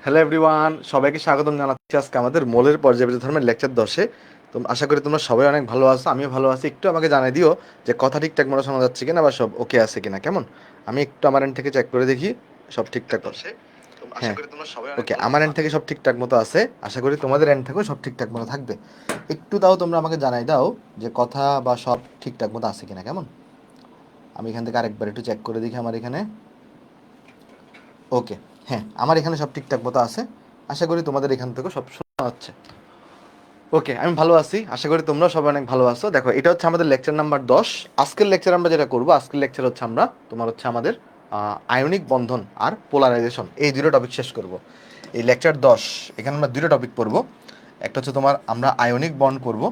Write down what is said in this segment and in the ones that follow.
Hello everyone, সবাইকে স্বাগতম জানাচ্ছি আজকে আমাদের মৌলের পর্যায়বৃত্ত ধর্মের লেকচার 10-এ। তো আশা করি তোমরা সবাই অনেক ভালো আছো, আমিও ভালো আছি। একটু আমাকে জানাই দিও যে কথা ঠিকঠাক মতো শোনা যাচ্ছে কিনা বা সব ওকে আছে কিনা। কেমন? আমি একটু আমার এন্ড থেকে চেক করে দেখি সব ঠিকঠাক আছে। হ্যাঁ, ওকে, আমার এন্ড থেকে সব ঠিকঠাক মতো আছে। আশা করি তোমাদের এন্ড থেকেও সব ঠিকঠাক মতো থাকবে। একটু তাও তোমরা আমাকে জানাই দাও যে কথা বা সব ঠিকঠাক মতো আছে কিনা। কেমন? আমি এখান থেকে আরেকবার একটু চেক করে দেখি আমার এখানে। ওকে, হ্যাঁ, আমার এখানে সব ঠিকঠাক মতো আছে। আশা করি তোমাদের এখান থেকেও সব শোনা যাচ্ছে। ওকে, আমি ভালো আছি। আশা করি তোমরাও সবাই অনেক ভালো আছো। দেখো, এটা হচ্ছে আমাদের লেকচার নাম্বার 10। আজকের লেকচার আমরা যেটা করবো, আজকের লেকচার হচ্ছে আমরা আমাদের আয়নিক বন্ধন আর পোলারাইজেশন, এই দুটো টপিক শেষ করব। এই লেকচার 10 এখানে আমরা দুটো টপিক পড়বো। একটা হচ্ছে আমরা আয়নিক বন্ড পড়বো,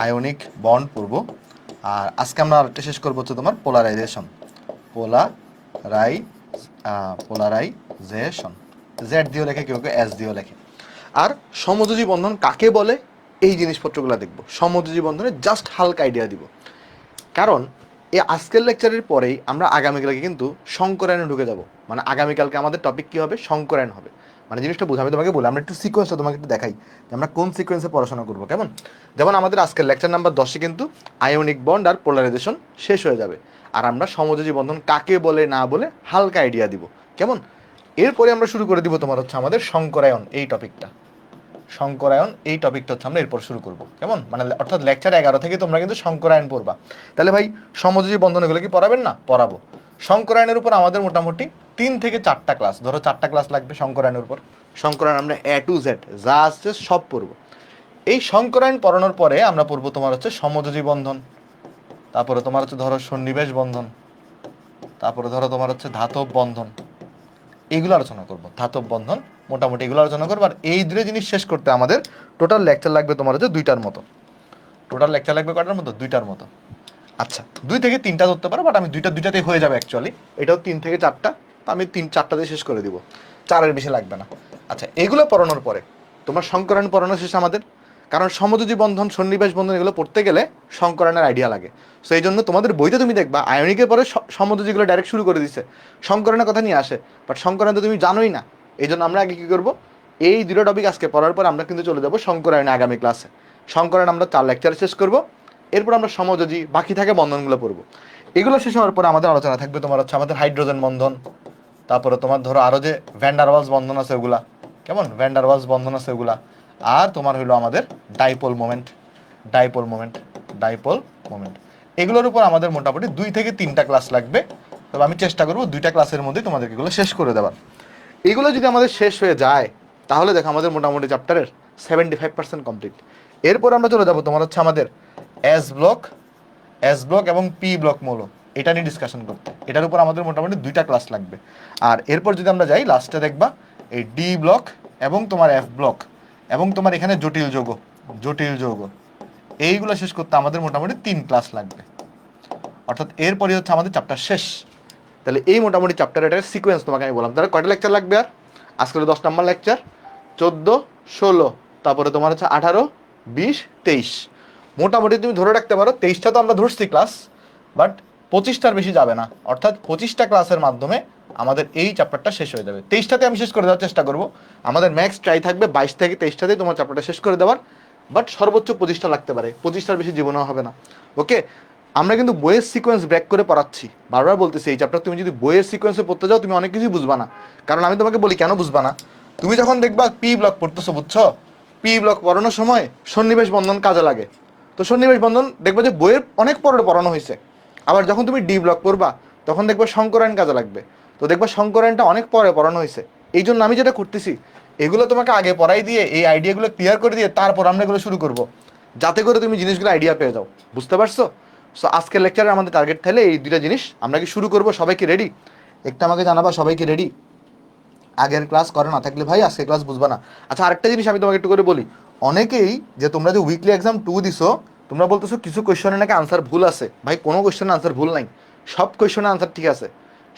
আয়নিক বন্ড পড়বো। আর আজকে আমরা আরেকটা শেষ করবো হচ্ছে পোলারাইজেশন, পোলারাই পোলারাইজেশন। জেড দিয়েও লেখে, কেউ কেউ এস দিয়েও লেখে। আর সমযোজী বন্ধন কাকে বলে, এই জিনিসপত্রগুলো দেখব। সমযোজী বন্ধনের জাস্ট হালকা আইডিয়া দিব। কারণ এই আজকের লেকচারের পরেই আমরা আগামীকালকে কিন্তু সংকরায়নে ঢুকে যাব। মানে আগামীকালকে আমাদের টপিক কি হবে? সংকরায়ন হবে। মানে জিনিসটা বুঝা, আমি তোমাকে বলি, আমরা একটু সিকোয়েন্সটা তোমাকে একটু দেখাই যে আমরা কোন সিকোয়েন্সে পড়াশোনা করবো। কেমন? যেমন আমাদের আজকের লেকচার নাম্বার 10-এ কিন্তু আয়োনিক বন্ড আর পোলারাইজেশন শেষ হয়ে যাবে। আর আমরা সমযোজী বন্ধন কাকে বলে না বলে হালকা আইডিয়া দিব। কেমন? এরপরে আমরা শুরু করে দিব আমাদের সংকরায়ন, এই টপিকটা। সংকরায়ন এই টপিকটা হচ্ছে আমরা এরপর শুরু করব। কেমন? মানে অর্থাৎ লেকচার 11 থেকে তোমরা কিন্তু সংকরায়ন পড়বা। তাহলে ভাই, সমযোজী বন্ধন এগুলো কি পড়াবেন না? পড়াবো। সংকরায়নের উপর আমাদের মোটামুটি 3 থেকে 4টা ক্লাস, ধরো 4টা ক্লাস লাগবে সংকরায়নের উপর। সংকরায়ন আমরা এ টু জেড যা আছে সব পড়বো। এই সংকরায়ন পড়ানোর পরে আমরা পড়বো সমযোজী বন্ধন, তারপরে ধরো সন্নিবেশ বন্ধন, তারপরে ধরো ধাতব বন্ধন। এইগুলো আলোচনা করব। ধাতব বন্ধন, মোটামুটি এগুলো আলোচনা করবো। আর এই দুটো জিনিস শেষ করতে আমাদের টোটাল লেকচার লাগবে 2টার মতো। টোটাল লেকচার লাগবে কটার মতো? 2টার মতো। আচ্ছা, 2 থেকে 3টা ধরতে পারো, বাট আমি দুইটাতেই হয়ে যাবে অ্যাকচুয়ালি। এটাও 3 থেকে 4টা, তো আমি 4টাতে শেষ করে দিব। 4-এর বেশি লাগবে না। আচ্ছা, এগুলো পড়ানোর পরে তোমার সংকরায়ন পড়ানো শেষ আমাদের। কারণ সমযোজী বন্ধন, সন্নিবেশ বন্ধন এগুলো পড়তে গেলে সংকরায়নের আইডিয়া লাগে। সো এই জন্য তোমাদের বইতে তুমি দেখবা আয়নিকের পরে সমযোজীগুলো ডাইরেক্ট শুরু করে দিছে, সংকরণের কথা নিয়ে আসে। বাট সংকরণ তো তুমি জানোই না। এই জন্য আমরা আগে কী করবো, এই দুটো টপিক আজকে পড়ার পর আমরা কিন্তু চলে যাবো সংকরায়নে আগামী ক্লাসে। সংকরায়ন আমরা 4 লেকচারে শেষ করব। এরপর আমরা সমযোজী বাকি থাকে বন্ধনগুলো পড়বো। এগুলো শেষ হওয়ার পরে আমাদের আলোচনা থাকবে আমাদের হাইড্রোজেন বন্ধন, তারপরে ধরো আরও যে ভ্যান্ডারওয়ালস বন্ধন আছে ওগুলা। কেমন? ভ্যান্ডারওয়ালস বন্ধন আছে ওগুলা। আর হইলো আমাদের dipole moment, dipole moment, dipole moment. এগুলোর উপর আমাদের মোটামুটি 2 থেকে 3টা ক্লাস লাগবে। তবে আমি চেষ্টা করবো 2টা ক্লাসের মধ্যেই তোমাদেরকে এগুলো শেষ করে দেওয়ার। এগুলো যদি আমাদের শেষ হয়ে যায়, তাহলে দেখো আমাদের মোটামুটি চ্যাপ্টারের 75% কমপ্লিট। এরপর আমরা চলে যাবো আমাদের এস ব্লক, এস ব্লক এবং পি ব্লক মৌল, এটা নিয়ে ডিসকাশন করতে। এটার উপর আমাদের মোটামুটি 2টা ক্লাস লাগবে। আর এরপর যদি আমরা যাই, লাস্টে দেখবা এই ডি ব্লক এবং এফ ব্লক এবং এখানে জটিল যৌগ, জটিল যৌগ, এইগুলো শেষ করতে আমাদের মোটামুটি 3 ক্লাস লাগবে। অর্থাৎ এরপরই হচ্ছে আমাদের চ্যাপ্টার শেষ। তাহলে এই মোটামুটি চ্যাপ্টার, এটার সিকোয়েন্স তোমাকে আমি বললাম। তাহলে কয়টা লেকচার লাগবে? আর আজকে 10 নম্বর লেকচার, 14, 16, তারপরে 18, 20, 23। মোটামুটি তুমি ধরে রাখতে পারো 23টা তো আমরা ধরছি ক্লাস, বাট 25টার বেশি যাবে না। অর্থাৎ 25টা ক্লাসের মাধ্যমে আমাদের এই চ্যাপ্টারটা শেষ হয়ে যাবে। 23টাতে আমি শেষ করে দেওয়ার চেষ্টা করবো। আমাদের ম্যাক্স ট্রাই থাকবে 22 থেকে 23টাতেই তোমার চ্যাপ্টারটা শেষ করে দেওয়ার। বাট সর্বোচ্চ 25টা লাগতে পারে, 25টার বেশি জীবনেও হবে না। ওকে, আমরা কিন্তু বইয়ের সিকোয়েন্স ব্রেক করে পড়াচ্ছি। বারবার বলতেছি, এই চ্যাপ্টার তুমি যদি বইয়ের সিকোয়েন্সে পড়তে যাও, তুমি অনেক কিছুই বুঝবা না। কারণ আমি তোমাকে বলি কেন বুঝবা না। তুমি যখন দেখবা পি ব্লক পড়তেছো, বুঝছো, পি ব্লক পড়ানোর সময় সন্নিবেশ বন্ধন কাজে লাগে। তো সন্নিবেশ বন্ধন দেখবা যে বইয়ের অনেক পরে পড়ানো হয়েছে। আবার যখন তুমি ডি ব্লক পড়বা, তখন দেখবা সংকরায়ন কাজে লাগবে। তো দেখবা সংকরায়নটা অনেক পরে পড়ানো হয়েছে। এই জন্য আমি যেটা করতেছি, এগুলো তোমাকে আগে পড়াই দিয়ে, এই আইডিয়াগুলো ক্লিয়ার করে দিয়ে তারপর আমরা এগুলো শুরু করব, যাতে করে তুমি জিনিসগুলো আইডিয়া পেয়ে যাও। বুঝতে পারছো? সো আজকের লেকচারে আমাদের টার্গেট থাকলে এই দুইটা জিনিস। আমরা কি শুরু করব? সবাইকে রেডি? একটা আমাকে জানাবা সবাইকে রেডি। আগের ক্লাস করে না থাকলে ভাই আজকে ক্লাস বুঝবা না। আচ্ছা, আরেকটা জিনিস আমি তোমাকে একটু করে বলি। অনেকেই যে তোমরা যে উইকলি এক্সাম 2 দিছো, তোমরা বলতেছো কিছু কোয়েশ্চনের নাকি আনসার ভুল আছে। ভাই, কোনো কোয়েশ্চনের আনসার ভুল নাই। সব কোয়েশ্চনের আনসার ঠিক আছে,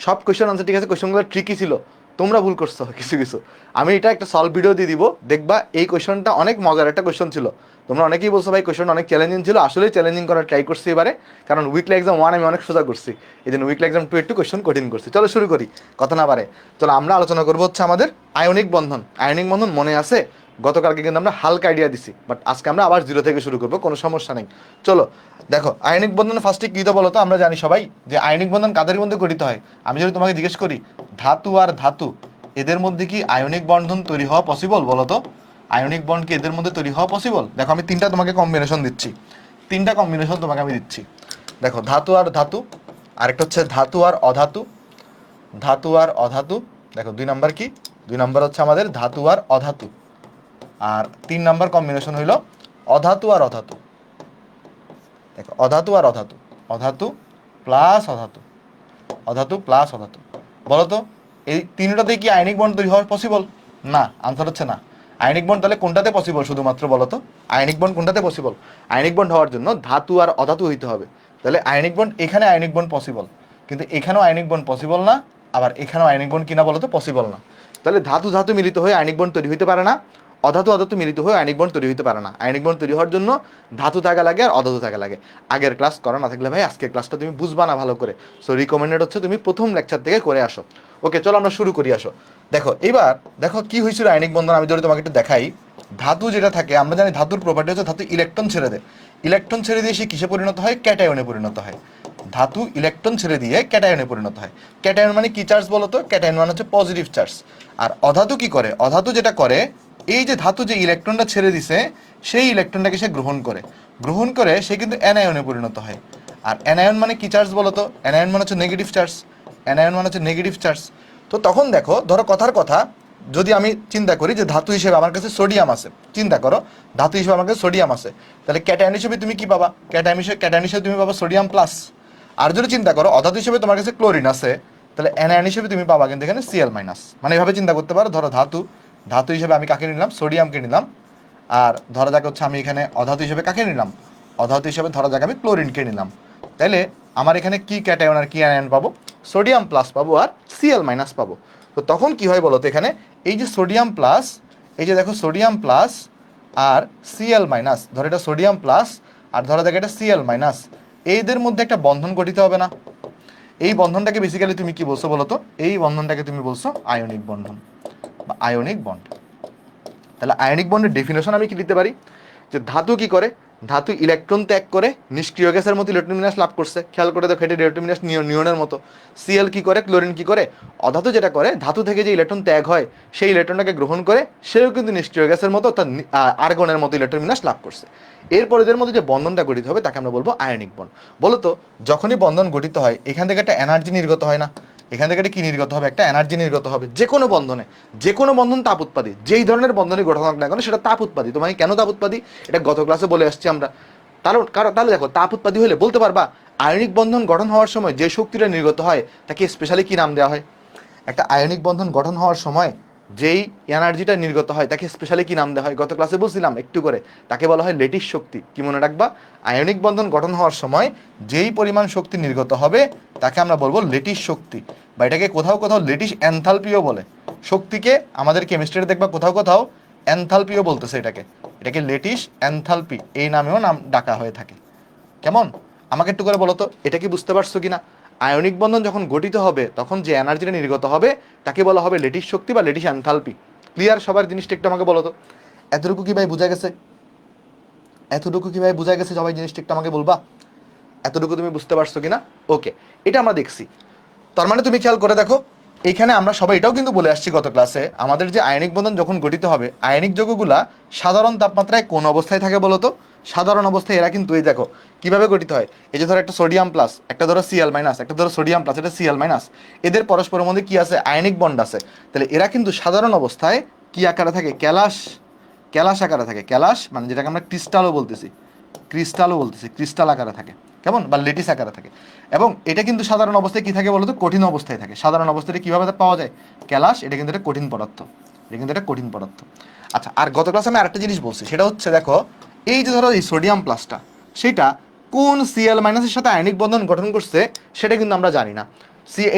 সব কোয়েশ্চেন আনসার ঠিক আছে। কোয়েশ্চনগুলো ট্রিকি ছিল, তোমরা ভুল করছো কিছু কিছু। আমি এটা একটা সলভ ভিডিও দিয়ে দিব, দেখবা এই কোয়েশ্চনটা অনেক মজার একটা কোয়েশ্চন ছিল। তোমরা অনেকেই বলছো ভাই কোয়েশ্চন অনেক চ্যালেঞ্জিং ছিল, আসলেই চ্যালেঞ্জিং করার ট্রাই করছি এবারে, কারণ উইকলি এক্সাম 1 আমি অনেক সোজা করছি, এই জন্য উইকলি এক্সাম 2 একটু কোয়েশ্চন কঠিন করছি। চলো শুরু করি, কথা না পারে। চলো আমরা আলোচনা করবো হচ্ছে আমাদের আয়নিক বন্ধন। আয়নিক বন্ধন মনে আছে গতকালকে কিন্তু আমরা হালকা আইডিয়া দিছি, বাট আজকে আমরা আবার জিরো থেকে শুরু করবো, কোনো সমস্যা নেই। চলো দেখো আয়নিক বন্ধন ফার্স্টে কী তো বলো তো, আমরা জানি সবাই যে আয়নিক বন্ধন কাদের মধ্যে গঠিত হয়। আমি যদি তোমাকে জিজ্ঞেস করি ধাতু আর ধাতু এদের মধ্যে কি আয়নিক বন্ধন তৈরি হওয়া পসিবল, বলো তো? আয়নিক বন্ড কি এদের মধ্যে তৈরি হওয়া পসিবল? দেখো আমি তিনটা তোমাকে কম্বিনেশন দিচ্ছি, তিনটা কম্বিনেশন তোমাকে আমি দিচ্ছি। দেখো ধাতু আর ধাতু, আরেকটা হচ্ছে ধাতু আর অধাতু, ধাতু আর অধাতু। দেখো 2 নাম্বার কি, 2 নাম্বার হচ্ছে আমাদের ধাতু আর অধাতু। আর 3 নাম্বার কম্বিনেশন হইল অধাতু আর অধাতু। দেখো অধাতু আর অধাতু, অধাতু প্লাস অধাতু, অধাতু প্লাস অধাতু। বলো তো এই তিনটাতে কি আয়নিক বন্ড তৈরি হওয়া পসিবল? না, আনসার হচ্ছে না। আয়নিক বন্ড তাহলে কোনটাতে পসিবল শুধুমাত্র বলো তো? আয়নিক বন্ড কোনটাতে পসিবল? আয়নিক বন্ড হওয়ার জন্য ধাতু আর অধাতু হইতে হবে। তাহলে আয়নিক বন্ড এখানে আয়নিক বন্ড পসিবল, কিন্তু এখানেও আয়নিক বন্ড পসিবল না, আবার এখানেও আয়নিক বন্ড কিনা বলো তো পসিবল না। তাহলে ধাতু ধাতু মিলিত হয়ে আয়নিক বন্ড তৈরি হইতে পারে না, অধাতু অধাতু মিলিত হয়ে আয়নিক বন্ড তৈরি হইতে পারে না। আয়নিক বন্ড তৈরি হওয়ার জন্য ধাতু থাকা লাগে আর অধাতু থাকা লাগে। আগের ক্লাস করা না থাকলে ভাই আজকের ক্লাসটা তুমি বুঝবা না ভালো করে, সো রিকমেন্ডেড হচ্ছে তুমি প্রথম লেকচার থেকে করে আসো। ওকে চলো আমরা শুরু করি, আসো। দেখো এবার দেখো কি হয়েছিল আয়নিক বন্ধন, আমি যদি তোমাকে একটু দেখাই। ধাতু যেটা থাকে আমরা জানি ধাতুর প্রপার্টি হচ্ছে ধাতু ইলেকট্রন ছেড়ে দেয়, ইলেকট্রন ছেড়ে দিয়ে সে কিসে পরিণত হয়? ক্যাটায়নে পরিণত হয়। ধাতু ইলেকট্রন ছেড়ে দিয়ে ক্যাটায়নে পরিণত হয়। ক্যাটায়ন মানে কি চার্জ বলো তো? ক্যাটায়ন মানে হচ্ছে পজিটিভ চার্জ। আর অধাতু কি করে? অধাতু যেটা করে, এই যে ধাতু যে ইলেকট্রনটা ছেড়ে দিছে সেই ইলেকট্রনটাকে সে গ্রহণ করে, গ্রহণ করে সে কিন্তু অ্যানায়নে পরিণত হয়। আর অ্যানায়ন মানে কি চার্জ বলো তো? অ্যানায়ন মানে হচ্ছে নেগেটিভ চার্জ, অ্যানায়ন মানে হচ্ছে নেগেটিভ চার্জ। তো তখন দেখো, ধরো কথার কথা, যদি আমি চিন্তা করি যে ধাতু হিসেবে আমার কাছে সোডিয়াম আছে, চিন্তা করো ধাতু হিসেবে আমার কাছে সোডিয়াম আছে, তাহলে ক্যাটায়ন হিসেবে তুমি কি পাবা? ক্যাটায়ন হিসেবে তুমি পাবা সোডিয়াম প্লাস। আর যদি চিন্তা করো অধাতু হিসেবে তোমার কাছে ক্লোরিন আছে, তাহলে অ্যানায়ন হিসেবে তুমি পাবা কিন্তু এখানে Cl মাইনাস। মানে এভাবে চিন্তা করতে পারো, ধরো ধাতু, ধাতু হিসেবে আমি কাকে নিলাম? সোডিয়ামকে নিলাম। আর ধরা যাক হচ্ছে আমি এখানে অধাতু হিসেবে কাকে নিলাম? অধাতু হিসেবে ধরা যাক আমি ক্লোরিনকে নিলাম। তাইলে আমার এখানে কি ক্যাটায়ন আর কি অ্যানায়ন পাবো? সোডিয়াম প্লাস পাবো আর Cl মাইনাস পাবো। তো তখন কি হয় বলো তো, এখানে এই যে সোডিয়াম প্লাস, এই যে দেখো সোডিয়াম প্লাস আর Cl মাইনাস, ধরো এটা সোডিয়াম প্লাস আর ধরা যাক এটা Cl মাইনাস, এইদের মধ্যে একটা বন্ধন গঠিত হবে না? এই বন্ধনটাকে বেসিক্যালি তুমি কি বলছো বলো তো? এই বন্ধনটাকে তুমি বলছো আয়নিক বন্ধন বা আয়নিক বন্ড। তাহলে আয়নিক বন্ডের ডেফিনেশন আমি কি দিতে পারি? যে ধাতু কি করে? ধাতু ইলেকট্রন ত্যাগ করে নিষ্ক্রিয় গ্যাসের মতো ইলেকট্রন বিন্যাস লাভ করছে, খেয়াল করে দেখো এটা ইলেকট্রন বিন্যাস নিয়নের মতো। Cl কি করে? ক্লোরিন কি করে? অধাতু যেটা করে, ধাতু থেকে যে ইলেকট্রন ত্যাগ হয় সেই ইলেকট্রনটাকে গ্রহণ করে সেও কিন্তু নিষ্ক্রিয় গ্যাসের মতো অর্থাৎ আর্গনের মতো ইলেকট্রন বিন্যাস লাভ করছে। এরপরে এদের মধ্যে যে বন্ধনটা গঠিত হবে তাকে আমরা বলবো আয়নিক বন্ড। বলতো যখনই বন্ধন গঠিত হয় এখান থেকে একটা এনার্জি নির্গত হয় না? এখান থেকে একটা কি নির্গত হবে? একটা এনার্জি নির্গত হবে। যে কোনো বন্ধনে, যে কোনো বন্ধন তাপ উৎপাদী, যেই ধরনের বন্ধনই গঠন হোক না কেন সেটা তাপ উৎপাদী। তোমাকে কেন তাপ উৎপাদী এটা গত ক্লাসে বলে আসছি আমরা। তাহলে দেখো তাপ উৎপাদী হলে বলতে পারবা আয়নিক বন্ধন গঠন হওয়ার সময় যে শক্তিটা নির্গত হয় তাকে স্পেশালি কি নাম দেওয়া হয়? একটা আয়নিক বন্ধন গঠন হওয়ার সময় যেই এনার্জিটা নির্গত হয় তাকে স্পেশালি কি নাম দেওয়া হয়? গত ক্লাসে বলছিলাম একটু করে, তাকে বলা হয় লেটিস শক্তি। কি মনে রাখবা? আয়নিক বন্ধন গঠন হওয়ার সময় যেই পরিমাণ শক্তি নির্গত হবে তাকে আমরা বলবো লেটিস শক্তি, বা এটাকে কোথাও কোথাও লেটিস এনথালপিও বলে। শক্তিকে আমাদের কেমিস্ট্রিতে দেখবা কোথাও কোথাও এনথালপিও বলতেছে এটাকে, এটাকে লেটিস এনথালপি এই নামেও নাম ডাকা হয়ে থাকে। কেমন? আমাকে একটু করে বলো তো এটা কি বুঝতে পারছো কিনা? আয়নিক বন্ধন যখন গঠিত হবে তখন যে এনার্জিটা নির্গত হবে তাকে বলা হবে লেটিস শক্তি বা লেটিস এনথালপি। ক্লিয়ার সবার জিনিসটা একটু আমাকে বলো তো? এতটুকু কি ভাই বোঝা গেছে? এতটুকু কি ভাই বোঝা গেছে সবাই? জিনিসটা একটু আমাকে বলবা এতটুকু তুমি বুঝতে পারছো কিনা? ওকে, এটা আমরা দেখছি। তার মানে তুমি খেয়াল করে দেখো, এইখানে আমরা সবাই এটাও কিন্তু বলে আসছি গত ক্লাসে, আমাদের যে আয়নিক বন্ধন যখন গঠিত হবে আয়নিক যৌগগুলা সাধারণ তাপমাত্রায় কোন অবস্থায় থাকে বলো তো? সাধারণ অবস্থায় এরা কিন্তু এই দেখো কিভাবে গঠিত হয়। এই যে ধরো একটা সোডিয়াম প্লাস, একটা ধরো Cl মাইনাস, একটা ধরো সোডিয়াম প্লাস, এটা Cl মাইনাস, এদের পরস্পরের মধ্যে কি আছে? আয়নিক বন্ড আছে। তাহলে এরা কিন্তু সাধারণ অবস্থায় কি আকারে থাকে? ক্যালাস, ক্যালাস আকারে থাকে। ক্যালাস মানে যেটাকে আমরা ক্রিস্টালও বলতেছি, ক্রিস্টাল আকারে থাকে। কেমন? বা লেটিস আকারে থাকে। এবং এটা কিন্তু সাধারণ অবস্থায় কি থাকে বলতো? কঠিন অবস্থায় থাকে। সাধারণ অবস্থায় কিভাবে পাওয়া যায়? ক্যালাস, এটা কিন্তু একটা কঠিন পদার্থ, এটা কিন্তু একটা কঠিন পদার্থ। আচ্ছা, আর গত ক্লাসে আমি আরেকটা জিনিস বলছি, সেটা হচ্ছে দেখো এই যে ধরো এই সোডিয়াম প্লাসটা, সেটা কোন Cl মাইনাসের সাথে আয়নিক বন্ধন গঠন করছে সেটা কিন্তু আমরা জানি না।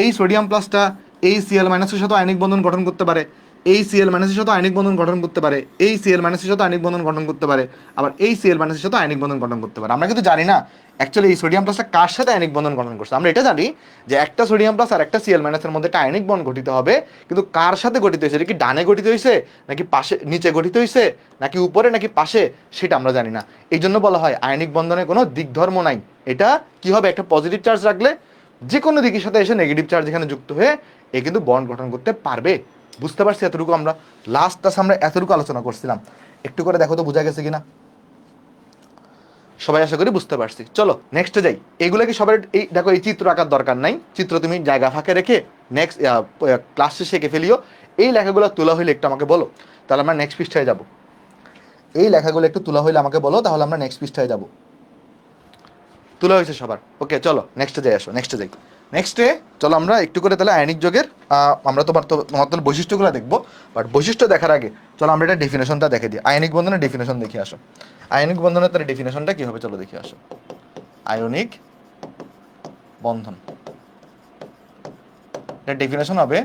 এই সোডিয়াম প্লাসটা এই Cl মাইনাসের সাথে আয়নিক বন্ধন গঠন করতে পারে, এই সিএল মাইনাসের সাথে আয়নিক বন্ধন গঠন করতে পারে, এই সিএল মাইনাসের সাথে আয়নিক বন্ধন গঠন করতে পারে, আবার এই সিএল মাইনাসের সাথে আয়নিক বন্ধন গঠন করতে পারে। আমরা কিন্তু জানি না অ্যাকচুয়ালি এই সোডিয়াম প্লাসটা কার সাথে আয়নিক বন্ধন গঠন করছে। আমরা এটা জানি যে একটা সোডিয়াম প্লাস আর একটা সিএল মাইনাসের মধ্যে একটা আয়নিক বন্ধন গঠিত হবে, কিন্তু কার সাথে গঠিত হয়েছে, এটা কি ডানে গঠিত হয়েছে নাকি পাশে নিচে গঠিত হয়েছে নাকি উপরে নাকি পাশে, সেটা আমরা জানি না। এই জন্য বলা হয় আয়নিক বন্ধনের কোনো দিক ধর্ম নাই। এটা কি হবে, একটা পজিটিভ চার্জ রাখলে যে কোনো দিকের সাথে এসে নেগেটিভ চার্জ এখানে যুক্ত হয়ে এ কিন্তু বন্ড গঠন করতে পারবে। বুঝতে পারছি এতটুকু? আমরা লাস্ট ক্লাসে আমরা এতটুকু আলোচনা করছিলাম, একটু করে দেখো তো বোঝা গেছে কিনা, সবাই আশা করি বুঝতে পারছি। চলো নেক্সটে যাই। এগুলো কি সবার এই দেখো এই চিত্র আঁকার দরকার নাই, চিত্র তুমি জায়গা ফাঁকে রেখে নেক্সট ক্লাস শেষে এঁকে ফেলিও। এই লেখাগুলো তোলা হইলে একটু আমাকে বলো, তাহলে আমরা নেক্সট পৃষ্ঠায় যাব। এই লেখাগুলো একটু তোলা হইলে আমাকে বলো, তাহলে আমরা নেক্সট পৃষ্ঠায় যাব। তোলা হয়েছে সবার? ওকে, চলো নেক্সটে যাই, আসো নেক্সটে যাই। নেক্সটে চলো আমরা একটু করে তাহলে আয়নিক যোগের আমরা তোমার তাহলে বৈশিষ্ট্যগুলো দেখবো, বাট বৈশিষ্ট্য দেখার আগে চলো আমরা এটা ডেফিনেশনটা দেখে দিই। আয়নিক বন্ধনের ডেফিনেশন দেখে আসো। আয়নিক বন্ধনের তাহলে ডেফিনেশনটা কি হবে চলো দেখে আসো। আয়নিক বন্ধন এর ডেফিনেশন হবে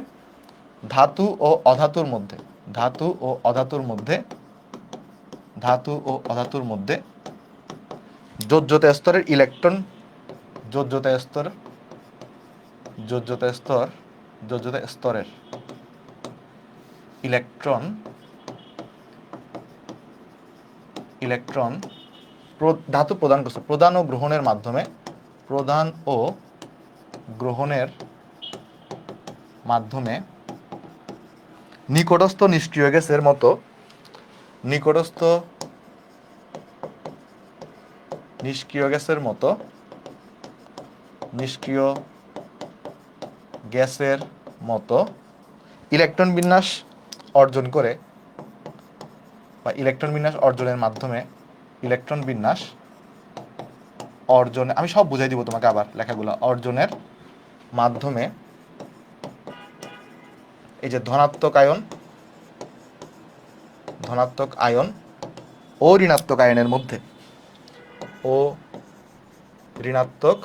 ধাতু ও অধাতুর মধ্যে, ধাতু ও অধাতুর মধ্যে, ধাতু ও অধাতুর মধ্যে যোজ্যতা স্তরের ইলেকট্রন, যোজ্যতা স্তর, যোজ্যতা স্তর, যোজ্যতা স্তরের ইলেকট্রন, ইলেকট্রন ধাতু প্রদান করছে প্রদান ও গ্রহণের মাধ্যমে, প্রদান ও গ্রহণের মাধ্যমে নিকটস্থ নিষ্ক্রিয় গ্যাসের মতো, নিকটস্থ নিষ্ক্রিয় গ্যাসের মতো, নিষ্ক্রিয় গ্যাসের মতো ইলেকট্রন বিন্যাস অর্জন করে, বা ইলেকট্রন বিন্যাস অর্জনের মাধ্যমে, ইলেকট্রন বিন্যাস অর্জনে, আমি সব বুঝাই দিব তোমাকে আবার লেখাগুলো, অর্জনের মাধ্যমে এই যে ধনাত্মক আয়ন, ধনাত্মক আয়ন ও ঋণাত্মক আয়নের মধ্যে, ও ঋণাত্মক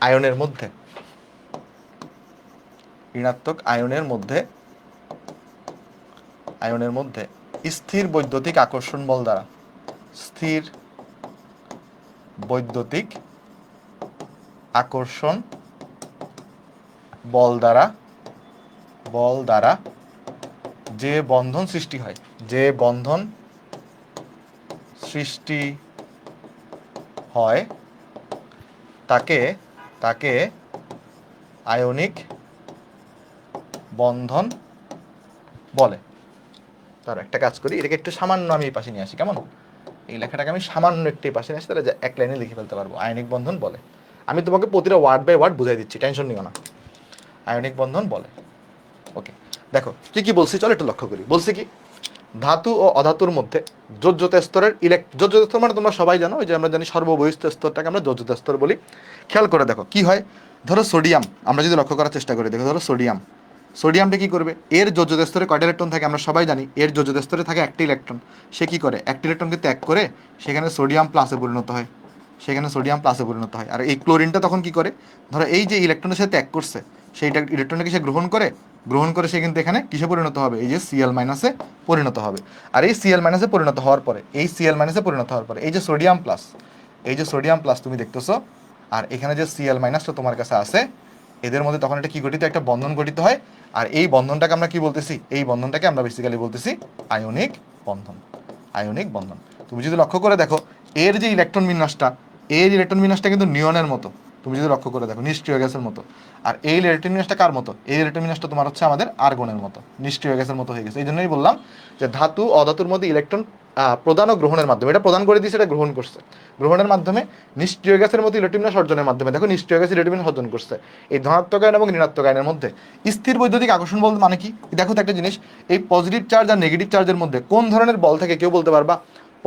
আয়নের মধ্যে, ঋণাত্মক আয়নের মধ্যে, আয়নের মধ্যে স্থির বৈদ্যুতিক আকর্ষণ বল দ্বারা, স্থির বৈদ্যুতিক আকর্ষণ বল দ্বারা, বল দ্বারা যে বন্ধন সৃষ্টি হয়, যে বন্ধন সৃষ্টি হয় তাকে, তাকে আয়নিক বন্ধন বলে। তার একটা কাজ করি, এটাকে একটু সামান্য আমি এই পাশে নিয়ে আসি, কেমন? এই লেখাটাকে আমি সামান্য একটু এই পাশে নিয়ে আসি, তাহলে এক লাইনে লিখে ফেলতে পারবো। আয়নিক বন্ধন বলে, আমি তোমাকে প্রতিটা ওয়ার্ড বাই ওয়ার্ড বুঝাই দিচ্ছি, টেনশন নিও না। আয়নিক বন্ধন বলে। ওকে, দেখো কি কি বলছি, চলো একটু লক্ষ্য করি। বলছি কি, ধাতু ও অধাতুর মধ্যে যোজ্যতা স্তরের যোজ্যতা স্তর মানে তোমরা সবাই জানো, ওই যে আমরা জানি সর্ববহিষ্ঠ স্তরটাকে আমরা যোজ্যতা স্তর বলি। খেয়াল করে দেখো কি হয়, ধরো সোডিয়াম, আমরা যদি লক্ষ্য করার চেষ্টা করি, দেখো ধরো সোডিয়াম, সোডিয়ামটা কি করবে, এর যোজ্যতা স্তরে কয়টা ইলেকট্রন থাকে আমরা সবাই জানি, এর যোজ্যতা স্তরে থাকে একটা ইলেকট্রন। সে কি করে, একটা ইলেকট্রনকে ত্যাগ করে সেখানে সোডিয়াম প্লাসে পরিণত হয়, সেখানে সোডিয়াম প্লাসে পরিণত হয়। আর এই ক্লোরিনটা তখন কি করে, ধরো এই যে ইলেকট্রনের সাথে ত্যাগ করছে, সেইটা ইলেকট্রনটাকে সে গ্রহণ করে, গ্রহণ করে সে কিন্তু এখানে কিসে পরিণত হবে, এই যে সিএল মাইনাসে পরিণত হবে। আর এই সিএল মাইনাসে পরিণত হওয়ার পরে, এই সিএল মাইনাসে পরিণত হওয়ার পরে এই যে সোডিয়াম প্লাস, এই যে সোডিয়াম প্লাস তুমি দেখতেছো, আর এখানে যে সিএল মাইনাসটা তোমার কাছে আছে, এদের মধ্যে তখন এটা কি গঠিত, একটা বন্ধন গঠিত হয়। আর এই বন্ধনটাকে আমরা কি বলতেছি, এই বন্ধনটাকে আমরা বেসিক্যালি বলতেছি আয়নিক বন্ধন, আয়নিক বন্ধন। তুমি যদি লক্ষ্য করে দেখো, এর যে ইলেকট্রন বিন্যাসটা, এর ইলেকট্রন বিন্যাসটা কিন্তু নিয়নের মতো, তুমি যদি লক্ষ্য করে দেখো নিষ্ক্রিয় গ্যাসের মতো। আর এই ইলেকট্রন বিন্যাসটা কার মতো, এই ইলেকট্রন বিন্যাসটা তোমার হচ্ছে আমাদের আর্গনের মতো, নিষ্ক্রিয় গ্যাসের মতো হয়ে গেছে। এই জন্যই বললাম যে ধাতু অধাতুর মধ্যে ইলেকট্রন প্রদান ও গ্রহণের মাধ্যমে, এটা প্রদান করে দিয়েছে, এটা গ্রহণ করছে, গ্রহণের মাধ্যমে নিষ্ক্রিয় গ্যাসের মতো ইলেকট্রন বিন্যাস অর্জনের মাধ্যমে, দেখো নিষ্ক্রিয় গ্যাস ইলেকট্রন বিন্যাস অর্জন করছে এই ধনাত্মক আয়ন এবং ঋণাত্মক আয়নের মধ্যে। স্থির বৈদ্যুতিক আকর্ষণ বল মানে কি, দেখো তো একটা জিনিস, এই পজিটিভ চার্জ আর নেগেটিভ চার্জের মধ্যে কোন ধরনের বল থাকে কেউ বলতে পারবা?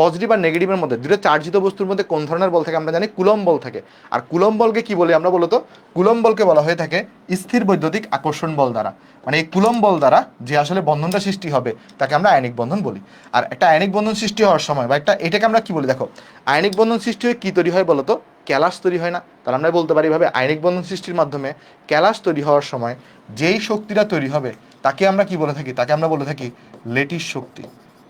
পজিটিভ আর নেগেটিভের মধ্যে দুটো চার্জিত বস্তুর মধ্যে কোন ধরনের বল থাকে? আমরা জানি কুলম্ব বল থাকে। আর কুলম্ব বলকে কি বলি আমরা বলতো? কুলম্ব বলকে বলা হয়ে থাকে স্থির বৈদ্যুতিক আকর্ষণ বল দ্বারা, মানে এই কুলম্ব বল দ্বারা যে আসলে বন্ধনটা সৃষ্টি হবে তাকে আমরা আয়নিক বন্ধন বলি। আর একটা আয়নিক বন্ধন সৃষ্টি হওয়ার সময় বা এটাকে আমরা কি বলি, দেখো আয়নিক বন্ধন সৃষ্টি হয়ে কি তৈরি হয় বলতো? ক্যালাস তৈরি হয় না? তাহলে আমরা বলতে পারি ভাবে আয়নিক বন্ধন সৃষ্টির মাধ্যমে ক্যালাস তৈরি হওয়ার সময় যেই শক্তিটা তৈরি হবে তাকে আমরা কি বলে থাকি? তাকে আমরা বলে থাকি লেটিস শক্তি।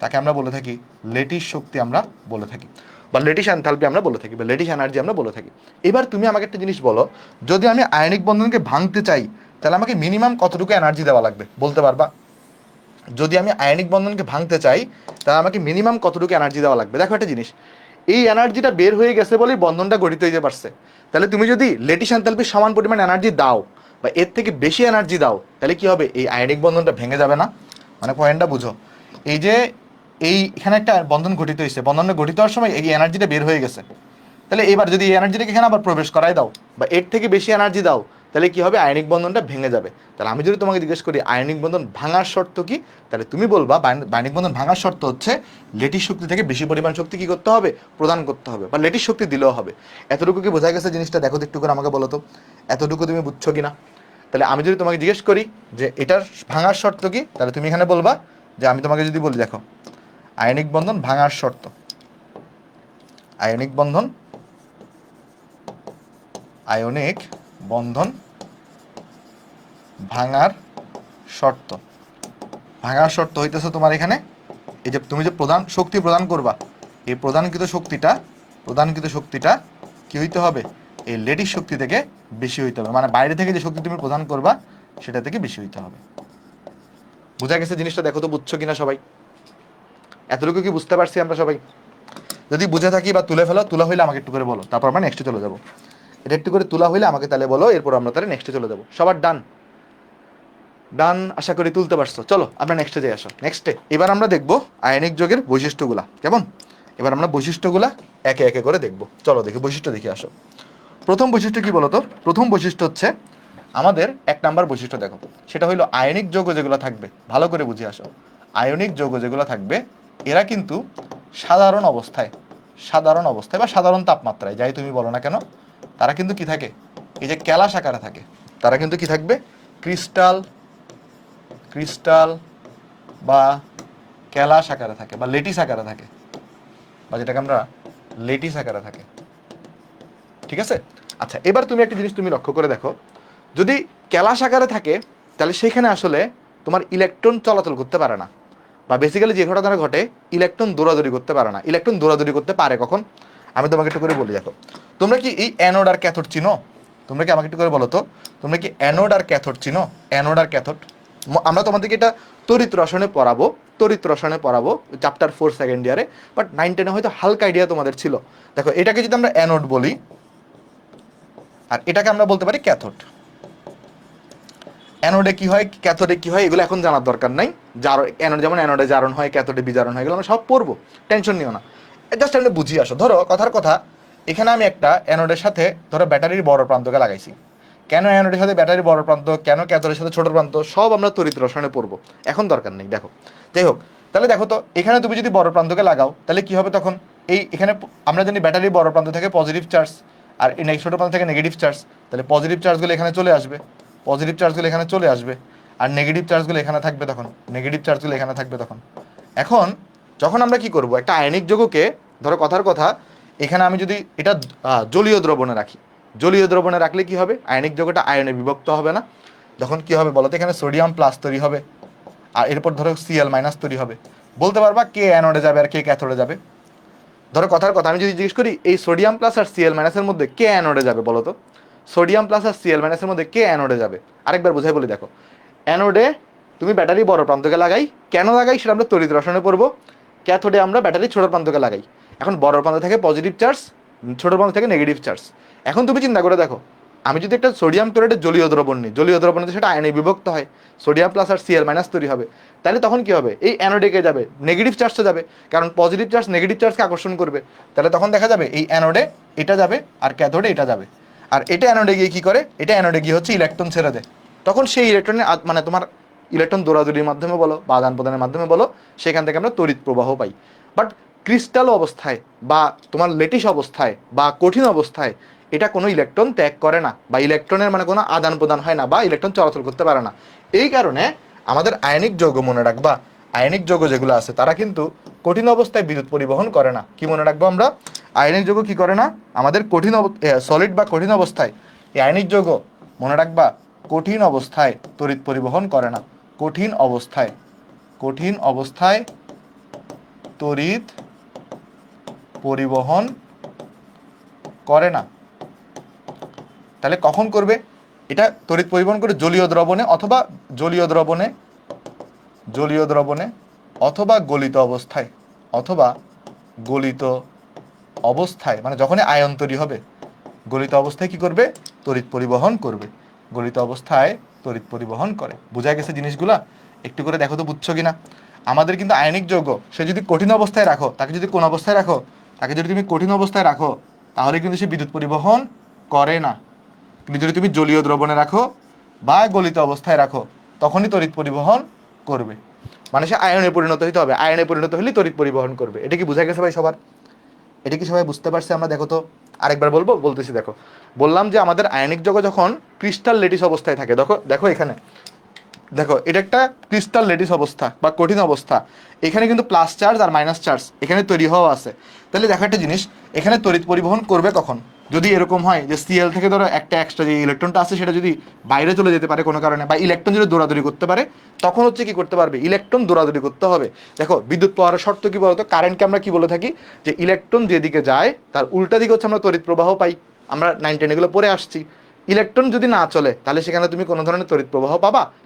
তাকে আমরা বলে থাকি লেটিস শক্তি আমরা বলে থাকি, বা লেটিস এনথালপি আমরা বলে থাকি, বা লেটিস এনার্জি আমরা বলে থাকি। এবার তুমি আমাকে একটা জিনিস বলো, যদি আমি আয়নিক বন্ধনকে ভাঙতে চাই তাহলে আমাকে মিনিমাম কতটুকু এনার্জি দেওয়া লাগবে বলতে পারবা? যদি আমি আয়নিক বন্ধনকে ভাঙতে চাই তাহলে আমাকে মিনিমাম কতটুকু এনার্জি দেওয়া লাগবে? দেখো একটা জিনিস, এই এনার্জিটা বের হয়ে গেছে বলেই বন্ধনটা গঠিত হইতে পারছে। তাহলে তুমি যদি লেটিস এনথালপির সমান পরিমাণ এনার্জি দাও বা এর থেকে বেশি এনার্জি দাও তাহলে কি হবে? এই আয়নিক বন্ধনটা ভেঙে যাবে না? মানে পয়েন্টটা বুঝো। এই যে এখানে একটা বন্ধন গঠিত হয়েছে, বন্ধনটা গঠিত হওয়ার সময় এই এনার্জিটা বের হয়ে গেছে, তাহলে এবার যদি এই এনার্জিটাকে এখানে আবার প্রবেশ করাই দাও বা এর থেকে বেশি এনার্জি দাও তাহলে কি হবে? আয়নিক বন্ধনটা ভেঙে যাবে। তাহলে আমি যদি তোমাকে জিজ্ঞেস করি আয়নিক বন্ধন ভাঙার শর্ত কি, তাহলে তুমি বলবা আয়নিক বন্ধন ভাঙার শর্ত হচ্ছে লেটিস শক্তি থেকে বেশি পরিমাণ শক্তি কি করতে হবে? প্রদান করতে হবে, বা লেটিস শক্তি দিলেও হবে। এতটুকু কি বোঝা গেছে জিনিসটা? দেখো তো একটু করে আমাকে বলো তো, এতটুকু তুমি বুঝছো কিনা? তাহলে আমি যদি তোমাকে জিজ্ঞেস করি যে এটার ভাঙার শর্ত কি, তাহলে তুমি এখানে বলবা যে, আমি তোমাকে যদি বলি দেখো আয়নিক বন্ধন ভাঙার শর্ত, আয়নিক বন্ধন, আয়নিক বন্ধন ভাঙার শর্ত, ভাঙার শর্ত হইতেছে তোমার এখানে এই যে তুমি যে প্রধান শক্তি প্রদান করবা, এই প্রদানকৃত শক্তিটা কি হইতে হবে? এই লেটিস শক্তি থেকে বেশি হইতে হবে, মানে বাইরে থেকে যে শক্তি তুমি প্রদান করবা সেটা থেকে বেশি হইতে হবে। বুঝা গেছে জিনিসটা? দেখো তো বুঝছো কিনা সবাই? এতটুকু কি বুঝতে পারছি আমরা সবাই? যদি বুঝে থাকি বা তুলে ফেলো, তুলা হইলে আমাকে একটু করে বলো, তারপর আমরা নেক্সটে চলে যাবো। এটা একটু করে তুলা হইলে আমাকে তাহলে বলো, এরপর আমরা তাহলে নেক্সটে চলে যাবো। সবার ডান? ডান আশা করি তুলতে পারছো। চলো আমরা নেক্সটে যাই। আসো নেক্সটে। এবার আমরা দেখবো আয়নিক যৌগের বৈশিষ্ট্যগুলা কেমন। এবার আমরা বৈশিষ্ট্যগুলা একে একে করে দেখবো। চলো দেখি বৈশিষ্ট্য দেখি। আসো, প্রথম বৈশিষ্ট্য কি বলতো? প্রথম বৈশিষ্ট্য হচ্ছে আমাদের 1 নাম্বার বৈশিষ্ট্য দেখো, সেটা হইলো আয়নিক যৌগ যেগুলো থাকবে, ভালো করে বুঝে আসো, আয়নিক যৌগ যেগুলো থাকবে এরা কিন্তু সাধারণ অবস্থায় বা সাধারণ তাপমাত্রায়, যাই তুমি বলো না কেন, তারা কিন্তু কি থাকে? এই যে ক্যালাস আকারে থাকে। তারা কিন্তু কি থাকবে? ক্রিস্টাল বা ক্যালাস আকারে থাকে, বা লেটিস আকারে থাকে, বা যেটাকে আমরা লেটিস আকারে থাকে। ঠিক আছে? আচ্ছা, এবার তুমি একটা জিনিস তুমি লক্ষ্য করে দেখো, যদি ক্যালাস আকারে থাকে তাহলে সেখানে আসলে তোমার ইলেকট্রন চলাচল করতে পারে না, বা বেসিক্যালি যে ঘটনা ঘটে, ইলেকট্রন দৌড়াদৌড়ি করতে পারে না। ইলেকট্রন দৌড়াদৌড়ি করতে পারে কখন? আমি তোমাকে একটু করে বলি। দেখো, তোমরা কি এই অ্যানোড আর ক্যাথোড চিনো? তোমরা কি আমাকে একটু করে বলো তো, তোমরা কি অ্যানোড আর ক্যাথোড চিনো? অ্যানোড আর ক্যাথোড আমরা তোমাদেরকে এটা তড়িৎ রসায়নে পড়াবো চ্যাপ্টার 4 সেকেন্ড ইয়ারে, বাট 9 10 হয়তো হালকা আইডিয়া তোমাদের ছিল। দেখো, এটাকে যদি আমরা অ্যানোড বলি আর এটাকে আমরা বলতে পারি ক্যাথোড। অ্যানোডে কি হয়, ক্যাথোডে কি হয়, এগুলো এখন জানার দরকার নাই। অ্যানোড যেমন অ্যানোডে জারণ হয়, ক্যাথোডে বিজারণ হয়, এগুলো আমরা সব পড়বো, টেনশন নিও না। জাস্ট আমরা বুঝিয়ে আসো। ধরো কথার কথা, এখানে আমি একটা অ্যানোডের সাথে ধরো ব্যাটারির বড় প্রান্তকে লাগাইছি। কেন অ্যানোডের সাথে ব্যাটারির বড় প্রান্ত, কেন ক্যাথোডের সাথে ছোট প্রান্ত, সব আমরা তড়িৎ রসায়নে পড়বো, এখন দরকার নেই। দেখো, যাই হোক, তাহলে দেখো তো এখানে তুমি যদি বড় প্রান্তকে লাগাও তাহলে কি হবে তখন? এখানে আমরা জানি ব্যাটারির বড় প্রান্ত থেকে পজিটিভ চার্জ, আর এই ছোট প্রান্ত থেকে নেগেটিভ চার্জ। তাহলে পজিটিভ চার্জগুলো এখানে চলে আসবে, আর নেগেটিভ চার্জগুলো এখানে থাকবে তখন। এখন যখন আমরা কি করব, একটা আয়নিক যৌগকে, ধরো কথার কথা, এখানে আমি যদি এটা জলীয় দ্রবণে রাখি, জলীয় দ্রবণে রাখলে কি হবে? আয়নিক যৌগটা আয়নে বিভক্ত হবে না। যখন কি হবে বলতো, এখানে সোডিয়াম প্লাস তৈরি হবে, আর এরপর ধরো Cl মাইনাস তৈরি হবে। বলতে পারবা কে অ্যানোডে যাবে আর কে ক্যাথোডে যাবে? ধরো কথার কথা, আমি যদি জিজ্ঞেস করি এই সোডিয়াম প্লাস আর Cl মাইনাসের মধ্যে কে অ্যানোডে যাবে বলো তো? সোডিয়াম প্লাস আর Cl মাইনাসের মধ্যে কে অ্যানোডে যাবে? আরেকবার বোঝাই বলি। দেখো, অ্যানোডে তুমি ব্যাটারি বড় প্রান্তকে লাগাই, কেন লাগাই সেটা আমরা তড়িৎ রসায়নে পড়বো। ক্যাথোডে আমরা ব্যাটারি ছোট প্রান্তকে লাগাই। এখন বড় প্রান্ত থেকে পজিটিভ চার্জ, ছোট প্রান্ত থেকে নেগেটিভ চার্জ। এখন তুমি চিন্তা করে দেখো, আমি যদি একটা সোডিয়াম ক্লোরাইডের জলীয় দ্রবণ নিই, জলীয় দ্রবণে সেটা আয়নে বিভক্ত হয়, সোডিয়াম প্লাস আর Cl মাইনাস তৈরি হবে, তাহলে তখন কি হবে? এই অ্যানোডে যাবে নেগেটিভ চার্জটা যাবে, কারণ পজিটিভ চার্জ নেগেটিভ চার্জকে আকর্ষণ করবে। তাহলে তখন দেখা যাবে এই অ্যানোডে এটা যাবে আর ক্যাথোডে এটা যাবে। আর এটা অ্যানোডে গিয়ে কি করে? এটা অ্যানোডে গিয়ে হচ্ছে ইলেকট্রন ছেড়ে দেয়। তখন সেই ইলেকট্রনের মানে তোমার ইলেকট্রন দৌড়াদৌড়ির মাধ্যমে বলো বা আদান প্রদানের মাধ্যমে বলো, সেখান থেকে আমরা তড়িৎ প্রবাহ পাই। বাট ক্রিস্টাল অবস্থায় বা তোমার লেটিস অবস্থায় বা কঠিন অবস্থায় এটা কোনো ইলেকট্রন ত্যাগ করে না, বা ইলেকট্রনের মানে কোনো আদান প্রদান হয় না, বা ইলেকট্রন চলাচল করতে পারে না। এই কারণে আমাদের আয়নিক যৌগ মনে রাখবা, আয়নিক যৌগ যেগুলো আছে তারা কিন্তু কঠিন অবস্থায় বিদ্যুৎ পরিবহন করে না। কি মনে রাখবো আমরা? আয়নিক যৌগ কি করে না? আমাদের কঠিন সলিড বা কঠিন অবস্থায় এই আয়নিক যৌগ মনে রাখবা কঠিন অবস্থায় তড়িৎ পরিবহন করে না। কঠিন অবস্থায় তড়িৎ পরিবহন করে না। তাহলে কখন করবে? এটা তড়িৎ পরিবহন করে জলীয় দ্রবণে অথবা অথবা গলিত অবস্থায় মানে যখনই আয়ন তৈরি হবে গলিত অবস্থায় কি করবে? তড়িৎ পরিবহন করবে। গলিত অবস্থায় তড়িৎ পরিবহন করে। বোঝা গেছে জিনিসগুলা? একটু করে দেখো তো বুঝছো কিনা। আমাদের কিন্তু আয়নিক যৌগ সে যদি কঠিন অবস্থায় রাখো, তাকে যদি কোন অবস্থায় রাখো, তাকে যদি তুমি কঠিন অবস্থায় রাখো তাহলে কিন্তু সে বিদ্যুৎ পরিবহন করে না। কিন্তু যদি তুমি জলীয় দ্রবণে রাখো বা গলিত অবস্থায় রাখো তখনই তড়িৎ পরিবহন করবে। মানে সে আয়নে পরিণত হইতে হবে, আয়নে পরিণত হলেই তড়িৎ পরিবহন করবে। এটা কি বোঝা গেছে ভাই সবার? এটা কি সবাই বুঝতে পারছে? আমরা দেখো তো আরেকবার বলতেছি। দেখো, বললাম যে আমাদের আয়নিক যৌগ যখন ক্রিস্টাল লেটিস অবস্থায় থাকে, দেখো দেখো এখানে দেখো, এটা একটা ক্রিস্টাল লেটিস অবস্থা বা কঠিন অবস্থা। এখানে কিন্তু প্লাস চার্জ আর মাইনাস চার্জ এখানে তৈরি হওয়া আছে। তাহলে দেখো একটা জিনিস, এখানে তড়িৎ পরিবহন করবে কখন? যদি এরকম হয় যে সিএল থেকে ধরো একটা এক্সট্রা যে ইলেকট্রনটা আছে সেটা যদি বাইরে চলে যেতে পারে কোনো কারণে, বা ইলেকট্রন যদি দৌড়াদৌড়ি করতে পারে, তখন হচ্ছে কি করতে পারবে? ইলেকট্রন দৌড়াদৌড়ি করতে হবে। দেখো বিদ্যুৎ পাওয়ার শর্ত কি বলতো? কারেন্টকে আমরা কি বলে থাকি? যে ইলেকট্রন যেদিকে যায় তার উল্টা দিকে হচ্ছে আমরা তড়িৎ প্রবাহ পাই। আমরা 9, 10 এগুলো পড়ে আসছি। ইলেকট্রন যদি না চলে তাহলে সেখানে তুমি কোনো ধরনের তড়িৎ প্রবাহ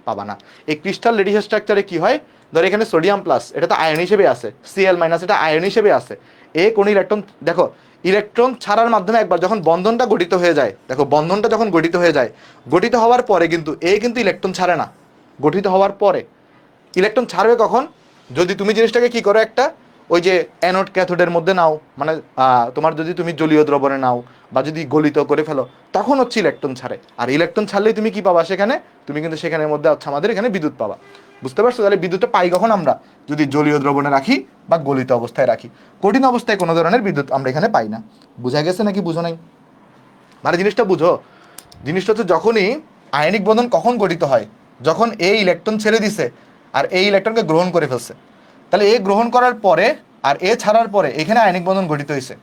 পাবা না। এই ক্রিস্টাল লেটিস স্ট্রাকচারে কি হয়? ধর এখানে সোডিয়াম প্লাস, এটা তো আয়ন হিসেবে আছে, সিএল মাইনাস এটা আয়ন হিসেবে আছে। কোন ইলেকট্রন, দেখো ইলেকট্রন ছাড়ার মাধ্যমে একবার যখন বন্ধনটা গঠিত হয়ে যায়, দেখো বন্ধনটা যখন গঠিত হয়ে যায়, গঠিত হওয়ার পরে কিন্তু কিন্তু ইলেকট্রন ছাড়ে না। গঠিত হওয়ার পরে ইলেকট্রন ছাড়বে কখন? যদি তুমি জিনিসটাকে কি করো, একটা ওই যে অ্যানোড ক্যাথোডের মধ্যে নাও, মানে তোমার যদি তুমি জলীয় দ্রবণে নাও বা যদি গলিত করে ফেলো, তখন হচ্ছে ইলেকট্রন ছাড়ে। আর ইলেকট্রন ছাড়লেই তুমি কি পাবা সেখানে? তুমি কিন্তু সেখানের মধ্যে হচ্ছে আমাদের এখানে বিদ্যুৎ পাবা। বুঝতে পারছো? তাহলে বিদ্যুৎটা পাই কখন আমরা? যদি জলীয় দ্রবণে রাখি বা গলিত অবস্থায় রাখি। কঠিন অবস্থায় কোনো ধরনের বিদ্যুৎ আমরা এখানে পাই না। বুঝা গেছে নাকি বুঝো নাই? মানে জিনিসটা বুঝো। জিনিসটা হচ্ছে যখনই আয়নিক বন্ধন কখন গঠিত হয়? যখন এই ইলেকট্রন ছেড়ে দিছে আর এই ইলেকট্রনকে গ্রহণ করে ফেলছে। তাহলে গ্রহণ করার পরে আর ছাড়ার পরে এখানে আয়নিক বন্ধন গঠিত হয়েছে।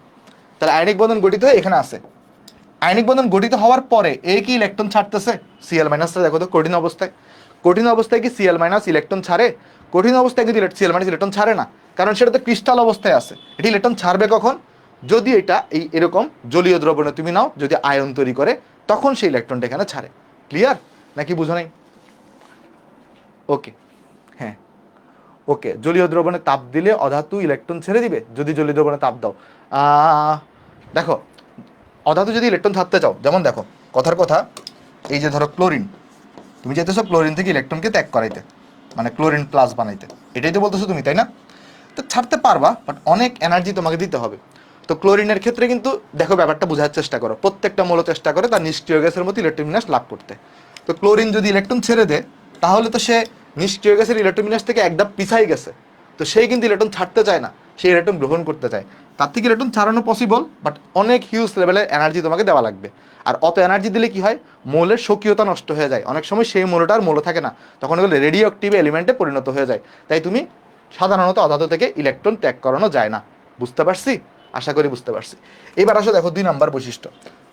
তাহলে আয়নিক বন্ধন গঠিত হয়ে এখানে আছে। আয়নিক বন্ধন গঠিত হওয়ার পরে কি ইলেকট্রন ছাড়তেছে? সিএল মাইনাসটা দেখো তো কঠিন অবস্থায়। কঠিন অবস্থায় কি সিএল মাইনাস ইলেকট্রন ছাড়ে? কঠিন অবস্থায় কিন্তু সিএল মাইনাস ইলেকট্রন ছাড়ে না, কারণ সেটা তো ক্রিস্টাল অবস্থায় আছে। এটি ইলেকট্রন ছাড়বে কখন? যদি এটা এরকম জলীয় দ্রবণে তুমি নাও, যদি আয়ন তৈরি করে, তখন সেই ইলেকট্রনটা এখানে ছাড়ে। ক্লিয়ার নাকি বুঝো নাই? ওকে, হ্যাঁ ওকে। জলীয় দ্রবণে তাপ দিলে অধাতু ইলেকট্রন ছেড়ে দিবে যদি জলীয় দ্রবণে তাপ দাও। দেখো অধাতু যদি ইলেকট্রন ছাড়তে চাও, যেমন দেখো কথার কথা, এই যে ধরো ক্লোরিন, তুমি চাইতেছো ক্লোরিন থেকে ইলেকট্রনকে ত্যাগ করাইতে, মানে ক্লোরিন প্লাস বানাইতে, এটাই তো বলতেছো তুমি, তাই না? তো ছাড়তে পারবা, বাট অনেক এনার্জি তোমাকে দিতে হবে। তো ক্লোরিনের ক্ষেত্রে কিন্তু দেখো ব্যাপারটা বোঝার চেষ্টা করো, প্রত্যেকটা মৌল চেষ্টা করে তার নিষ্ক্রিয় গ্যাসের মতো ইলেকট্রন বিন্যাস লাভ করতে। তো ক্লোরিন যদি ইলেকট্রন ছেড়ে দেয় তাহলে তো সে নিষ্ক্রিয় গ্যাসের ইলেকট্রন বিন্যাস থেকে এক ধাপ পিছাই গেছে। তো সেই কিন্তু ইলেকট্রন ছাড়তে চায় না, সেই ইলেকট্রন গ্রহণ করতে চায়। তার থেকে ইলেকট্রন ছাড়ানো পসিবল, বাট অনেক হিউজ লেভেলের এনার্জি তোমাকে দেওয়া লাগবে। আর অত এনার্জি দিলে কি হয়? মৌলের সক্রিয়তা নষ্ট হয়ে যায়, অনেক সময় সেই মৌলটা আর মৌল থাকে না, তখন ওগুলো রেডিও অ্যাক্টিভ এলিমেন্টে পরিণত হয়ে যায়। তাই তুমি সাধারণত অধাতু থেকে ইলেকট্রন ত্যাগ করানো যায় না। বুঝতে পারছি? আশা করি বুঝতে পারছি। এবার আসো দেখো 2 নাম্বার বৈশিষ্ট্য।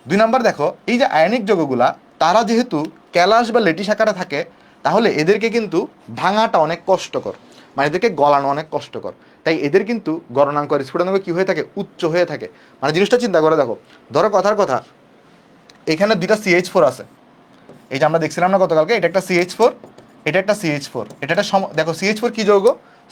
2 নাম্বার দেখো, এই যে আয়নিক যৌগগুলা তারা যেহেতু ক্যালাস বা লেটিস আকারে থাকে, তাহলে এদেরকে কিন্তু ভাঙাটা অনেক কষ্টকর, মানে এদেরকে গলানো অনেক কষ্টকর। তাই এদের কিন্তু গণনাঙ্ক আর স্ফুটনাঙ্ক কি হয়ে থাকে? উচ্চ হয়ে থাকে। মানে জিনিসটা চিন্তা করে দেখো, ধরো কথার কথা এখানে 2টা CH4 আছে। এই যে আমরা দেখছিলাম না গতকালকে, এটা একটা CH4, এটা একটা CH4, এটা একটা দেখো CH4 কি যৌগ?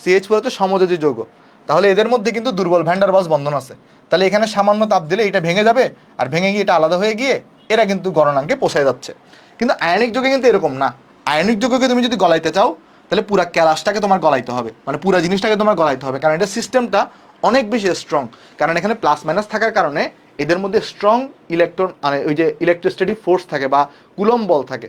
CH4 হচ্ছে সমযোজী যৌগ। তাহলে এদের মধ্যে কিন্তু দুর্বল ভ্যান ডার ওয়ালস বন্ধন আছে। তাহলে এখানে সামান্য তাপ দিলে এটা ভেঙে যাবে, আর ভেঙে গিয়ে এটা আলাদা হয়ে গিয়ে এরা কিন্তু গণনাঙ্কে পৌঁছায় যাচ্ছে। কিন্তু আয়নিক যৌগে কিন্তু এরকম না। আয়নিক যৌগকে তুমি যদি গলাইতে চাও তাহলে পুরা ক্যালাসটাকে তোমার গলাইতে হবে, মানে পুরা জিনিসটাকে তোমার গলাইতে হবে, কারণ এটা সিস্টেমটা অনেক বেশি স্ট্রং। কারণ এখানে প্লাস মাইনাস থাকার কারণে এদের মধ্যে স্ট্রং ইলেকট্রন, মানে ওই যে ইলেকট্রোস্ট্যাটিক ফোর্স থাকে বা কুলম্ব বল থাকে,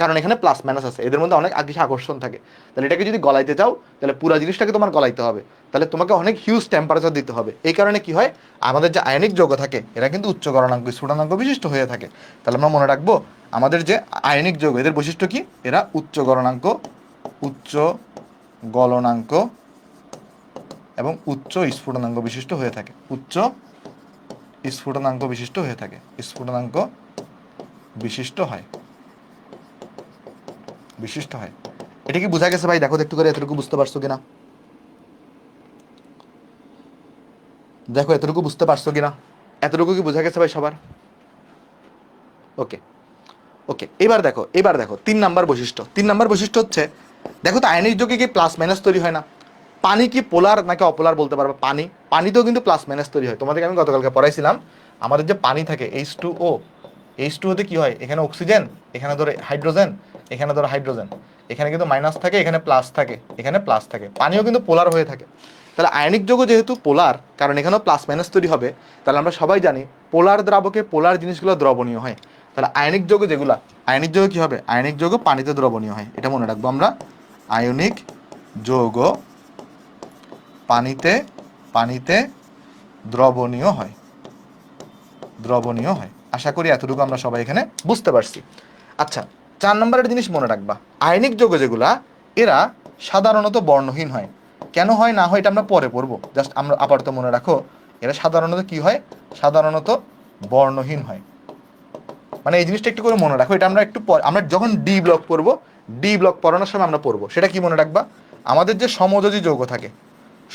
কারণ এখানে প্লাস মাইনাস আছে, এদের মধ্যে অনেক বেশি আকর্ষণ থাকে। তাহলে এটাকে যদি গলাইতে চাও তাহলে পুরো জিনিসটাকে তোমার গলাইতে হবে, তাহলে তোমাকে অনেক হিউজ টেম্পারেচার দিতে হবে। এই কারণে কি হয়, আমাদের যে আয়নিক যৌগ থাকে এরা কিন্তু উচ্চ গলনাঙ্ক স্ফুটনাঙ্ক বিশিষ্ট হয়ে থাকে। তাহলে আমরা মনে রাখবো আমাদের যে আয়নিক যৌগ এদের বৈশিষ্ট্য কি? এরা উচ্চ গলনাঙ্ক এবং উচ্চ স্ফুটনাঙ্ক বিশিষ্ট হয়ে থাকে। উচ্চ স্ফুটনাঙ্ক বিশিষ্ট হয়ে থাকে, স্ফুটনাঙ্ক বিশিষ্ট হয়। এটা কি বোঝা গেছে ভাই? দেখো একটু করে, এতটুকু বুঝতে পারছো কিনা? দেখো এতটুকু বুঝতে পারছো কিনা? এতটুকু কি বোঝা গেছে ভাই সবার? ওকে ওকে, এবার দেখো 3 নাম্বার বৈশিষ্ট্য। 3 নাম্বার বৈশিষ্ট্য হচ্ছে, দেখো তো আয়নিক যৌগে কি প্লাস মাইনাস তৈরি হয় না? পানি কি পোলার নাকি অপোলার বলতে পারবে? পানিতেও কিন্তু প্লাস মাইনাস তৈরি হয়। তোমাদেরকে আমি গতকালকে পড়াইছিলাম, আমাদের যে পানি থাকে H2O, H2O তে কি হয়, এখানে অক্সিজেন, এখানে ধরো হাইড্রোজেন, এখানে ধরো হাইড্রোজেন, এখানে কিন্তু মাইনাস থাকে, এখানে প্লাস থাকে, এখানে প্লাস থাকে। পানিও কিন্তু পোলার হয়ে থাকে। তাহলে আয়নিক যৌগ যেহেতু পোলার, কারণ এখানেও প্লাস মাইনাস তৈরি হবে, তাহলে আমরা সবাই জানি পোলার দ্রাবকে পোলার জিনিসগুলো দ্রবণীয় হয়। তাহলে আয়নিক যৌগ যেগুলা, আয়নিক যৌগ কি হবে? আয়নিক যৌগ পানিতে দ্রবণীয় হয়, এটা মনে রাখবো আমরা। আয়নিক যৌগ পানিতে পানিতে দ্রবণীয় হয়, দ্রবণীয় হয়। আশা করি এতটুকু আমরা সবাই এখানে বুঝতে পারছি। আচ্ছা, 4 নম্বরের জিনিস মনে রাখবা, আয়নিক যৌগ যেগুলা এরা সাধারণত বর্ণহীন হয়। কেন হয় না হয় এটা আমরা পরে পড়বো, জাস্ট আমরা আপাতত মনে রাখো, এরা সাধারণত কি হয়? সাধারণত বর্ণহীন হয়। মানে এই জিনিসটা একটু করে মনে রাখো, এটা আমরা একটু পরে, আমরা যখন ডি ব্লক পড়বো, ডি ব্লক পড়ানোর সময় আমরা পড়বো। সেটা কি মনে রাখবা? আমাদের যে সমযোজী যৌগ থাকে,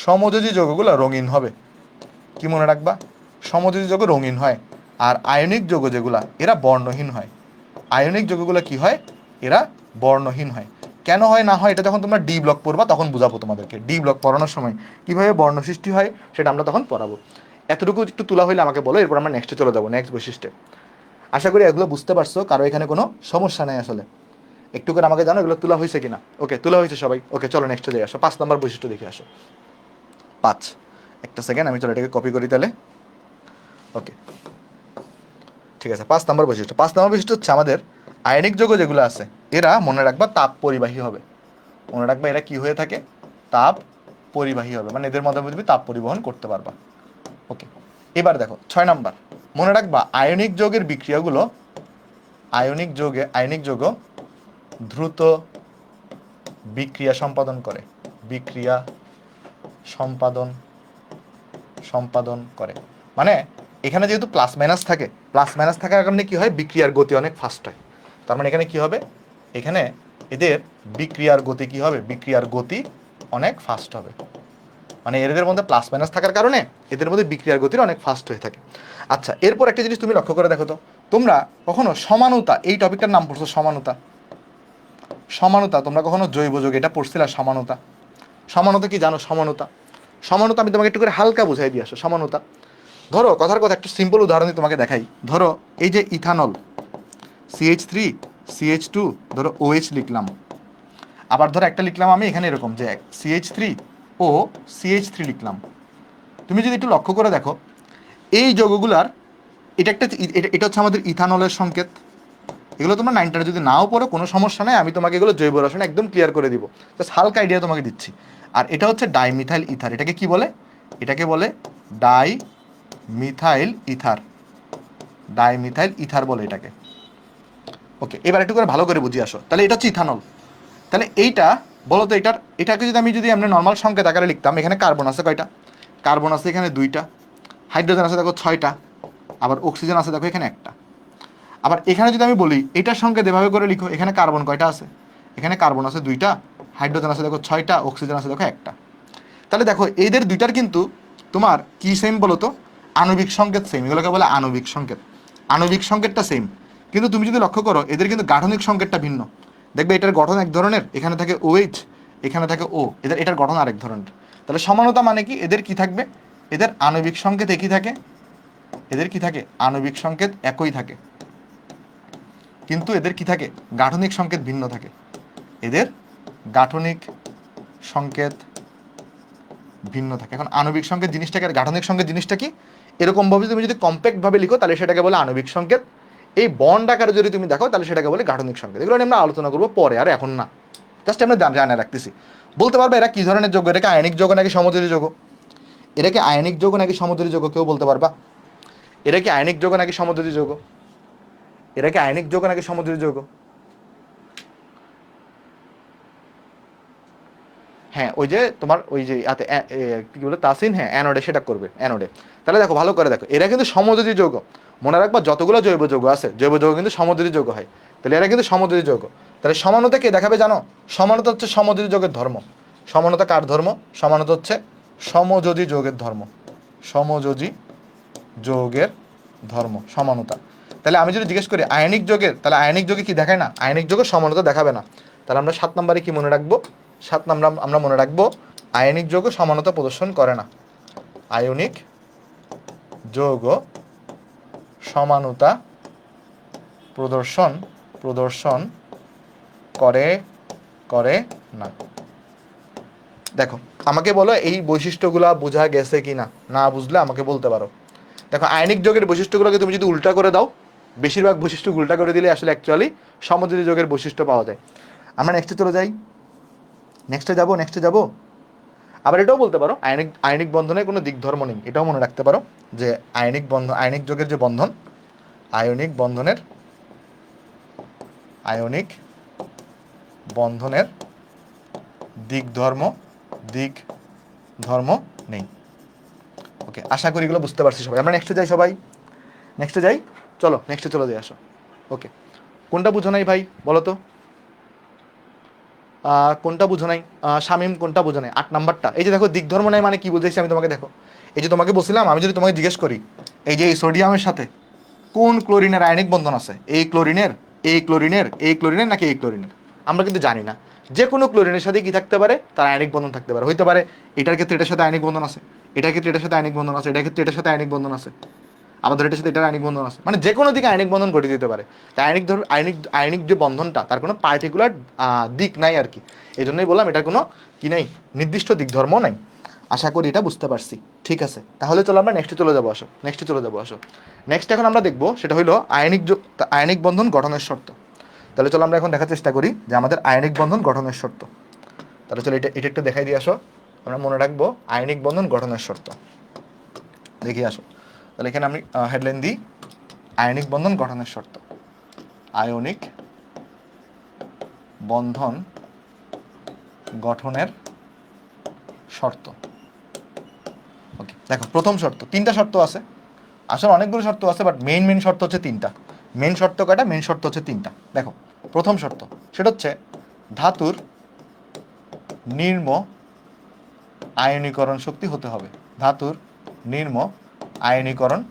সমযোজী যৌগগুলো রঙিন হবে। কি মনে রাখবা? সমযোজী যৌগ রঙিন হয়। আর আয়নিক যৌগ যেগুলা এরা বর্ণহীন হয়। আয়নিক যৌগগুলো কি হয়? এরা বর্ণহীন হয়। কেন হয় না হয় এটা যখন তোমরা ডি ব্লক পড়বা তখন বুঝাবো তোমাদেরকে। ডি ব্লক পড়ানোর সময় কিভাবে বর্ণ সৃষ্টি হয় সেটা আমরা তখন পড়াবো। এতটুকু একটু তোলা হইলে আমাকে বলো, এরপর আমরা নেক্সটে চলে যাবো, নেক্সট বৈশিষ্ট্যে। আশা করি এগুলো বুঝতে পারছো, কারো এখানে কোনো সমস্যা নেই আসলে। একটু করে আমাকে জানো এগুলো তোলা হয়েছে কিনা। ওকে, তোলা হয়েছে সবাই। ওকে, চলো নেক্সটে যাই। আসো 5 নম্বর বৈশিষ্ট্য দেখে আসো। 5, একটা সেকেন্ড, আমি চলো এটাকে কপি করি তাহলে। ওকে, ঠিক আছে। 5 নম্বর বৈশিষ্ট্য, 5 নম্বর বৈশিষ্ট্য হচ্ছে আমাদের আয়নিক যৌগ যেগুলো আছে এরা মনে রাখবা তাপ পরিবাহী হবে। মনে রাখবা এরা কি হয়ে থাকে? তাপ পরিবাহী হবে, মানে এদের মধ্যে তুমি তাপ পরিবহন করতে পারবা। ওকে, এবার দেখো 6 নম্বর, মনে রাখবা আয়নিক যৌগের বিক্রিয়াগুলো, আয়নিক যৌগ দ্রুত বিক্রিয়া সম্পাদন করে, বিক্রিয়া সম্পাদন সম্পাদন করে। মানে এখানে যেহেতু প্লাস মাইনাস থাকে, প্লাস মাইনাস থাকার কারণে কি হয়? বিক্রিয়ার গতি অনেক ফাস্ট হয়। তার মানে এখানে কি হবে? এখানে এদের বিক্রিয়ার গতি কি হবে? বিক্রিয়ার গতি অনেক ফাস্ট হবে। মানে এদের মধ্যে প্লাস মাইনাস থাকার কারণে এদের মধ্যে বিক্রিয়ার গতি অনেক ফাস্ট হয়ে থাকে। আচ্ছা, এরপর একটা জিনিস তুমি লক্ষ্য করে দেখো তো, তোমরা কখনো সমানুতা, এই টপিকটার নাম পড়ছো সমানুতা? সমানুতা তোমরা কখনো জৈব যৌগ এটা পড়ছিলা? সমানুতা, সমানুতা কি জানো? সমানুতা, সমানুতা আমি তোমাকে একটু করে হালকা বুঝাই দিয়ে আসো। সমানুতা, ধরো কথার কথা একটা সিম্পল উদাহরণ দিয়ে তোমাকে দেখাই। ধরো এই যে ইথানল CH3 CH2, ধরো OH লিখলাম। আবার ধরো একটা লিখলাম আমি এখানে এরকম যে CH3 ও CH3 লিখলাম। তুমি যদি একটু লক্ষ্য করে দেখো এই যৌগগুলার, এটা হচ্ছে আমাদের ইথানলের সংকেত। এগুলো তোমরা 9টার যদি নাও পড়ো কোনো সমস্যা নাই, আমি তোমাকে এগুলো জৈব রসায়ন একদম ক্লিয়ার করে দিব, জাস্ট হালকা আইডিয়া তোমাকে দিচ্ছি। আর এটা হচ্ছে ডাইমিথাইল ইথার। এটাকে কি বলে? এটাকে বলে ডাইমিথাইল ইথার, ডাইমিথাইল ইথার বলে এটাকে। ওকে, এবার একটু করে ভালো করে বুঝিয়ে আসো। তাহলে এটা হচ্ছে ইথানল। তাহলে এইটা বলো তো, এটাকে যদি আমরা নর্মাল সংকেত আকারে লিখতাম, এখানে কার্বন আছে কয়টা? কার্বন আছে এখানে 2টা, হাইড্রোজেন আছে দেখো 6টা, আবার অক্সিজেন আছে দেখো এখানে 1টা। আবার এখানে যদি আমি বলি এটার সংকেত এভাবে করে লিখো, এখানে কার্বন কয়টা আছে? এখানে কার্বন আছে 2টা, হাইড্রোজেন আছে দেখো 6টা, অক্সিজেন আছে দেখো 1টা। তাহলে দেখো এদের 2টার কিন্তু তোমার কি সেম বলো তো? আণবিক সংকেত সেম, এগুলোকে বলে আণবিক সংকেত। আণবিক সংকেতটা সেম, কিন্তু তুমি যদি লক্ষ্য করো এদের কিন্তু গাঠনিক সংকেতটা ভিন্ন। দেখবে এটার গঠন এক ধরনের, এখানে থাকে OH, এখানে থাকে O, এটার গঠন আরেক ধরনের। তাহলে সমানতা মানে কি? এদের কি থাকবে? এদের আণবিক সংকেত একই থাকে, এদের কি থাকে? আণবিক সংকেত একই থাকে, কিন্তু এদের কি থাকে? গাঠনিক সংকেত ভিন্ন থাকে। এদের গাঠনিক সংকেত ভিন্ন থাকে। এখন আণবিক সংকেত জিনিসটাকে আর গাঠনিক সংকেত জিনিসটা কি? এরকম ভাবে তুমি যদি কম্প্যাক্ট ভাবে লিখো তাহলে সেটাকে বলে আণবিক সংকেত। এই বন্ড আকারে যদি তুমি দেখো তাহলে সেটাকে বলে গাঠনিক সংকেত। এগুলো নিয়ে আমরা আলোচনা করবো পরে, আর এখন না, জাস্ট আমরা জানা রাখতেছি। বলতে পারবে এরা কি ধরনের যৌগ? এটাকে আয়নিক যৌগ নাকি সমযোজী যৌগ? এরা কি আয়নিক যৌগ নাকি সমযোজী যৌগ? কেউ বলতে পারবা? এরা কি আয়নিক যৌগ নাকি সমযোজী যৌগ? এরা কি আয়নিক যৌগ নাকি সমযোজী যৌগ? হ্যাঁ, ওই যে তোমার ওই যে কি বলে তাসিন, হ্যাঁ অ্যানোডে সেটা করবে, অ্যানোডে। তাহলে দেখো ভালো করে দেখো, এরা কিন্তু সমযোজী যৌগ। মনে রাখবা যতগুলো জৈব যৌগ আছে, জৈব যৌগ কিন্তু সমযোজী যৌগ হয়। তাহলে এরা কিন্তু সমযোজী যৌগ। তাহলে সমানতা কে দেখাবে জানো? সমানতা হচ্ছে সমযোজী যৌগের ধর্ম। সমানতা কার ধর্ম? সমানতা হচ্ছে সমযোজী যৌগের ধর্ম। সমযোজী যৌগের ধর্ম সমানতা। তাহলে আমি যদি জিজ্ঞেস করি আয়নিক যৌগের, তাহলে আয়নিক যৌগে কি দেখায় না? আয়নিক যৌগের সমানতা দেখাবে না। তাহলে আমরা 7 নম্বরে কি মনে রাখবো? 7 নম্বর আমরা মনে রাখবো আয়নিক যৌগ সমানতা প্রদর্শন করে না। আয়নিক যৌগ সমানতা প্রদর্শন করে না। দেখো আমাকে বলো এই বৈশিষ্ট্যগুলো বোঝা গেছে কি না? না বুঝলে আমাকে বলতে পারো। দেখো আয়নিক যৌগের বৈশিষ্ট্যগুলোকে তুমি যদি উল্টা করে দাও, বেশিরভাগ বৈশিষ্ট্য উল্টা করে দিলে আসলে অ্যাকচুয়ালি সমযোজী যৌগের বৈশিষ্ট্য পাওয়া যায়। আমরা নেক্সটে চলে যাই। নেক্সটে যাব। আবার এটাও বলতে পারো আয়নিক বন্ধনের কোনো দিক ধর্ম নেই, এটাও মনে রাখতে পারো যে আয়নিক যৌগের যে বন্ধন, আয়নিক বন্ধনের দিক ধর্ম নেই। ওকে, আশা করি এগুলো বুঝতে পারছি সবাই। আমরা নেক্সটে যাই। চলো নেক্সটে চলে যাই, আসো। ওকে, কোনটা বুঝো নাই ভাই বলো তো? কোনটা বুঝো নাই? শামীম কোনটা বুঝো নাই? 8 নাম্বারটা। এই যে দেখো দিক ধর্ম নাই মানে কি বুঝেছি আমি তোমাকে, দেখো এই যে তোমাকে বলছিলাম, আমি যদি তোমাকে জিজ্ঞেস করি এই যে এই সোডিয়ামের সাথে কোন ক্লোরিনের আয়নিক বন্ধন আছে, এই ক্লোরিনের নাকি এই ক্লোরিনের, আমরা কিন্তু জানি না। যে কোনো ক্লোরিনের সাথে কি থাকতে পারে? তার আয়নিক বন্ধন থাকতে পারে। হইতে পারে এটার ক্ষেত্রে এটার সাথে আয়নিক বন্ধন আছে, এটার ক্ষেত্রে এটার সাথে আয়নিক বন্ধন আছে, এটার ক্ষেত্রে এটার সাথে আয়নিক বন্ধন আছে, আমাদের এটার সাথে এটার আয়নিক বন্ধন আছে, মানে যে কোনো দিকে আয়নিক বন্ধন ঘটে দিতে পারে। তাই আয়নিক যে বন্ধনটা তার কোনো পার্টিকুলার দিক নাই আর কি। এই জন্যই বললাম এটার কোনো কি নাই, নির্দিষ্ট দিক ধর্ম নাই। আশা করি এটা বুঝতে পারছি। ঠিক আছে, তাহলে চলো আমরা নেক্সটে চলে যাবো, আসো। নেক্সট এখন আমরা দেখবো সেটা হলো আয়নিক বন্ধন গঠনের শর্ত। তাহলে চলো আমরা এখন দেখার চেষ্টা করি যে আমাদের আয়নিক বন্ধন গঠনের শর্ত। তাহলে চলো এটা একটু দেখাই দিয়ে আসো। আমরা মনে রাখবো আয়নিক বন্ধন গঠনের শর্ত। দেখি আসো। তাহলে এখানে আমি হেডলাইন দিই আয়নিক বন্ধন গঠনের শর্ত। আয়নিক বন্ধন গঠনের শর্ত। ওকে, দেখো প্রথম শর্ত, 3টা শর্ত আছে। আসলে অনেকগুলো শর্ত আছে, বাট মেইন শর্ত হচ্ছে 3টা। মেইন শর্ত কয়টা? মেইন শর্ত হচ্ছে 3টা। দেখো প্রথম শর্ত সেটা হচ্ছে ধাতুর নির্ম আয়নীকরণ শক্তি হতে হবে। ধাতুর নির্ম আয়নীকরণ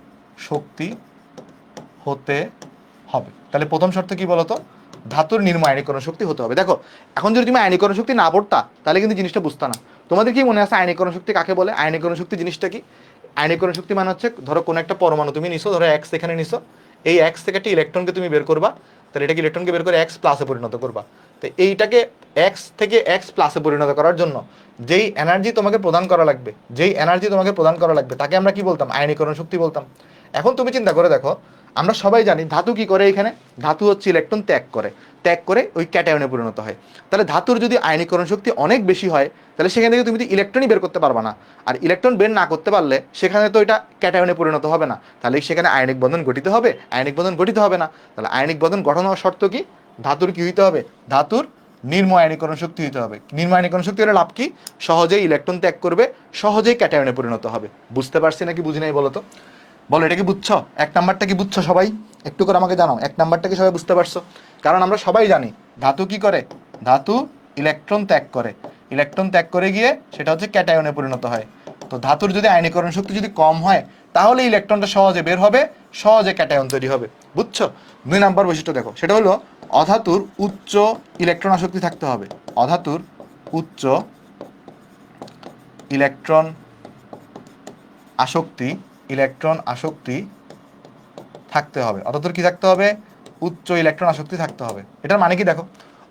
শক্তি হতে হবে। তাহলে প্রথম শর্ত কি বলতো? ধাতুর নির্ম আয়নীকরণ শক্তি হতে হবে। দেখো এখন যদি তুমি আয়নীকরণ শক্তি না পড়তা তাহলে কিন্তু জিনিসটা বুঝতা না। তোমাদের কি মনে আছে আয়নীকরণ শক্তি কাকে বলে? আয়নীকরণ শক্তি জিনিসটা কি? আয়নীকরণ শক্তি মানে হচ্ছে ধরো কোনো একটা পরমাণু তুমি নিছো, ধরো এক্স এখানে নিছো, এই এক্স থেকে একটা ইলেকট্রনকে তুমি বের করবা, তাহলে এটাকে ইলেকট্রনকে বের করে এক্স প্লাসে পরিণত করবা। তো এইটাকে এক্স থেকে এক্স প্লাসে পরিণত করার জন্য যেই এনার্জি তোমাকে প্রদান করা লাগবে তাকে আমরা কি বলতাম? আয়নীকরণ শক্তি বলতাম। এখন তুমি চিন্তা করে দেখো, আমরা সবাই জানি ধাতু কি করে, এখানে ধাতু হচ্ছে ইলেকট্রন ত্যাগ করে ওই ক্যাটায়নে পরিণত হয়। তাহলে ধাতুর যদি আয়নীকরণ শক্তি অনেক বেশি হয় তাহলে সেখান থেকে তুমি ইলেকট্রনই বের করতে পারবে না। আর ইলেকট্রন বের না করতে পারলে সেখানে তো এটা ক্যাটায়নে পরিণত হবে না, তাহলে সেখানে আয়নিক বন্ধন গঠিত হবে? আয়নিক বন্ধন গঠিত হবে না। তাহলে আয়নিক বন্ধন গঠন হওয়ার শর্ত কি? ধাতুর কি হইতে হবে? ধাতুর নির্ম আয়নীকরণ শক্তি হইতে হবে। নির্ম আয়নীকরণ শক্তি হলে লাভ কি? সহজেই ইলেকট্রন ত্যাগ করবে, সহজেই ক্যাটায়নে পরিণত হবে। বুঝতে পারছি নাকি বুঝি নাই বলো তো? বলো এটা কি বুঝছো? 1 নাম্বারটা কি বুঝছো সবাই? একটু করে আমাকে জানাও 1 নাম্বারটা কি সবাই বুঝতে পারছো? কারণ আমরা সবাই জানি ধাতু কি করে? ধাতু ইলেকট্রন ত্যাগ করে গিয়ে সেটা হচ্ছে ক্যাটায়নে পরিণত হয়। তো ধাতুর যদি আয়নীকরণ শক্তি যদি কম হয় তাহলে ইলেকট্রনটা সহজে বের হবে, সহজে ক্যাটায়ন তৈরি হবে। বুঝছো? 2 নাম্বার বৈশিষ্ট্য দেখো, সেটা হলো অধাতুর উচ্চ ইলেকট্রন আসক্তি থাকতে হবে। অধাতুর উচ্চ ইলেকট্রন আসক্তি থাকতে হবে। অধাতুর কি থাকতে হবে? উচ্চ ইলেকট্রন আসক্তি থাকতে হবে। এটার মানে কি দেখো,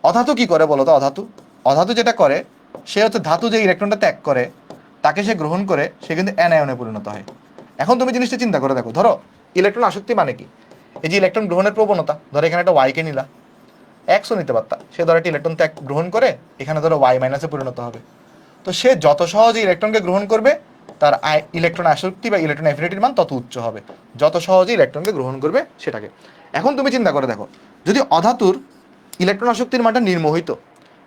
অধাতু কি করে বলো তো? অধাতু যেটা করে সে হচ্ছে ধাতু যে ইলেকট্রনটা ত্যাগ করে তাকে সে গ্রহণ করে সে কিন্তু অ্যানায়নে পরিণত হয়। এখন তুমি জিনিসটা চিন্তা করে দেখো, ধরো ইলেকট্রন আসক্তি মানে কি? এই যে ইলেকট্রন গ্রহণের প্রবণতা, ধরো এখানে একটা ওয়াইকে নিলা, এক্সও নিতে পারতা, সে ধরো একটা ইলেকট্রন ত্যাগ গ্রহণ করে এখানে ধরো ওয়াই মাইনাসে পরিণত হবে। তো সে যত সহজে ইলেকট্রনকে গ্রহণ করবে তার ইলেকট্রন আসক্তি বা ইলেকট্রন অ্যাফিনিটির মান তত উচ্চ হবে, যত সহজে ইলেকট্রনকে গ্রহণ করবে সেটাকে। এখন তুমি চিন্তা করে দেখো, যদি অধাতুর ইলেকট্রন আসক্তির মানটা নির্ম হইতো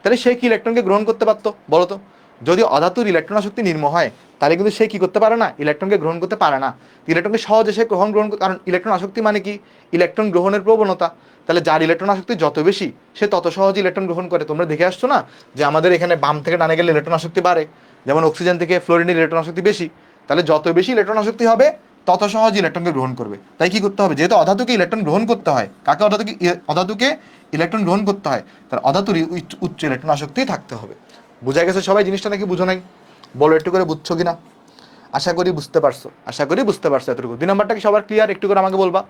তাহলে সে কি ইলেকট্রনকে গ্রহণ করতে পারতো বলো তো? যদি অধাতুর ইলেকট্রন আসক্তি নির্ম হয় তাহলে কিন্তু সে কি করতে পারে না, ইলেকট্রনকে গ্রহণ করতে পারে না। ইলেকট্রনকে সহজে সে গ্রহণ, কারণ ইলেকট্রন আসক্তি মানে কি, ইলেকট্রন গ্রহণের প্রবণতা। তাহলে যার ইলেকট্রন আসক্তি যত বেশি সে তত সহজে ইলেকট্রন গ্রহণ করে। তোমরা দেখে আসছো না যে আমাদের এখানে বাম থেকে ডানে গেলে ইলেকট্রন আসক্তি বাড়ে, যেমন অক্সিজেন থেকে ফ্লোরিনের ইলেকট্রন আসক্তি বেশি। তাহলে যত বেশি ইলেকট্রন আসক্তি হবে তত সহজ ইলেকট্রনকে গ্রহণ করবে। তাই কি করতে হবে, যেহেতু অধাতুকে ইলেকট্রন গ্রহণ করতে হয়, কাকে, অধাতুকে ইলেকট্রন গ্রহণ করতে হয়, তার অধাতুরই উচ্চ ইলেকট্রন আসক্তি থাকতে হবে। বুঝা গেছে সবাই জিনিসটা, নাকি বুঝো নাই? বলো একটু করে বুঝছো কিনা। আশা করি বুঝতে পারছো, আশা করি বুঝতে পারছো এতটুকু। 2 নাম্বারটা কি সবার ক্লিয়ার? একটু করে আমাকে বলবা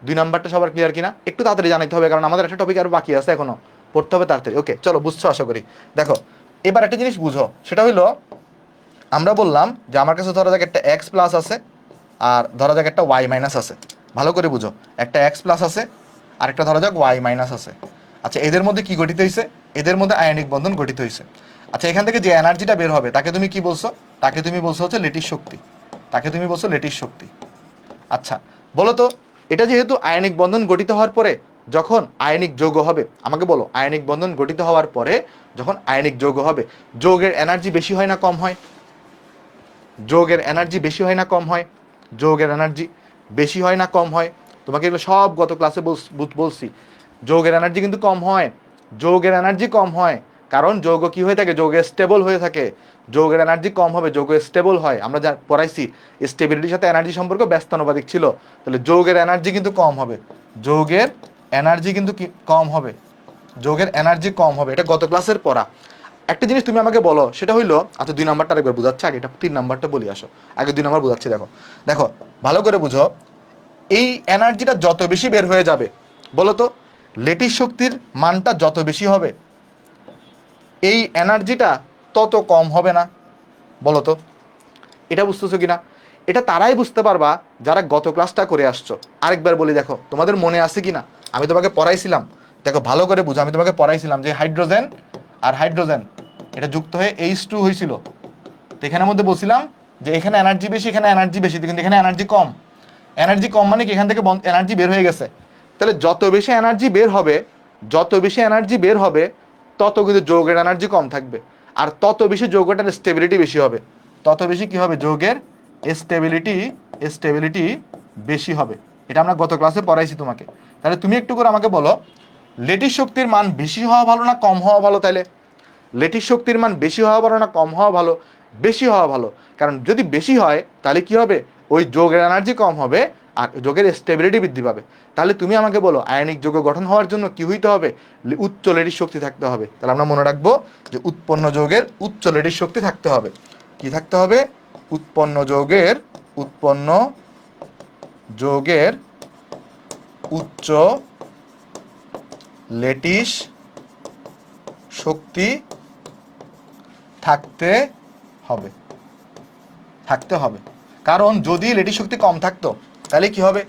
2 নাম্বারটা সবার ক্লিয়ার কিনা, একটু তাড়াতাড়ি জানাইতে হবে, কারণ আমাদের একটা টপিক আরো বাকি আছে, এখনো পড়তে হবে তাড়াতাড়ি। ওকে চলো, বুঝছো আশা করি। দেখো এবার একটা জিনিস বুঝো, সেটা হইলো আমরা বললাম যে আমার কাছে ধরা যাক একটা এক্স প্লাস আছে, আর ধরা যাক একটা ওয়াই মাইনাস আছে। ভালো করে বুঝো, একটা এক্স প্লাস আছে আর একটা ধরা যাক ওয়াই মাইনাস আছে। আচ্ছা এদের মধ্যে কি গঠিত হয়েছে? এদের মধ্যে আয়নিক বন্ধন গঠিত হয়েছে। আচ্ছা এখান থেকে যে এনার্জিটা বের হবে তাকে তুমি কি বলছো? তাকে তুমি বলছো হচ্ছে লেটিস শক্তি। তাকে তুমি বলছো লেটিস শক্তি। আচ্ছা বলো তো, এটা যেহেতু আয়নিক বন্ধন গঠিত হওয়ার পরে যখন আয়নিক যৌগ হবে, আমাকে বলো আয়নিক বন্ধন গঠিত হওয়ার পরে যখন আয়নিক যৌগ হবে, যৌগের এনার্জি বেশি হয় না কম হয়? যৌগের এনার্জি বেশি হয় না কম হয়? যৌগের এনার্জি বেশি হয় না কম হয়? তোমাকে এগুলো সব গত ক্লাসে বলছি। যৌগের এনার্জি কিন্তু কম হয়, যৌগের এনার্জি কম হয়, কারণ যৌগ কি হয়ে থাকে, যৌগ স্টেবল হয়ে থাকে। যৌগের এনার্জি কম হবে, যৌগ স্টেবল হয়, আমরা যা পড়াইছি স্টেবিলিটির সাথে এনার্জি সম্পর্ক ব্যস্তানুপাতিক ছিল। তাহলে যৌগের এনার্জি কিন্তু কম হবে, যৌগের এনার্জি কিন্তু কম হবে, যৌগের এনার্জি কম হবে, এটা গত ক্লাসের পড়া। একটা জিনিস তুমি আমাকে বলো, সেটা হইলো, আচ্ছা 2 নাম্বারটা আরেকবার বোঝাচ্ছে, আগে এটা 3 নাম্বারটা বলি আসো। আগে 2 নাম্বার বোঝাচ্ছি, দেখো দেখো ভালো করে বুঝো। এই এনার্জিটা যত বেশি বের হয়ে যাবে, বলো তো লেটিস শক্তির মানটা যত বেশি হবে এই এনার্জিটা তত কম হবে না? বলো তো এটা বুঝতেছো কিনা? এটা তারাই বুঝতে পারবা যারা গত ক্লাসটা করে আসছো। আরেকবার বলি, দেখো তোমাদের মনে আছে কিনা, আমি তোমাকে পড়াইছিলাম, দেখো ভালো করে বুঝো, আমি তোমাকে পড়াইছিলাম যে হাইড্রোজেন আর হাইড্রোজেন এটা যুক্ত হয়ে H2 হয়েছিল। তো এখানের মধ্যে বলছিলাম যে এখানে এনার্জি বেশি, এখানে এনার্জি বেশি, কিন্তু এখানে এনার্জি কম। এনার্জি কম মানে কি, এখান থেকে এনার্জি বের হয়ে গেছে। তাহলে যত বেশি এনার্জি বের হবে, যত বেশি এনার্জি বের হবে তত কিন্তু যৌগের এনার্জি কম থাকবে, আর তত বেশি যৌগটার স্টেবিলিটি বেশি হবে। তত বেশি কি হবে, যৌগের স্টেবিলিটি স্টেবিলিটি বেশি হবে। এটা আমরা গত ক্লাসে পড়াইছি তোমাকে। তাহলে তুমি একটু করে আমাকে বলো, লেটিস শক্তির মান বেশি হওয়া ভালো না কম হওয়া ভালো? তাহলে লেটিস শক্তির মান বেশি হওয়া ভালো না কম হওয়া ভালো? বেশি হওয়া ভালো, কারণ যদি বেশি হয় তাহলে কি হবে, ওই যৌগের এনার্জি কম হবে আর যৌগের স্টেবিলিটি বৃদ্ধি পাবে। তাহলে তুমি আমাকে বলো আয়নিক যৌগ গঠন হওয়ার জন্য কি হইতে হবে, উচ্চ লেটিস শক্তি থাকতে হবে। তাহলে আমরা মনে রাখবো যে উৎপন্ন যৌগের উচ্চ লেটিস শক্তি থাকতে হবে। কি থাকতে হবে? উৎপন্ন যৌগের উচ্চ লেটিস শক্তি থাকতে হবে, থাকতে হবে। কারণ যদি লেটিস শক্তি কম থাকতো তাহলে কি হবে,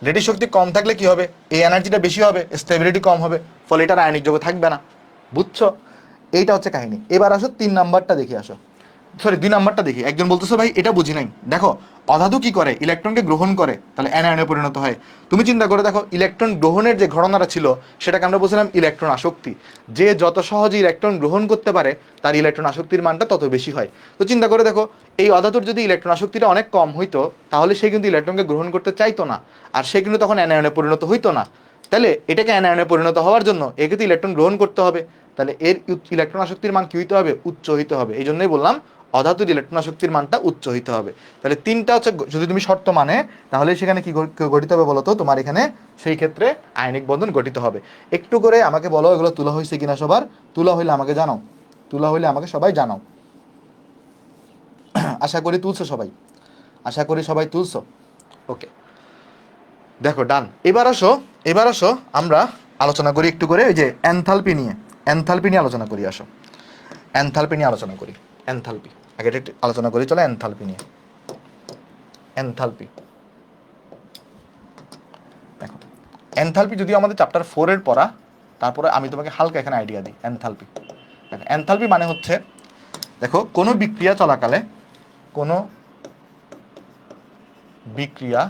লেটিস শক্তি কম থাকলে কি হবে, এই এনার্জিটা বেশি হবে, স্টেবিলিটি কম হবে, ফলে এটার আয়নিক যৌগ থাকবে না। বুঝছো? এইটা হচ্ছে কাহিনী। এবার আসো 3 নাম্বারটা দেখি, আসো সরি 2 নাম্বারটা দেখি। একজন বলতেছো ভাই এটা বুঝি নাই। দেখো অধাতু কি করে, ইলেকট্রনকে গ্রহণ করে, তাহলে অ্যানায়নে পরিণত হয়। তুমি চিন্তা করে দেখো, ইলেকট্রন গ্রহণের যে ঘটনাটা ছিল সেটাকে আমরা বলছিলাম ইলেকট্রন আসক্তি। যে যত সহজে ইলেকট্রন গ্রহণ করতে পারে তার ইলেকট্রন আসক্তির মানটা তত বেশি হয়। তো চিন্তা করে দেখো, এই অধাতুর যদি ইলেকট্রন আসক্তিটা অনেক কম হইতো তাহলে সে কিন্তু ইলেকট্রনকে গ্রহণ করতে চাইতো না, আর সে কিন্তু তখন অ্যানায়নে পরিণত হইতো না। তাহলে এটাকে অ্যানায়নে পরিণত হওয়ার জন্য একে তো ইলেকট্রন গ্রহণ করতে হবে, তাহলে এর ইলেকট্রন আসক্তির মান কি হইতে হবে, উচ্চ হইতে হবে। এই জন্যই বললাম অধাতুর ইলেকট্রন শক্তির মানটা উচ্চ হইতে হবে। তাহলে 3টা হচ্ছে, যদি তুমি শর্ত মানে তাহলে সেখানে কি গঠিত হবে বলো তো, তোমার এখানে সেই ক্ষেত্রে আয়নিক বন্ধন গঠিত হবে। একটু করে আমাকে বলো এগুলো তুলা হয়েছে কিনা সবার, তুলা হইলে আমাকে জানাও, তুলা হইলে আমাকে সবাই জানাও। আশা করি তুলছো সবাই, আশা করি সবাই তুলছো। ওকে দেখো ডান। এবার আসো আমরা আলোচনা করি একটু করে ওই যে এনথালপি নিয়ে, এনথালপি নিয়ে আলোচনা করি। আসো এনথালপি নিয়ে আলোচনা করি। এনথালপি আগে একটু আলোচনা করি, চলো এনথালপি নিয়ে। এনথালপি দেখো, এনথালপি যদিও আমাদের চ্যাপ্টার 4 এর পড়া, তারপরে আমি তোমাকে হালকা এখানে আইডিয়া দিই। এনথালপি দেখো, এনথালপি মানে হচ্ছে, দেখো কোনো বিক্রিয়া চলাকালে, কোনো বিক্রিয়া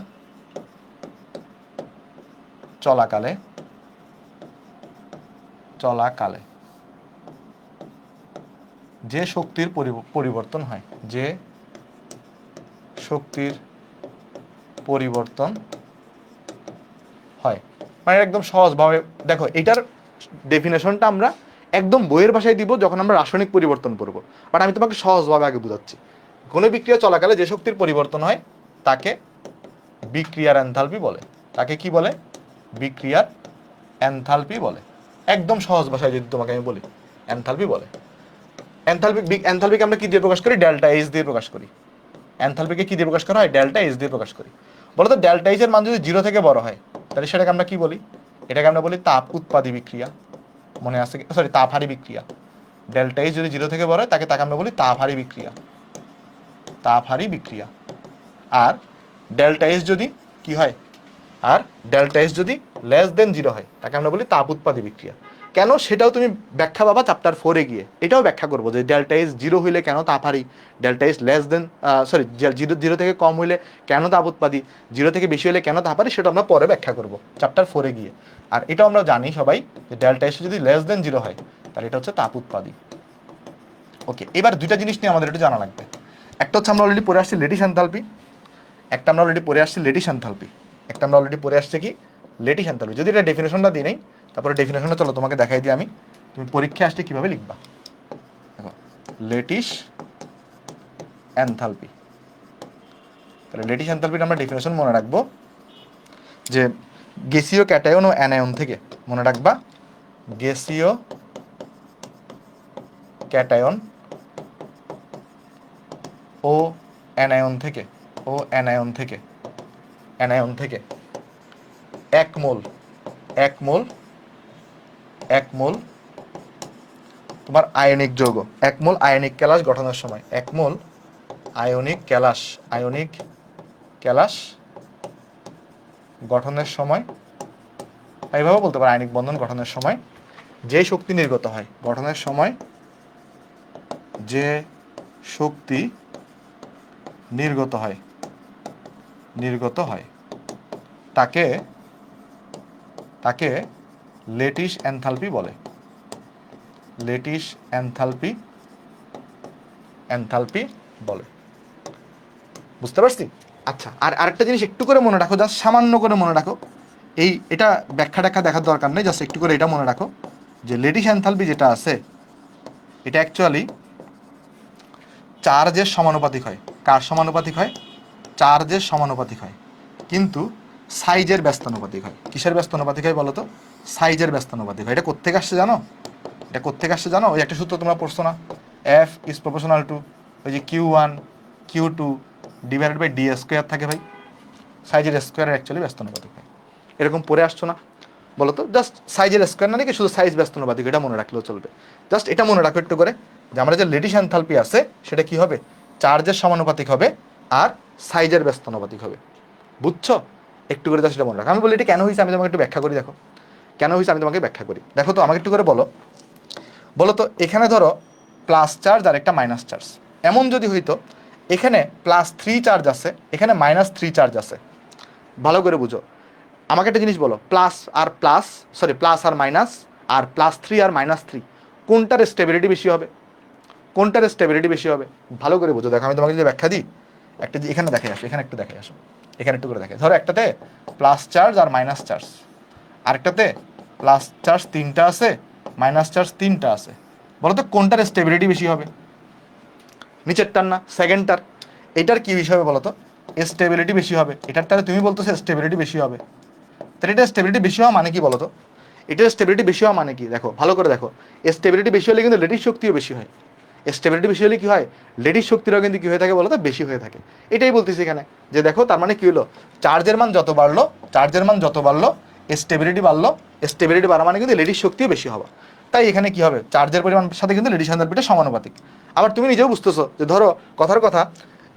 চলাকালে চলাকালে যে শক্তির পরিবর্তন হয়, যে শক্তির পরিবর্তন হয়। মানে একদম সহজভাবে দেখো, এটার ডেফিনেশনটা আমরা একদম বইয়ের ভাষায় দিব যখন আমরা রাসায়নিক পরিবর্তন করব, বাট আমি তোমাকে সহজভাবে আগে বোঝাচ্ছি। কোনো বিক্রিয়া চলাকালে যে শক্তির পরিবর্তন হয় তাকে বিক্রিয়ার এনথালপি বলে। তাকে কি বলে? বিক্রিয়ার এনথালপি বলে। একদম সহজ ভাষায় যদি তোমাকে আমি বলি, এনথালপি বলে। এনথালপিকে আমরা কি দিয়ে প্রকাশ করি? ডেল্টা এইচ দিয়ে প্রকাশ করি। এনথালপিকে কি দিয়ে প্রকাশ করা হয়? ডেল্টা এইচ দিয়ে প্রকাশ করি। বলতো ডেল্টা এইচ এর মান যদি 0 থেকে বড় হয় তাহলে সেটাকে আমরা কি বলি? এটাকে আমরা বলি তাপ উৎপাদী বিক্রিয়া। মনে আছে? সরি, তাপহারী বিক্রিয়া। ডেল্টা এইচ যদি 0 থেকে বড় হয় তাকে আমরা বলি তাপহারী বিক্রিয়া। তাপহারী বিক্রিয়া। আর ডেল্টা এইচ যদি কি হয়? আর ডেল্টা এইচ যদি লেস দেন 0 হয় তাকে আমরা বলি তাপ উৎপাদী বিক্রিয়া। কেন সেটাও তুমি ব্যাখ্যা পাবা চ্যাপ্টার 4-এ গিয়ে। এটাও ব্যাখ্যা করবো যে ডেল্টা এইচ 0 হইলে কেন তাপহারী, delta H less than sorry 0 থেকে কম হইলে কেন তাপ উৎপাদী, 0 থেকে বেশি হলে কেন তাপহারী, সেটা আমরা পরে ব্যাখ্যা করবো চ্যাপ্টার 4-এ গিয়ে। আর এটাও আমরা জানি সবাই যে ডেল্টা এইচ যদি লেস দেন 0 হয় তাহলে এটা হচ্ছে তাপ উৎপাদী। ওকে, এবার দুইটা জিনিস নিয়ে আমাদের একটু জানা লাগবে। একটা হচ্ছে আমরা অলরেডি পড়ে আসছি লেটিস এনথালপি, একটা আমরা অলরেডি পড়ে আসছি লেটিস এনথালপি, একটা আমরা অলরেডি পড়ে আসছে কি? Lettuce enthalpy. যদি এটা ডেফিনেশনটা দিই নেই, তারপরে ডেফিনেশনটা চলো তোমাকে দেখাই দিই আমি, তুমি পরীক্ষা আসলে কিভাবে লিখবা। দেখো, লেটিস এনথালপি। তাহলে লেটিস এনথালপির আমরা ডেফিনেশন মনে রাখবো যে গ্যাসীয় ক্যাটায়ন ও অ্যানায়ন থেকে, মনে রাখবা গ্যাসীয় ক্যাটায়ন ও অ্যানায়ন থেকে, অ্যানায়ন থেকে 1 মোল তোমার আয়নিক যৌগ, 1 মোল আয়নিক ক্যালাস গঠনের সময়, 1 মোল আয়নিক ক্যালাস গঠনের সময়, এইভাবে বলতে পারো আয়নিক বন্ধন গঠনের সময় যে শক্তি নির্গত হয়, গঠনের সময় যে শক্তি নির্গত হয় তাকে লেটিস এনথালপি বলে। লেটিস এনথালপি বলে। বুঝতে পারছি? আচ্ছা, আর আরেকটা জিনিস একটু করে মনে রাখো, জাস্ট সামান্য করে মনে রাখো, এটা ব্যাখ্যা দেখার দরকার নেই, জাস্ট একটু করে এটা মনে রাখো যে লেটিস এনথালপি যেটা আছে এটা অ্যাকচুয়ালি চার্জের সমানুপাতিক হয়। কার সমানুপাতিক হয়? চার্জের সমানুপাতিক হয়, কিন্তু সাইজের ব্যস্তানুপাতিক হয়। কিসের ব্যস্তানুপাতিক হয় বলো তো? সাইজের ব্যস্তানুপাতিক হয়। এটা কোত্থেকে আসছে জানো? ওই একটা সূত্র তোমরা পড়ছো না, এফ ইজ প্রপোর্শনাল টু ওই যে Q1 Q2 divided by D square থাকে ভাই। সাইজের স্কোয়ারের অ্যাকচুয়ালি ব্যস্তানুপাতিক হয়। এরকম পড়ে আসছো না বলো তো? জাস্ট সাইজের স্কোয়ার না নাকি শুধু সাইজ ব্যস্তানুপাতিক, এটা মনে রাখলেও চলবে। জাস্ট এটা মনে রাখো একটু করে যে আমরা যে লেটিস এনথালপি আছে সেটা কি হবে? চার্জের সমানুপাতিক হবে আর সাইজের ব্যস্তানুপাতিক হবে। বুঝছো? একটু করে জাস্ট এটা মনে রাখো। আমি বলি এটা কেন হয়েছে আমি তোমাকে একটু ব্যাখ্যা করি। দেখো কেন হয়েছে আমি তোমাকে ব্যাখ্যা করি। দেখো তো আমাকে একটু করে বলো তো এখানে ধরো প্লাস চার্জ আর একটা মাইনাস চার্জ। এমন যদি হইতো এখানে +3 চার্জ আছে, এখানে -3 চার্জ আছে, ভালো করে বুঝো। আমাকে একটা জিনিস বলো, প্লাস আর মাইনাস আর +3 আর -3 কোনটার স্টেবিলিটি বেশি হবে? ভালো করে বুঝো। দেখো আমি তোমাকে যদি ব্যাখ্যা দিই, একটা এখানে দেখে আসো, এখানে একটু করে দেখে। ধরো একটাতে প্লাস চার্জ আর মাইনাস চার্জ, আরেকটাতে প্লাস চার্জ 3টা আছে, মাইনাস চার্জ 3টা আছে। বলো তো কোনটার স্টেবিলিটি বেশি হবে? নিচেরটার না, সেকেন্ডটার। এটার কি বিষয় হবে বলো তো? স্টেবিলিটি বেশি হবে। এটার তাহলে তুমি বলতেছো স্টেবিলিটি বেশি হবে, তাহলে এটা স্টেবিলিটি বেশি হওয়া মানে কি বলো তো? এটার স্টেবিলিটি বেশি হওয়া মানে কি? দেখো ভালো করে দেখো, স্টেবিলিটি বেশি হলে কিন্তু লেটিস শক্তিও বেশি হয়। স্টেবিলিটি বেশি হলে কি হয়? লেটিস শক্তিরও কিন্তু কি হয়ে থাকে বলো তো? বেশি হয়ে থাকে। এটাই বলতেছি এখানে যে দেখো তার মানে কি হলো, চার্জের মান যত বাড়লো স্টেবিলিটি বাড়লো, স্টেবিলিটি বাড়া মানে কিন্তু লেটিস শক্তিও বেশি হওয়া। তাই এখানে কি হবে? চার্জের পরিমাণের সাথে কিন্তু লেটিস এনথালপিটা সমানুপাতিক। আবার তুমি নিজেও বুঝতেছো যে ধরো কথার কথা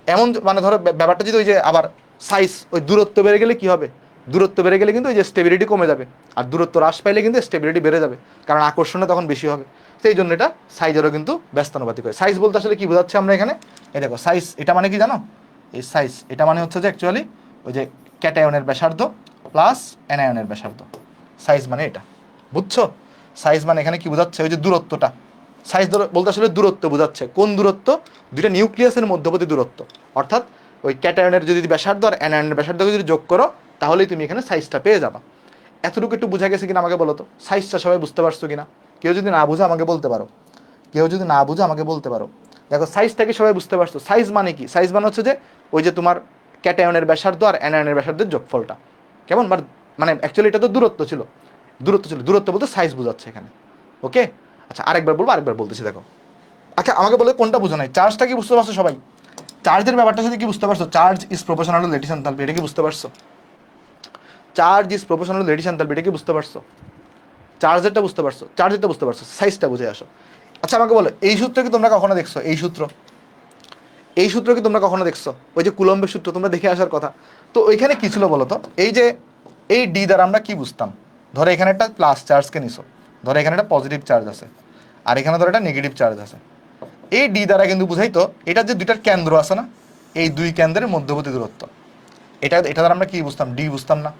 এমন, মানে ধরো ব্যাপারটা যদি ওই যে আবার সাইজ, ওই দূরত্ব বেড়ে গেলে কি হবে? দূরত্ব বেড়ে গেলে কিন্তু ওই যে স্টেবিলিটি কমে যাবে, আর দূরত্ব হ্রাস পাইলে কিন্তু স্টেবিলিটি বেড়ে যাবে, কারণ আকর্ষণটা তখন বেশি হবে। সেই জন্য এটা সাইজেরও কিন্তু ব্যস্তানুপাতিক হয়। সাইজ বলতে আসলে কি বোঝাচ্ছে আমরা এখানে? এই দেখো সাইজ এটা মানে কি জানো? এই সাইজ এটা মানে হচ্ছে যে অ্যাকচুয়ালি ওই যে ক্যাটায়নের ব্যাসার্ধ প্লাস অ্যানায়নের ব্যাসার্ধ। সাইজ মানে এটা, বুঝছো? সাইজ মানে এখানে কি বোঝাচ্ছে? ওই যে দূরত্বটা। সাইজ বলতে আসলে দূরত্ব বোঝাচ্ছে। কোন দূরত্ব? দুইটা নিউক্লিয়াসের মধ্যবর্তী দূরত্ব। অর্থাৎ ওই ক্যাটায়নের যদি ব্যাসার্ধ আর অ্যানায়নের ব্যাসার্ধকে যদি যোগ করো তাহলেই তুমি এখানে সাইজটা পেয়ে যাবা। এতটুকু একটু বোঝা গেছে কিনা আমাকে বলো তো, সাইজটা সবাই বুঝতে পারছো কিনা? কেউ যদি না বুঝে আমাকে বলতে পারো, কেউ যদি না বুঝে আমাকে বলতে পারো। দেখো সাইজটা কি সবাই বুঝতে পারছো? সাইজ মানে কি? সাইজ মানে হচ্ছে যে ওই যে তোমার ক্যাটায়নের ব্যাসার্ধ আর অ্যানায়নের ব্যাসার্ধের যোগফলটা। কেমন? মানে অ্যাকচুয়ালি এটা তো দূরত্ব ছিল, দূরত্ব বলতে সাইজ বোঝাচ্ছে এখানে। ওকে, আচ্ছা আরেকবার বলবো, আরেকবার বলতেছি দেখো। আচ্ছা আমাকে বলে কোনটা বোঝো নাই? চার্জটা কি বুঝতে পারছো সবাই? চার্জের ব্যাপারটা সাথে কি বুঝতে পারছো? Charge is proportional to lattice enthalpy, এটা কি বুঝতে পারছো? Charge is proportional to lattice enthalpy, এটা কি বুঝতে পারছো? চার্জেরটা বুঝতে পারছো, চার্জেরটা বুঝতে পারছো, সাইজটা বুঝে আসো। আচ্ছা আমাকে বলো, এই সূত্র কি তোমরা কখনো দেখছো? এই সূত্র কি তোমরা কখনো দেখছো? ওই যে কুলম্বের সূত্র তোমরা দেখে আসার কথা। তো ওইখানে কি ছিল বলো তো? এই যে এই ডি দ্বারা আমরা কি বুঝতাম? ধরো এখানে একটা প্লাস চার্জকে নিছো, ধরো এখানে একটা পজিটিভ চার্জ আছে, আর এখানে ধরো একটা নেগেটিভ চার্জ আছে। এই ডি দ্বারা কিন্তু বুঝাইতো এটা যে দুইটার কেন্দ্র আছে না, এই দুই কেন্দ্রের মধ্যবর্তী দূরত্ব। এটা দ্বারা আমরা কি বুঝতাম? ডি বুঝতাম না?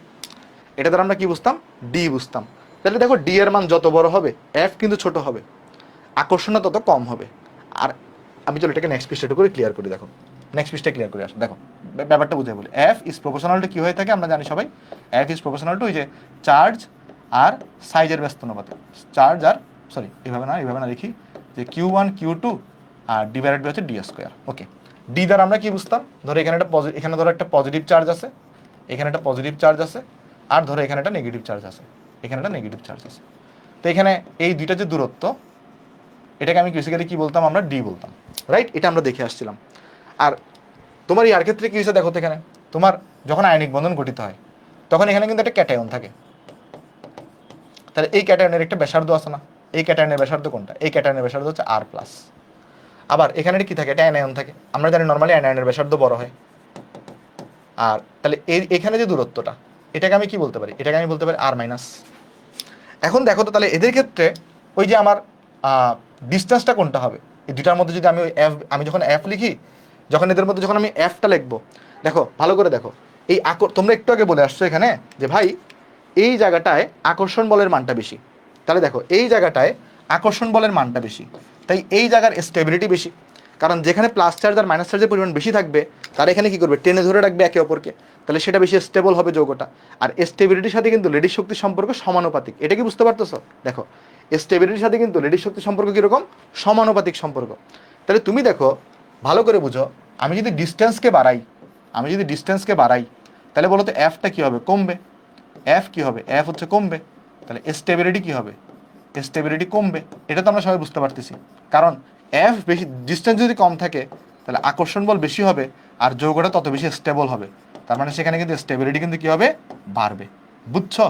এটা দ্বারা আমরা কি বুঝতাম? ডি বুঝতাম। তাহলে দেখো ডি এর মান যত বড় হবে এফ কিন্তু ছোট হবে, আকর্ষণ তত কম হবে। আর আমি চলো এটাকে নেক্সট পৃষ্ঠাটা করে ক্লিয়ার করি। দেখো নেক্সট পৃষ্ঠা ক্লিয়ার করে আসো। দেখো ব্যাপারটা বুঝে বলি। এফ ইজ প্রপোর্শনাল টু কি হয়ে থাকে আমরা জানি সবাই। এফ ইজ প্রপোর্শনাল টু ওই যে চার্জ আর সাইজের ব্যস্ত অনুপাতে। চার্জ আর সরি এইভাবে না লিখি যে কিউ ওয়ান কিউ টু আর ডিভাইডেড বাই হচ্ছে ডি স্কোয়ার। ওকে, ডি দ্বারা আমরা কি বুঝতাম? ধরো এখানে ধরো একটা পজিটিভ চার্জ আছে, এখানে একটা পজিটিভ চার্জ আছে, আর ধরো এখানে একটা নেগেটিভ চার্জ আছে, এখানে একটা নেগেটিভ চার্জ আছে। তো এখানে এই দুইটা যে দূরত্ব, এটাকে আমি বেসিক্যালি কি বলতাম? আমরা ডি বলতাম, রাইট? এটা আমরা দেখে আসছিলাম। আর তোমার ইয়ার ক্ষেত্রে কি হয়েছে দেখো তো, এখানে তোমার যখন আয়নিক বন্ধন গঠিত হয় তখন এখানে কিন্তু একটা ক্যাটায়ন থাকে। তাহলে এই ক্যাটায়নের একটা ব্যাসার্ধ আছে না? এই ক্যাটায়নের ব্যাসার্ধ কোনটা? এই ক্যাটায়নের ব্যাসার্ধ হচ্ছে আর প্লাস। আবার এখানে কি থাকে? এটা অ্যানায়ন থাকে। আমরা জানি নর্মালি অ্যানায়নের ব্যাসার্ধ বড় হয়। আর তাহলে এখানে যে দূরত্বটা, এটাকে আমি কি বলতে পারি? এটাকে আমি বলতে পারি আর মাইনাস। এখন দেখো তো তাহলে এদের ক্ষেত্রে ওই যে আমার ডিস্টেন্সটা কোনটা হবে? এই দুটার মধ্যে যদি আমি যখন এফ লিখি, যখন এদের মধ্যে যখন আমি এফটা লিখবো, দেখো ভালো করে দেখো। তোমরা একটু আগে বলে আসছো এখানে যে ভাই এই জায়গাটায় আকর্ষণ বলের মানটা বেশি। তাহলে দেখো এই জায়গাটায় আকর্ষণ বলের মানটা বেশি, তাই এই জায়গার স্টেবিলিটি বেশি। কারণ যেখানে প্লাস চার্জ আর মাইনাস চার্জের পরিমাণ বেশি থাকবে তারা এখানে কি করবে? টেনে ধরে রাখবে একে অপরকে, তাহলে সেটা বেশি স্টেবল হবে যৌগটা। আর স্টেবিলিটির সাথে কিন্তু লেডিস শক্তির সম্পর্ক সমানুপাতিক। এটা কি বুঝতে পারতেছো? দেখো স্টেবিলিটির সাথে কিন্তু লেডিস শক্তির সম্পর্ক কীরকম? সমানুপাতিক সম্পর্ক। তাহলে তুমি দেখো ভালো করে বুঝো, আমি যদি ডিস্টেন্সকে বাড়াই তাহলে বলো তো এফটা কী হবে? কমবে। এফ কী হবে? এফ হচ্ছে কমবে। তাহলে স্টেবিলিটি কী হবে? স্টেবিলিটি কমবে। এটা তো আমরা সবাই বুঝতে পারতেছি। কারণ এফ বেশি, ডিস্টেন্স যদি কম থাকে তাহলে আকর্ষণ বল বেশি হবে আর যৌগটা তত বেশি স্টেবল হবে। তার মানে সেখানে কিন্তু স্টেবিলিটি কিন্তু কী হবে? বাড়বে। বুঝছো?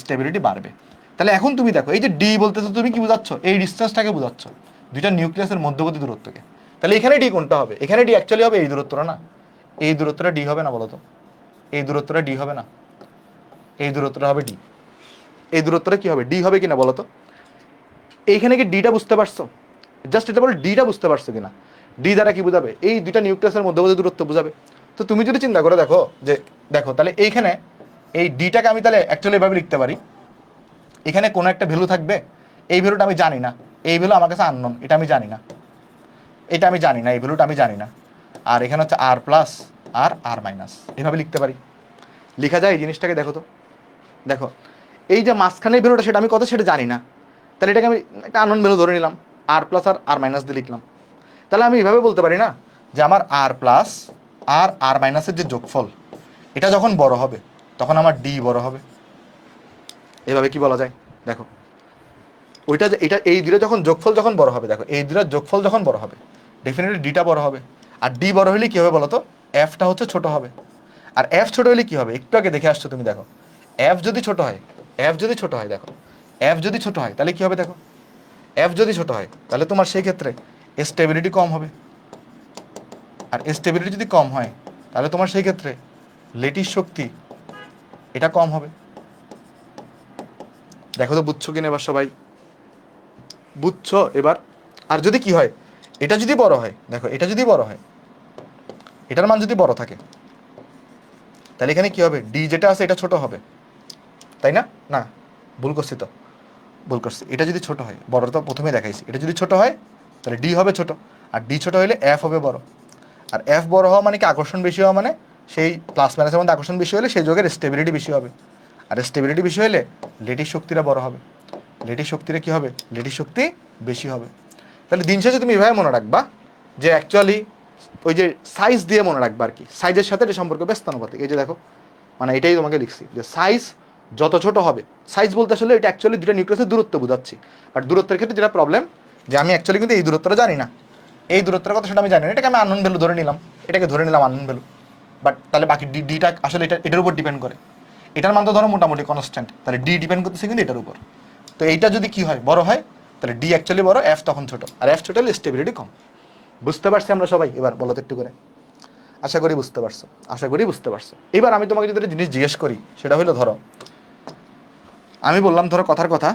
স্টেবিলিটি বাড়বে। তাহলে এখন তুমি দেখো এই যে ডি বলতেছো, তুমি কি বোঝাচ্ছ? এই ডিস্টেন্সটাকে বোঝাচ্ছ, দুইটা নিউক্লিয়াসের মধ্যবর্তী দূরত্বকে। তাহলে এখানে ডি কোনটা হবে? এখানে ডি অ্যাকচুয়ালি হবে এই দূরত্বটা না? এই দূরত্বটা ডি হবে না বলো তো? এই দূরত্বটা ডি হবে না? এই দূরত্বটা হবে ডি। এই দূরত্বটা কি হবে? ডি হবে কিনা বলো তো? এইখানে কি ডিটা বুঝতে পারছো? জাস্ট এটা বলো ডিটা বুঝতে পারছো কিনা? ডি দ্বারা কি বোঝাবে? এই দুইটা নিউক্লিয়াসের মধ্যবর্তী দূরত্ব বোঝাবে। তো তুমি যদি চিন্তা করে দেখো যে দেখো তাহলে এইখানে এই ডিটাকে আমি তাহলে অ্যাকচুয়ালি এভাবে লিখতে পারি, এখানে কোনো একটা ভ্যালু থাকবে, এই ভ্যালুটা আমি জানি না, এই ভ্যালু আমার কাছে আননোন, এটা আমি জানি না, এটা আমি জানি না, এই ভ্যালুটা আমি জানি না। আর এখানে হচ্ছে আর প্লাস আর আর মাইনাস, এভাবে লিখতে পারি। লেখা যায় এই জিনিসটাকে? দেখো তো, দেখো এই যে মাঝখানের ভ্যালুটা সেটা আমি কত সেটা জানি না, তাহলে এটাকে আমি একটা আননোন ভ্যালু ধরে নিলাম, আর প্লাস আর আর মাইনাস দিয়ে লিখলাম। তাহলে আমি এভাবে বলতে পারি না যে আমার আর প্লাস আর আর মাইনাসের যে যোগফল এটা যখন বড় হবে তখন আমার ডি বড় হবে। এভাবে কি বলা যায়? দেখো ওইটা যে এটা এই দুটো যখন যোগফল যখন বড় হবে, দেখো এই দুটোর যোগফল যখন বড় হবে ডেফিনেটলি ডিটা বড় হবে। আর ডি বড় হলে কি হবে বলো তো? এফটা হচ্ছে ছোট হবে। আর এফ ছোট হলে কি হবে? একটু আগে দেখে আসছো তুমি, দেখো এফ যদি ছোট হয়, দেখো এফ যদি ছোট হয় তাহলে কি হবে? দেখো এফ যদি ছোট হয় তাহলে তোমার সেই ক্ষেত্রে স্টেবিলিটি কম হবে। আর স্টেবিলিটি যদি কম হয় তাহলে তোমার সেই ক্ষেত্রে লেটিস শক্তি এটা কম হবে। দেখো তো বুঝছো কিনা এবার সবাই? বুঝছো এবার? আর যদি কি হয়, এটা যদি বড় হয়, দেখো এটা যদি বড় হয়, এটার মান যদি বড় থাকে তাহলে এখানে কি হবে? ডি যেটা আছে এটা ছোট হবে, তাই না? না, ভুল করছি তো, ভুল করছি। এটা যদি ছোট হয়, বড় তো প্রথমে দেখাইছি, এটা যদি ছোট হয় তাহলে ডি হবে ছোট, আর ডি ছোট হলে এফ হবে বড়। আর এফ বড় হওয়া মানে কি আকর্ষণ বেশি হওয়া, মানে সেই প্লাস মাইনাসের মধ্যে আকর্ষণ বেশি হলে সেই যোগের স্টেবিলিটি বেশি হবে, আর স্টেবিলিটি বেশি হলে লেটিস শক্তিটা বড় হবে, লেটিস শক্তিটা কি হবে, লেটিস শক্তি বেশি হবে। তাহলে দিন শেষে তুমি এভাবে মনে রাখবা যে অ্যাকচুয়ালি ওই যে সাইজ দিয়ে মনে রাখবা আর কি, সাইজের সাথে এটা সম্পর্ক ব্যস্তানুপাতিক। এই যে দেখো, মানে এটাই তোমাকে লিখছি যে সাইজ যত ছোট হবে, সাইজ বলতে আসলে এটা অ্যাকচুয়ালি দুটো নিউক্লিয়াসের দূরত্ব বোঝাচ্ছি। আর দূরত্বের ক্ষেত্রে যেটা প্রবলেম যে আমি অ্যাকচুয়ালি কিন্তু এই দূরত্বটা জানি না, এই দূরত্বের কথা সেটা আমি জানি না, এটাকে আমি আননোন ভ্যালু ধরে নিলাম, এটাকে ধরে নিলাম আননোন ভ্যালু। বাট তাহলে বাকি ডিটা আসলে এটার উপর ডিপেন্ড করে, এটার মান তো ধরো মোটামুটি কনস্ট্যান্ট, তাহলে ডি ডিপেন্ড করতেছে কিন্তু এটার উপর। তো এইটা যদি কি হয়, বড় হয়, তাহলে ডি অ্যাকচুয়ালি বড়, এফ তখন ছোট, আর এফ ছোট হলে স্টেবিলিটি কম। বুঝতে পারছি আমরা সবাই? এবার বলো তো একটু করে। আশা করি বুঝতে পারছো, আশা করি বুঝতে পারছো। এবার আমি তোমাকে যদি একটা জিনিস জিজ্ঞেস করি, সেটা হলো ধরো আমি বললাম ধরো কথার কথা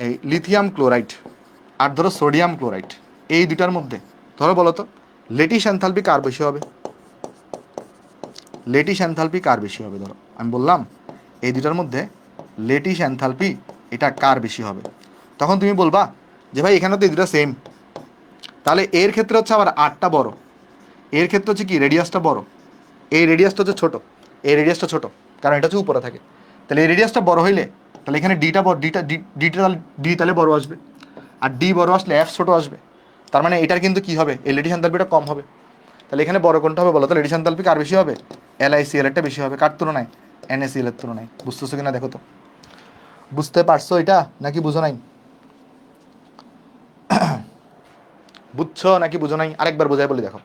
এই লিথিয়াম ক্লোরাইড আর ধরো সোডিয়াম ক্লোরাইড, এই দুটার মধ্যে ধরো বলো তো লেটিস এনথালপি কার বেশি হবে, লেটিস এনথালপি কার বেশি হবে? ধরো আমি বললাম এই দুটার মধ্যে লেটিস এনথালপি এটা কার বেশি হবে, তখন তুমি বলবা যে ভাই এখানে তো এই দুটা সেম, তাহলে এর ক্ষেত্রে হচ্ছে আবার আটটা বড়, এর ক্ষেত্রে হচ্ছে কি রেডিয়াসটা বড়, এই রেডিয়াসটা হচ্ছে ছোট, এই রেডিয়াসটা ছোট, কারণ এটা হচ্ছে উপরে থাকে। তাহলে এই রেডিয়াসটা বড় হইলে তাহলে এখানে ডিটা বড়, ডি তাহলে বড় আসবে, আর ডি বড় আসলে এফ ছোট আসবে। তার মানে এটার কিন্তু কি হবে, এই লেটিস এনথালপিটা কম হবে। তাহলে এখানে বড় কোনটা হবে বলো তো? লেটিস এনথালপি কার বেশি হবে? LiCl এরটা বেশি হবে, কার তুলনায়? NaCl এর তুলনায়। বুঝতেছো কিনা দেখো তো, বুঝতে পারছো এটা নাকি বুঝো নাই? বুঝছো নাকি বুঝো নাই? আরেকবার বোঝাই বলি দেখো,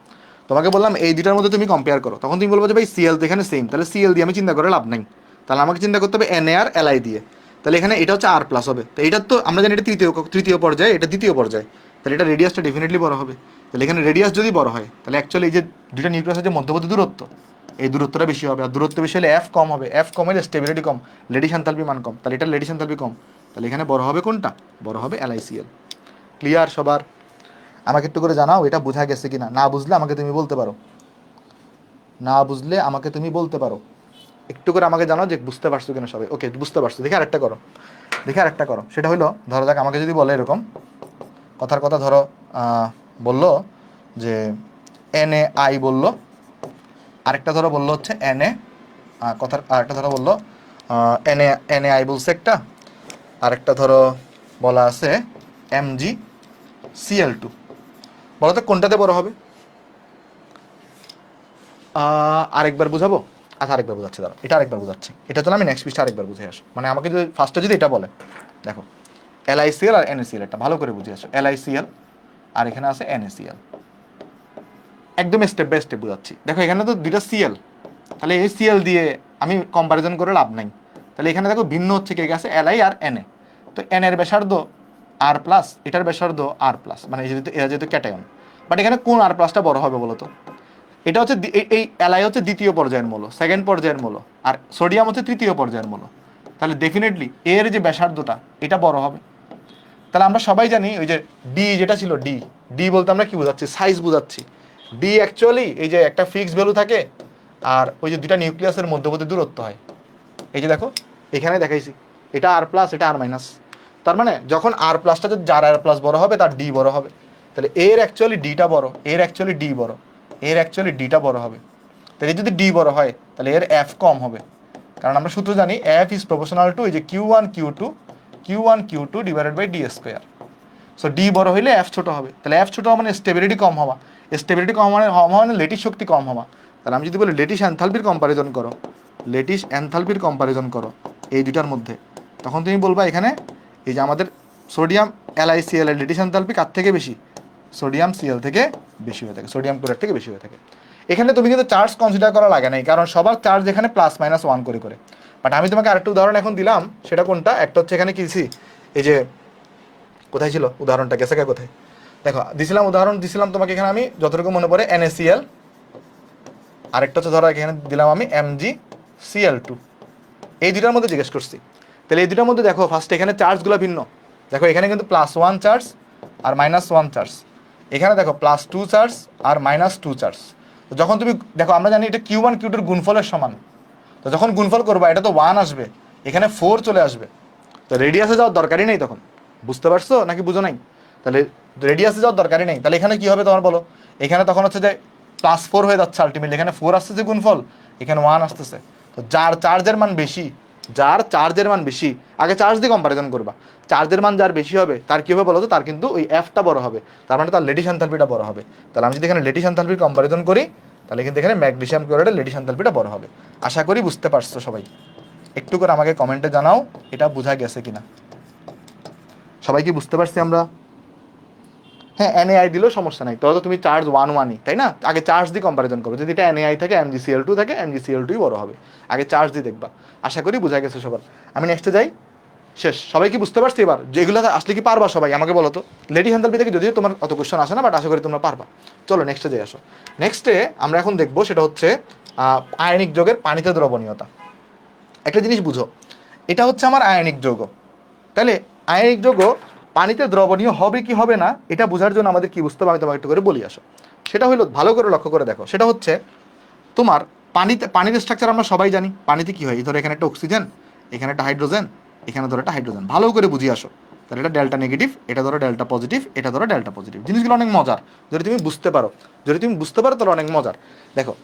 তোমাকে বললাম এই দুটার মধ্যে তুমি কম্পেয়ার করো, তখন তুমি বলবো যে ভাই সিএল তো এখানে সেম, তাহলে সিএল দিয়ে আমি চিন্তা করে লাভ নাই, তাহলে আমাকে চিন্তা করতে হবে Na আর Li দিয়ে। তাহলে এখানে এটা হচ্ছে আর প্লাস হবে, তো এটা তো আমরা জানি এটা তৃতীয় পর্যায়ে, এটা দ্বিতীয় পর্যায়ে, তাহলে এটা রেডিয়াসটা ডেফিনেটলি বড় হবে। তাহলে এখানে রেডিয়াস যদি বড় হয়, তাহলে অ্যাকচুয়ালি এই যে দুটা নিউক্লিয়াসের যে মধ্যবর্তী দূরত্ব, এই দূরত্বটা বেশি হবে, আর দূরত্ব বেশি হলে এফ কম হবে, এফ কম হলে স্টেবিলিটি কম, লেটিস এনথালপি মান কম, তাহলে এটা লেটিস এনথালপি কম, তাহলে এখানে বড় হবে কোনটা? বড় হবে LiCl। ক্লিয়ার সবার? আমাকে একটু করে জানাও এটা বোঝা গেছে কিনা, না বুঝলে আমাকে তুমি বলতে পারো, না বুঝলে আমাকে তুমি বলতে পারো, একটু করে আমাকে জানাও যে বুঝতে পারছো কিনা সবাই। ওকে বুঝতে পারছো, দেখে আরেকটা করো, দেখে আরেকটা করো। সেটা হলো ধরো যাক আমাকে যদি বলে এরকম কথার কথা, ধরো বললো যে NaI বললো, আরেকটা ধরো বললো হচ্ছে Na, কথার আরেকটা ধরো বললো NaI বলছে একটা, আরেকটা ধরো বলা আছে MgCl2, বলো তো কোনটাতে বড় হবে? আরেকবার বুঝাবো? আচ্ছা আরেকবার বুঝাচ্ছি, দাঁড়া এটা আরেকবার বুঝাচ্ছি, এটা তো আমি নেক্সট পৃষ্ঠা আরেকবার বুঝে আসি। মানে আমাকে যদি ফার্স্টে যদি এটা বলে দেখো LiCl আর NaCl, এটা ভালো করে বুঝে আসো, LiCl আর এখানে আছে NaCl, একদম স্টেপ বাই স্টেপ বুঝাচ্ছি। দেখো এখানে তো দুইটা সিএল, তাহলে এই সিএল দিয়ে আমি কম্পারিজন করে লাভ নাই, তাহলে এখানে দেখো ভিন্ন হচ্ছে কে আছে Li আর Na, তো N এর ব্যাসার্ধ আর প্লাস, এটার ব্যাসার্ধ আর প্লাস, মানে যেহেতু এরা যেহেতু ক্যাটায়ন, বাট এখানে কোন আর প্লাসটা বড় হবে বলো তো? এটা হচ্ছে এই Li হচ্ছে দ্বিতীয় পর্যায়ের মৌল, সেকেন্ড পর্যায়ের মৌল, আর সোডিয়াম হচ্ছে তৃতীয় পর্যায়ের মৌল, তাহলে ডেফিনেটলি এর যে ব্যাসার্ধটা এটা বড় হবে। তাহলে আমরা সবাই জানি ওই যে ডি যেটা ছিল, ডি ডি বলতে আমরা কি বোঝাচ্ছি? সাইজ বোঝাচ্ছি। ডি অ্যাকচুয়ালি এই যে একটা ফিক্সড ভ্যালু থাকে, আর ওই যে দুটা নিউক্লিয়াসের মধ্যবর্তী দূরত্ব হয়। এই যে দেখো এখানে দেখাইছি, এটা আর প্লাস, এটা আর মাইনাস, তার মানে যখন আর প্লাসটা যার আর প্লাস বড় হবে তার ডি বড় হবে, তাহলে এর অ্যাকচুয়ালি ডিটা বড়, এর অ্যাকচুয়ালি ডি বড়, এর অ্যাকচুয়ালি ডিটা বড় হবে। তাহলে যদি ডি বড় হয় তাহলে এর এফ কম হবে, কারণ আমরা সূত্র জানি এফ ইজ প্রপোর্শনাল টু এই যে Q1 Q2 divided by D square. So D বড় হইলে এফ ছোট হবে, তাহলে এফ ছোট মানে স্টেবিলিটি কম হওয়া, স্টেবিলিটি কম মানে লেটিস শক্তি কম হওয়া। তাহলে আমি যদি বলি লেটিস এনথালপির কম্পারিজন করো, লেটিস এনথালপির কম্পারিজন করো এই দুটার মধ্যে, তখন তুমি বলবা এখানে এই যে আমাদের সোডিয়াম LiCl এর লেটিস এনথালপি কার থেকে বেশি? সোডিয়াম Cl থেকে বেশি হয়ে থাকে, সোডিয়াম ক্লোরাইড থেকে বেশি হয়ে থাকে। এখানে তুমি কিন্তু চার্জ কনসিডার করা লাগে নাই, কারণ সবার চার্জ এখানে +-1 করে। বাট আমি তোমাকে আরেকটা উদাহরণ এখন দিলাম, সেটা কোনটা? একটা হচ্ছে এখানে কিছি এই যে কোথায় ছিল উদাহরণটা, গেছে কে কোথায়? দেখো দিছিলাম উদাহরণ দিছিলাম তোমাকে এখানে আমি যতটুকু মনে পড়ে NaCl, আরেকটা হচ্ছে ধরো এখানে দিলাম আমি MgCl2, এই দুটার মধ্যে জিজ্ঞেস করছি। তাহলে এই দুটার মধ্যে দেখো ফার্স্ট এখানে চার্জগুলো ভিন্ন, দেখো এখানে কিন্তু +1 চার্জ আর -1 চার্জ, এখানে দেখো +2 চার্জ আর -2 চার্জ। তো যখন তুমি দেখো আমরা জানি এটা Q1 Q2 গুণফলের সমান, তো যখন গুণফল করবা এটা তো 1 আসবে, এখানে 4 চলে আসবে, তো রেডিয়াসে যাওয়ার দরকারই নেই তখন। বুঝতে পারছো নাকি বুঝো নাই? তাহলে রেডিয়াসে যাওয়ার দরকারই নেই, তাহলে এখানে কি হবে তোমার বলো? এখানে তখন হচ্ছে যে +4 হয়ে যাচ্ছে আলটিমেটলি, এখানে 4 আসতেছে গুণফল, এখানে 1 আসতেছে। তো যার চার্জের মান বেশি, যার চার্জের মান বেশি, আগে চার্জ দিয়ে কম্পারিজন করবা, চার্জের মান যার বেশি হবে তার কি হবে বলো তো, তার কিন্তু ওই এফটা বড় হবে, তার মানে তার লেটিস এনথালপিটা বড় হবে। তাহলে আমি যদি এখানে লেটিস এনথালপির কম্পারিজন করি, তাহলে কিন্তু এখানে ম্যাগনেসিয়াম ক্লোরাইডের লেটিস এনথালপিটা বড় হবে। আশা করি বুঝতে পারছো সবাই। একটু করে আমাকে কমেন্টে জানাও এটা বোঝা গেছে কিনা। সবাই কি বুঝতে পারছি আমরা? হ্যাঁ, এনএআই দিলেও সমস্যা নাই, তবে তো তুমি চার্জ 1 তাই না? আগে চার্জ দিয়ে কম্পারিজন করো, যদি এটা এনএআই থাকে MgCl2 থাকে, MgCl2 বড় হবে। আগে চার্জ দিয়ে দেখবা। আশা করি বোঝা গেছে সবার। আমি নেক্সটে যাই। শেষ। সবাই কি বুঝতে পারছি এবার যেগুলো আসলে কি পারবা সবাই আমাকে বলো তো? লেডি হ্যান্ডেলপি থেকে যদিও তোমার অত কোশ্চেন আসে না, বাট আশা করি তোমরা পারবা। চলো নেক্সটে যাই আসো। নেক্সটে আমরা এখন দেখবো সেটা হচ্ছে আয়নিক যৌগের পানিতে দ্রবণীয়তা। একটা জিনিস বুঝো, এটা হচ্ছে আমার আয়নিক যৌগ, তাহলে আয়নিক যৌগ পানিতে দ্রবণীয় হবে কি হবে না এটা বোঝার জন্য আমাদের কি বুঝতে হবে আমি তোমাকে একটু করে বলি আসো। সেটা হলো, ভালো করে লক্ষ্য করে দেখো, সেটা হচ্ছে তোমার পানিতে, পানির স্ট্রাকচার আমরা সবাই জানি। পানিতে কি হয়, এই ধরো এখানে একটা অক্সিজেন, এখানে একটা হাইড্রোজেন, এখানে ধরো একটা হাইড্রোজেন, ভালো করে বুঝিয়ে আসো। তাহলে এটা ডেল্টা নেগেটিভ, এটা ধরো ডেল্টা পজিটিভ, এটা ধরো ডেল্টা পজিটিভ। জিনিসগুলো অনেক মজার যদি তুমি বুঝতে পারো, যদি তুমি বুঝতে পারো তাহলে অনেক মজার। দেখো,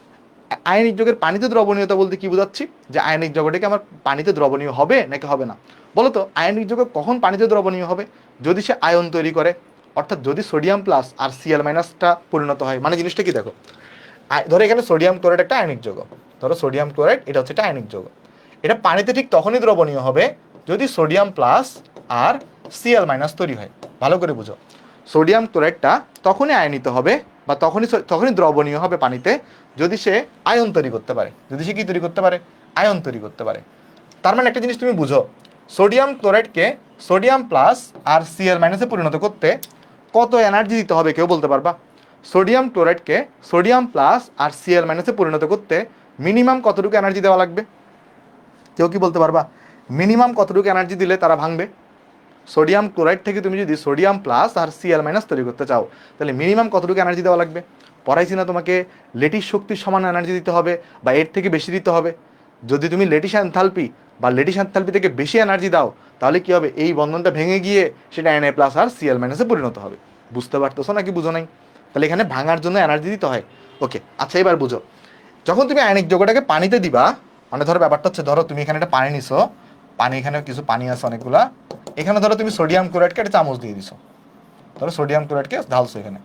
আয়নিক যৌগের পানিতে দ্রবণীয়তা বলতে কি বোঝাচ্ছি, যে আয়নিক যৌগটাকে আমার পানিতে দ্রবণীয় হবে নাকি হবে না। বলো তো আয়নিক যৌগ কখন পানিতে দ্রবণীয় হবে? যদি সে আয়ন তৈরি করে, অর্থাৎ যদি সোডিয়াম প্লাস আর Cl মাইনাসটা পরিণত হয়। মানে জিনিসটা কি দেখো, ধরো এখানে সোডিয়াম ক্লোরাইড একটা আয়নিক যৌগ, ধরো সোডিয়াম ক্লোরাইড এটা হচ্ছে একটা আয়নিক যৌগ, এটা পানিতে ঠিক তখনই দ্রবণীয় হবে যদি সোডিয়াম প্লাস আর Cl মাইনাস তৈরি হয়। ভালো করে বুঝো, সোডিয়াম ক্লোরাইডটা তখনই আয়নিত হবে বা তখনই দ্রবণীয় হবে পানিতে যদি সে আয়ন তৈরি করতে পারে। যদি সে কি তৈরি করতে পারে? আয়ন তৈরি করতে পারে। তার মানে একটা জিনিস তুমি বুঝো, সোডিয়াম ক্লোরাইডকে সোডিয়াম প্লাস আর Cl মাইনাসে পরিণত করতে কত এনার্জি দিতে হবে কেউ বলতে পারবা? সোডিয়াম ক্লোরাইডকে সোডিয়াম প্লাস আর Cl মাইনাসে পরিণত করতে মিনিমাম কতটুকু এনার্জি দেওয়া লাগবে? কেউ কি বলতে পারবা মিনিমাম কতটুকু এনার্জি দিলে তারা ভাঙবে? সোডিয়াম ক্লোরাইড থেকে তুমি যদি সোডিয়াম প্লাস আর Cl মাইনাস তৈরি করতে চাও, তাহলে মিনিমাম কতটুকু এনার্জি দেওয়া লাগবে? পড়াইছি না তোমাকে, লেটিস শক্তির সমান এনার্জি দিতে হবে বা এর থেকে বেশি দিতে হবে। যদি তুমি লেটিস এনথালপি বা লেটিস এনথালপি থেকে বেশি এনার্জি দাও, তাহলে কি হবে, এই বন্ধনটা ভেঙে গিয়ে সেটা Na প্লাস আর Cl মাইনাসে পরিণত হবে। বুঝতে পারতেছো নাকি বুঝো নাই? তাহলে এখানে ভাঙার জন্য এনার্জি দিতে হয়। ওকে, আচ্ছা এবার বুঝো, যখন তুমি আয়নিক যৌগটাকে পানিতে দিবা, মানে ধরো ব্যাপারটা হচ্ছে, ধরো তুমি এখানে একটা পানি নিছো, পানি, এখানে কিছু পানি আছে অনেকগুলা, এখানে ধরো তুমি সোডিয়াম ক্লোরাইডকে একটা চামচ দিয়ে দিছো, ধরো সোডিয়াম ক্লোরাইডকে ঢালছো এখানে।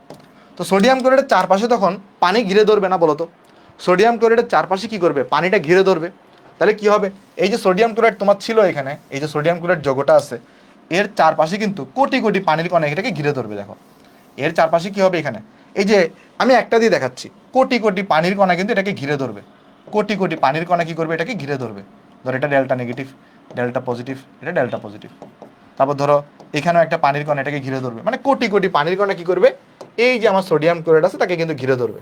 তো সোডিয়াম ক্লোরাইডের চারপাশে তখন পানি ঘিরে ধরবে না বলো তো? সোডিয়াম ক্লোরাইডের চারপাশে কি করবে, পানিটা ঘিরে ধরবে। তাহলে কি হবে, এই যে সোডিয়াম ক্লোরাইড তোমার ছিল এখানে, এই যে সোডিয়াম ক্লোরাইড যৌগটা আছে, এর চারপাশে কিন্তু কোটি কোটি পানির কণা এটাকে ঘিরে ধরবে। দেখো এর চারপাশে কি হবে, এখানে এই যে আমি একটা দিয়ে দেখাচ্ছি, কোটি কোটি পানির কণা কিন্তু এটাকে ঘিরে ধরবে। কোটি কোটি পানির কণা কি করবে, এটাকে ঘিরে ধরবে। ধরো এটা ডেল্টা নেগেটিভ, ডেল্টা পজিটিভ, এটা ডেল্টা পজিটিভ। তারপর ধরো এখানেও একটা পানির কণা এটাকে ঘিরে ধরবে, মানে কোটি কোটি পানির কণা কি করবে, এই যে আমার সোডিয়াম ক্লোরাইড আছে তাকে কিন্তু ঘিরে ধরবে।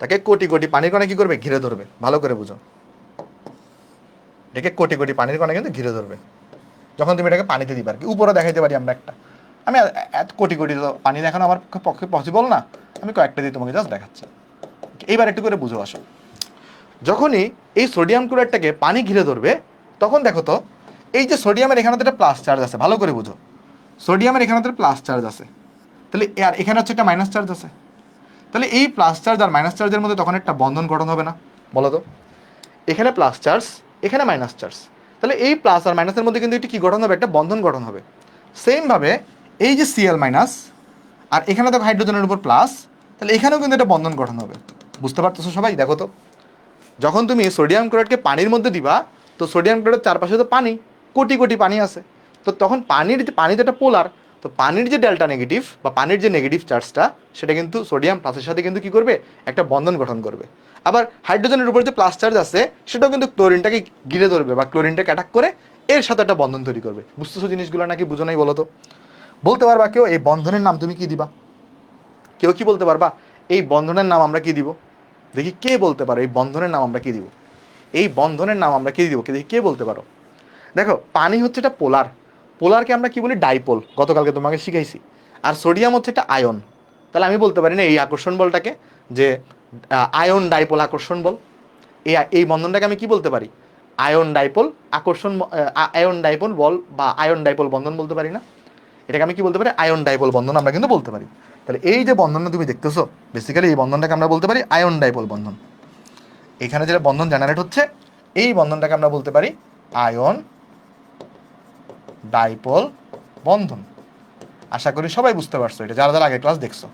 তাকে কোটি কোটি পানির কণা কি করবে, ঘিরে ধরবে। ভালো করে বুঝো, এটাকে কোটি কোটি পানির কণা কিন্তু ঘিরে ধরবে যখন তুমি এটাকে পানিতে দিবা। আর কি উপরে দেখাইতে পারি আমরা একটা, আমি এত কোটি কোটি পানি দেখানো আমার পক্ষে পসিবল না, আমি কয়েকটা দিয়ে তোমাকে জাস্ট দেখাচ্ছি। এইবার একটু করে বুঝো আসো, যখনই এই সোডিয়াম ক্লোরাইডটাকে পানি ঘিরে ধরবে, তখন দেখো তো এই যে সোডিয়ামের এখানে তো একটা প্লাস চার্জ আছে, ভালো করে বুঝো, সোডিয়ামের এখানে তো প্লাস চার্জ আছে, তাহলে আর এখানে হচ্ছে একটা মাইনাস চার্জ আছে। তাহলে এই প্লাস চার্জ আর মাইনাস চার্জের মধ্যে তখন একটা বন্ধন গঠন হবে না বলো তো? এখানে প্লাস চার্জ, এখানে মাইনাস চার্জ, তাহলে এই প্লাস আর মাইনাসের মধ্যে কিন্তু একটি কি গঠন হবে, একটা বন্ধন গঠন হবে। সেমভাবে এই যে Cl মাইনাস আর এখানে দেখো হাইড্রোজেনের উপর প্লাস, তাহলে এখানেও কিন্তু একটা বন্ধন গঠন হবে। বুঝতে পারতেছো সবাই? দেখো তো, যখন তুমি সোডিয়াম ক্লোরাইডকে পানির মধ্যে দিবা, তো সোডিয়াম ক্লোরাইডের চারপাশে তো পানি, কোটি কোটি পানি আছে, তো তখন পানিতে একটা পোলার, তো পানির যে ডেল্টা নেগেটিভ বা পানির যে নেগেটিভ চার্জটা, সেটা কিন্তু সোডিয়াম প্লাসের সাথে কিন্তু কি করবে, একটা বন্ধন গঠন করবে। আবার হাইড্রোজেনের উপর যে প্লাস চার্জ আছে সেটাও কিন্তু ক্লোরিনটাকে ঘিরে ধরবে বা ক্লোরিনটাকে অ্যাটাক করে এর সাথে একটা বন্ধন তৈরি করবে। বুঝতেছো জিনিসগুলো নাকি বুঝো নাই বলো তো? বলতে পারবা কেউ এই বন্ধনের নাম তুমি কি দিবা? কেউ কি বলতে পারবা এই বন্ধনের নাম আমরা কি দিব? দেখি কে বলতে পারো এই বন্ধনের নাম আমরা কি দিব? এই বন্ধনের নাম আমরা কি দিব, দেখি কে বলতে পারো? দেখো পানি হচ্ছে এটা পোলার, পোলারকে আমরা কি বলি, ডাইপোল, গতকালকে তোমাকে শিখাইছি। আর সোডিয়াম হচ্ছে একটা আয়ন, তাহলে আমি বলতে পারি না এই আকর্ষণ বলটাকে যে আয়ন ডাইপোল আকর্ষণ বল। এই বন্ধনটাকে আমি কি বলতে পারি, আয়ন ডাইপোল আকর্ষণ, আয়ন ডাইপোল বল বা আয়ন ডাইপোল বন্ধন বলতে পারি না? এটাকে আমি কি বলতে পারি, আয়ন ডাইপোল বন্ধন আমরা কিন্তু বলতে পারি। তাহলে এই যে বন্ধনটা তুমি দেখতেছো, বেসিক্যালি এই বন্ধনটাকে আমরা বলতে পারি আয়ন ডাইপোল বন্ধন। এখানে যেটা বন্ধন জেনারেট হচ্ছে এই বন্ধনটাকে আমরা বলতে পারি আয়ন ডাইপোল বন্ধন। আশা করি সবাই বুঝতে পারছো এটা, যারা যারা আগের ক্লাস দেখছো।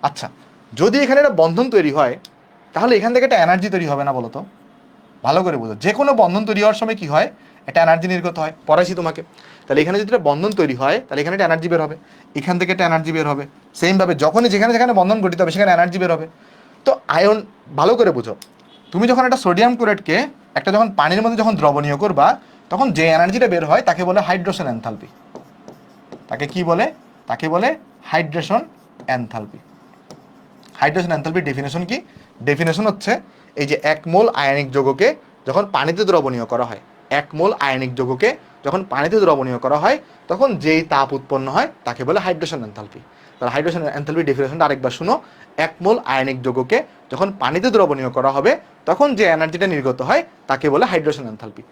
আচ্ছা, যদি এখানে একটা বন্ধন তৈরি হয় তাহলে এখান থেকে একটা এনার্জি তৈরি হবে না বলো তো? ভালো করে বুঝো, যে কোনো বন্ধন তৈরি হওয়ার সময় কি হয়, একটা এনার্জি নির্গত হয়, পড়াইছি তোমাকে। তাহলে এখানে যদি একটা বন্ধন তৈরি হয় তাহলে এখানে একটা এনার্জি বের হবে, এখান থেকে একটা এনার্জি বের হবে। সেমভাবে যখনই যেখানে যেখানে বন্ধন গঠিত হবে সেখানে এনার্জি বের হবে। তো আয়ন, ভালো করে বুঝো, তুমি যখন একটা সোডিয়াম ক্লোরাইডকে একটা যখন পানির মধ্যে যখন দ্রবণীয় করবা তখন যে এনার্জিটা বের হয় তাকে বলে হাইড্রেশন এনথালপি। তাকে কি বলে? তাকে বলে হাইড্রেশন এনথালপি। হাইড্রেশন এনথালপির ডেফিনেশন কি? ডেফিনেশন হচ্ছে এই যে 1 মোল আয়নিক যৌগকে যখন পানিতে দ্রবণীয় করা হয়, 1 মোল আয়নিক যৌগকে যখন পানিতে দ্রবণীয় করা হয় তখন যেই তাপ উৎপন্ন হয় তাকে বলে হাইড্রেশন এনথালপি। তাহলে হাইড্রেশন এনথালপির ডেফিনেশনটা আরেকবার শুনো। 1 মোল আয়নিক যৌগকে যখন পানিতে দ্রবণীয় করা হবে তখন যে এনার্জিটা নির্গত হয় তাকে বলে হাইড্রেশন এনথালপি।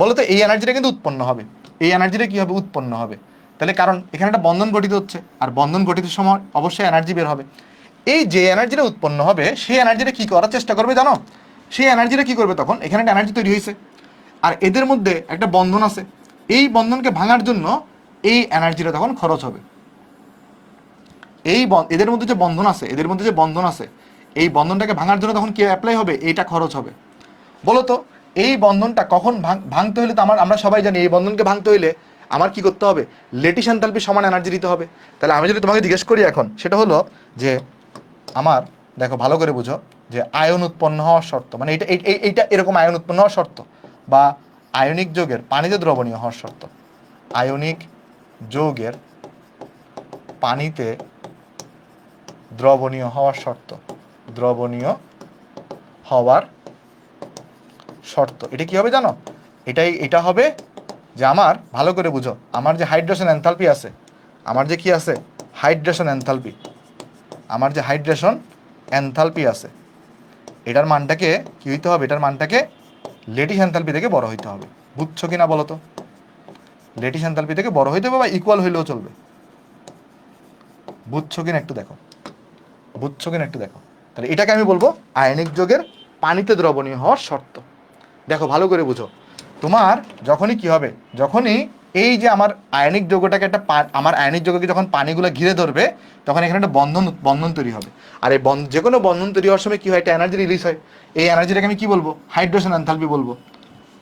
বলো তো এই এনার্জিটা কিন্তু উৎপন্ন হবে, এই এনার্জিটা কি হবে? উৎপন্ন হবে। তাহলে কারণ এখানে একটা বন্ধন গঠিত হচ্ছে, আর বন্ধন গঠিতের সময় অবশ্যই এনার্জি বের হবে। এই যে এনার্জিটা উৎপন্ন হবে সেই এনার্জিটা কি করার চেষ্টা করবে জানো? সেই এনার্জিটা কি করবে, তখন এখানে একটা এনার্জি তৈরি হয়েছে আর এদের মধ্যে একটা বন্ধন আছে, এই বন্ধনকে ভাঙার জন্য এই এনার্জিটা তখন খরচ হবে। এদের মধ্যে যে বন্ধন আছে, এদের মধ্যে যে বন্ধন আছে, এই বন্ধনটাকে ভাঙার জন্য তখন কি অ্যাপ্লাই হবে? এইটা খরচ হবে। বলো তো এই বন্ধনটা কখন ভাঙতে হলে তো আমরা সবাই জানি এই বন্ধনকে ভাঙতে হইলে আমার কি করতে হবে? লেটিস এনথালপি সমান এনার্জি দিতে হবে। তাহলে আমি যদি তোমাকে জিজ্ঞেস করি এখন, সেটা হলো যে আমার, দেখো ভালো করে বুঝো, যে আয়ন উৎপন্ন হওয়ার শর্ত, মানে এইটা এরকম আয়ন উৎপন্ন হওয়ার শর্ত, বা আয়নিক যৌগের পানিতে দ্রবণীয় হওয়ার শর্ত। আয়নিক যৌগের পানিতে দ্রবণীয় হওয়ার শর্ত, দ্রবণীয় হওয়ার শর্ত, এটা কি হবে জানো? এটা হবে যে আমার, ভালো করে বুঝো, আমার যে হাইড্রেশন এনথালপি আছে, আমার যে কি আছে? Hydration enthalpy. আমার যে হাইড্রেশন এনথালপি আছে এটার মানটাকে কি হইতে হবে? এটার মানটাকে লেটিস এনথালপি থেকে বড় হইতে হবে। বুঝছো কিনা বলো তো? লেটিস এনথালপি থেকে বড় হইতে হবে বা ইকুয়াল হইলেও চলবে। বুঝছো কিনা একটু দেখো, বুঝছো কিনা একটু দেখো। তাহলে এটাকে আমি বলবো আয়নিক যৌগের পানিতে দ্রবণীয় হওয়ার শর্ত। দেখো ভালো করে বুঝো, তোমার যখনই কি হবে, যখনই এই যে আমার আয়নিক যৌগটাকে একটা আমার আয়নিক যৌগকে যখন পানিগুলো ঘিরে ধরবে তখন এখানে একটা বন্ধন তৈরি হবে। আর এই যে কোনো বন্ধন তৈরি হওয়ার সময় কি হয়? একটা এনার্জি রিলিজ হয়। এই এনার্জিটাকে আমি কি বলবো? হাইড্রেশন এনথালপি বলবো।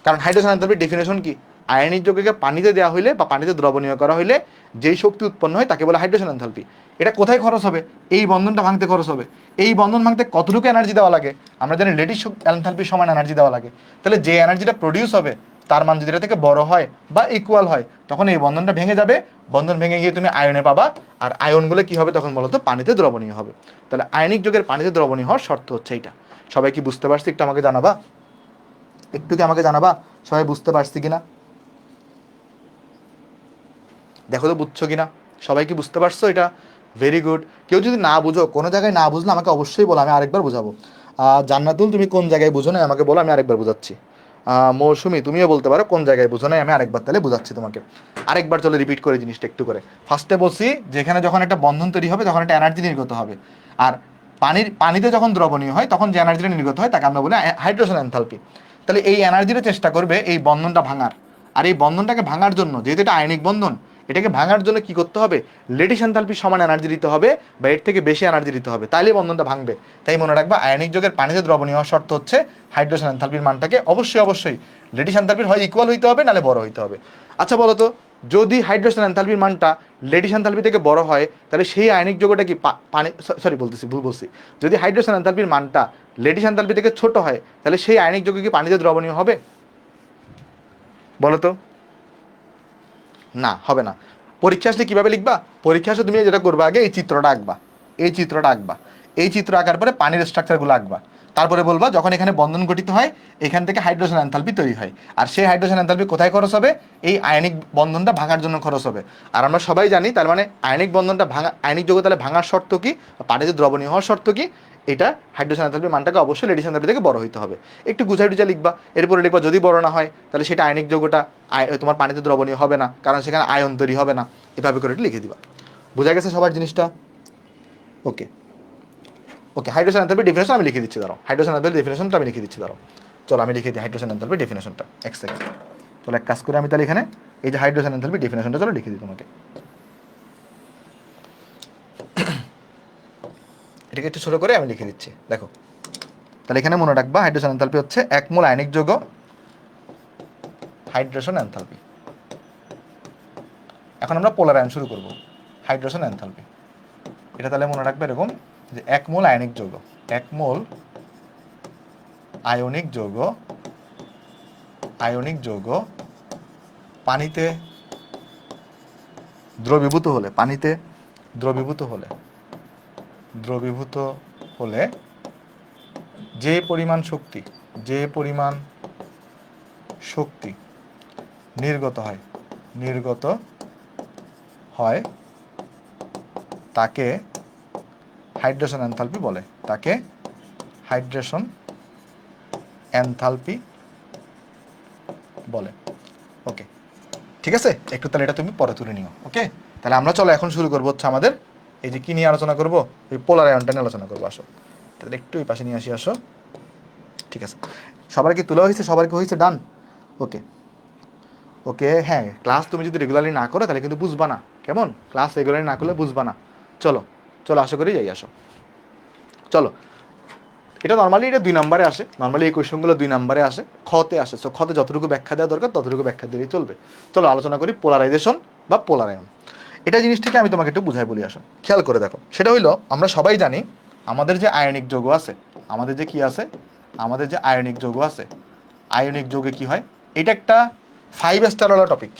কারণ হাইড্রেশন এনথালপির ডেফিনেশন কি? আয়নিক যৌগকে পানিতে দেওয়া হইলে বা পানিতে দ্রবণীয় করা হইলে যেই শক্তি উৎপন্ন হয় তাকে বলে হাইড্রেশন এনথালপি। এটা কোথায় খরচ হবে? এই বন্ধনটা ভাঙতে খরচ হবে। এই বন্ধন ভাঙতে কতটুকু এনার্জি দেওয়া লাগে? আমরা জানি লেটিস এনথালপির সমান এনার্জি দেওয়া লাগে। তাহলে যে এনার্জিটা প্রডিউস হবে তার মান যদি এটা থেকে বড় হয় বা ইকুয়াল হয় তখন এই বন্ধনটা ভেঙে যাবে। বন্ধন ভেঙে গিয়ে তুমি আয়নে পাবা, আর আয়নগুলো কি হবে তখন? বলতো পানিতে দ্রবণীয় হবে। তাহলে আয়নিক যৌগের পানিতে দ্রবণীয় হওয়ার শর্ত হচ্ছে এইটা। সবাই কি বুঝতে পারছি? একটু আমাকে জানাবা, একটু কি আমাকে জানাবা সবাই বুঝতে পারছি কিনা? দেখো তো বুঝছো কিনা, সবাই কি বুঝতে পারছো? এটা ভেরি গুড। কেউ যদি না বুঝো, কোনো জায়গায় না বুঝলে আমাকে অবশ্যই বলো, আমি আরেকবার বোঝাবো। জান্নাতুল তুমি কোন জায়গায় বুঝো না আমাকে বলো, আমি আরেকবার বোঝাচ্ছি। মৌসুমি তুমিও বলতে পারো কোন জায়গায় বুঝো না, আমি আরেকবার তাহলে বোঝাচ্ছি তোমাকে। আরেকবার চলো রিপিট করে জিনিসটা একটু করে। ফার্স্টে বলছি যেখানে যখন একটা বন্ধন তৈরি হবে তখন একটা এনার্জি নির্গত হবে, আর পানিতে যখন দ্রবণীয় হয় তখন যে এনার্জিটা নির্গত হয় তাকে আমরা বলি হাইড্রেশন এনথালপি। তাহলে এই এনার্জিটা চেষ্টা করবে এই বন্ধনটা ভাঙার, আর এই বন্ধনটাকে ভাঙার জন্য, যেহেতু এটা আয়নিক বন্ধন, এটাকে ভাঙার জন্য কি করতে হবে? লেটিস এনথালপি সমান এনার্জি দিতে হবে বা এর থেকে বেশি এনার্জি দিতে হবে, তাইলে বন্ধনটা ভাঙবে। তাই মনে রাখবা আয়নিক যৌগের পানিতে দ্রবণীয় হওয়ার শর্ত হচ্ছে হাইড্রেশন এনথালপির মানটাকে অবশ্যই লেটিস এনথালপির হয় ইকুয়াল হইতে হবে, নাহলে বড় হইতে হবে। আচ্ছা বলো তো, যদি হাইড্রেশন এনথালপির মানটা লেটিস এনথালপি থেকে বড় হয় তাহলে সেই আয়নিক যৌগটা কি পানি, সরি বলতেছি, ভুল বলছি, যদি হাইড্রেশন এনথালপির মানটা লেটিস এনথালপি থেকে ছোট হয় তাহলে সেই আয়নিক যৌগ কি পানিতে দ্রবণীয় হবে? বলো তো। না, হবে না। পরীক্ষা আসলে কিভাবে লিখবা? পরীক্ষা আসলে তুমি যেটা করবা, আগে এই চিত্রটা আঁকবা, এই চিত্রটা আঁকবা, এই চিত্র আঁকার পরে পানির স্ট্রাকচারগুলো আঁকবা, তারপরে বলবা যখন এখানে বন্ধন গঠিত হয় এখান থেকে হাইড্রোজেন এনথালপি তৈরি হয়, আর সেই হাইড্রোজেন এনথালপি কোথায় খরচ হবে? এই আয়নিক বন্ধনটা ভাঙার জন্য খরচ হবে। আর আমরা সবাই জানি তার মানে আয়নিক বন্ধনটা ভাঙা, আয়নিক যৌগ তাহলে ভাঙার শর্ত কি, পানিতে দ্রবণীয় হওয়ার শর্ত কি? এটা হাইড্রোজেন এনথালপির মানটাকে অবশ্যই লেটিস এনথালপি থেকে বড় হইতে হবে। একটু গুছাই টুজা লিখবা, এরপরে লিখবা যদি বড় না হয় তাহলে সেটা আয়নিক যৌগটা তোমার পানিতে দ্রবণীয় হবে না, কারণ সেখানে আয়ন তৈরি হবে না। এভাবে করে লিখে দিবা। বোঝা গেছে সবার জিনিসটা? ওকে ওকে, হাইড্রোজেন এনথালপি ডেফিনেশন আমি লিখে দিচ্ছি, দাঁড়াও হাইড্রোজেন এনথালপি ডেফিনেশনটা আমি লিখে দিচ্ছি, দাঁড়াও চলো আমি লিখে দিই হাইড্রোজেন এনথালপি ডেফিনেশনটা এক সেকেন্ড। চলো এক কাজ করে আমি তাহলে এখানে এই যে হাইড্রোজেন এনথালপি ডেফিনেশনটা চলো লিখে দিই তোমাকে, এটাকে একটু ছোট করে আমি লিখে দিচ্ছি। দেখো তাহলে এখানে মনে রাখবা হাইড্রোজেন এনথালপি হচ্ছে এক মোল আয়নিক যৌগ হাইড্রেশন এনথালপি। এখন আমরা পোলার আয়ন শুরু করব, হাইড্রোজেন এনথালপি। এটা তাহলে মনে রাখবে এরকম যে এক মোল আয়নিক যৌগ, এক মোল আয়নিক যৌগ, আয়নিক যৌগ পানিতে দ্রবীভূত হলে, পানিতে দ্রবীভূত হলে, দ্রবীভূত হলে যে পরিমাণ শক্তি, যে পরিমাণ শক্তি নির্গত হয়, নির্গত হয় তাকে হাইড্রেশন এনথালপি বলে, তাকে হাইড্রেশন এনথালপি বলে। ওকে ঠিক আছে, একটু তাহলে এটা তুমি পরে তুলে নিও। ওকে তাহলে আমরা চলো এখন শুরু করবো হচ্ছে আমাদের এই যে কি নিয়ে আলোচনা করবো, এই পোলার আয়নটা নিয়ে আলোচনা করবো। আসো তাহলে একটু এই পাশে নিয়ে আসি, আসো। ঠিক আছে, সবার কি তোলা হয়েছে, সবার কি হয়েছে, ডান? ওকে ওকে হ্যাঁ, ক্লাস তুমি যদি রেগুলারলি না করো তাহলে কিন্তু বুঝবা না, কেমন? ক্লাস রেগুলারলি না করলে বুঝবা না। চলো চলো আশা করি যাই, আসো চলো। এটা নর্মালি এটা 2 নম্বরে আসে, নর্মালি এই কোয়েশ্চনগুলো 2 নম্বরে আসে, খতে আসে। সো খতে যতটুকু ব্যাখ্যা দেওয়া দরকার ততটুকু ব্যাখ্যা দিলেই চলবে। চলো আলোচনা করি পোলারাইজেশন বা পোলার আয়ন। এটা জিনিসটাকে আমি তোমাকে একটু বুঝাই বলি, আসো খেয়াল করে দেখো। সেটা হইলো আমরা সবাই জানি আমাদের যে আয়নিক যৌগ আছে, আমাদের যে কি আছে, আমাদের যে আয়নিক যৌগ আছে, আয়নিক যৌগে কি হয়, এটা একটা 5 স্টারওয়ালা টপিক।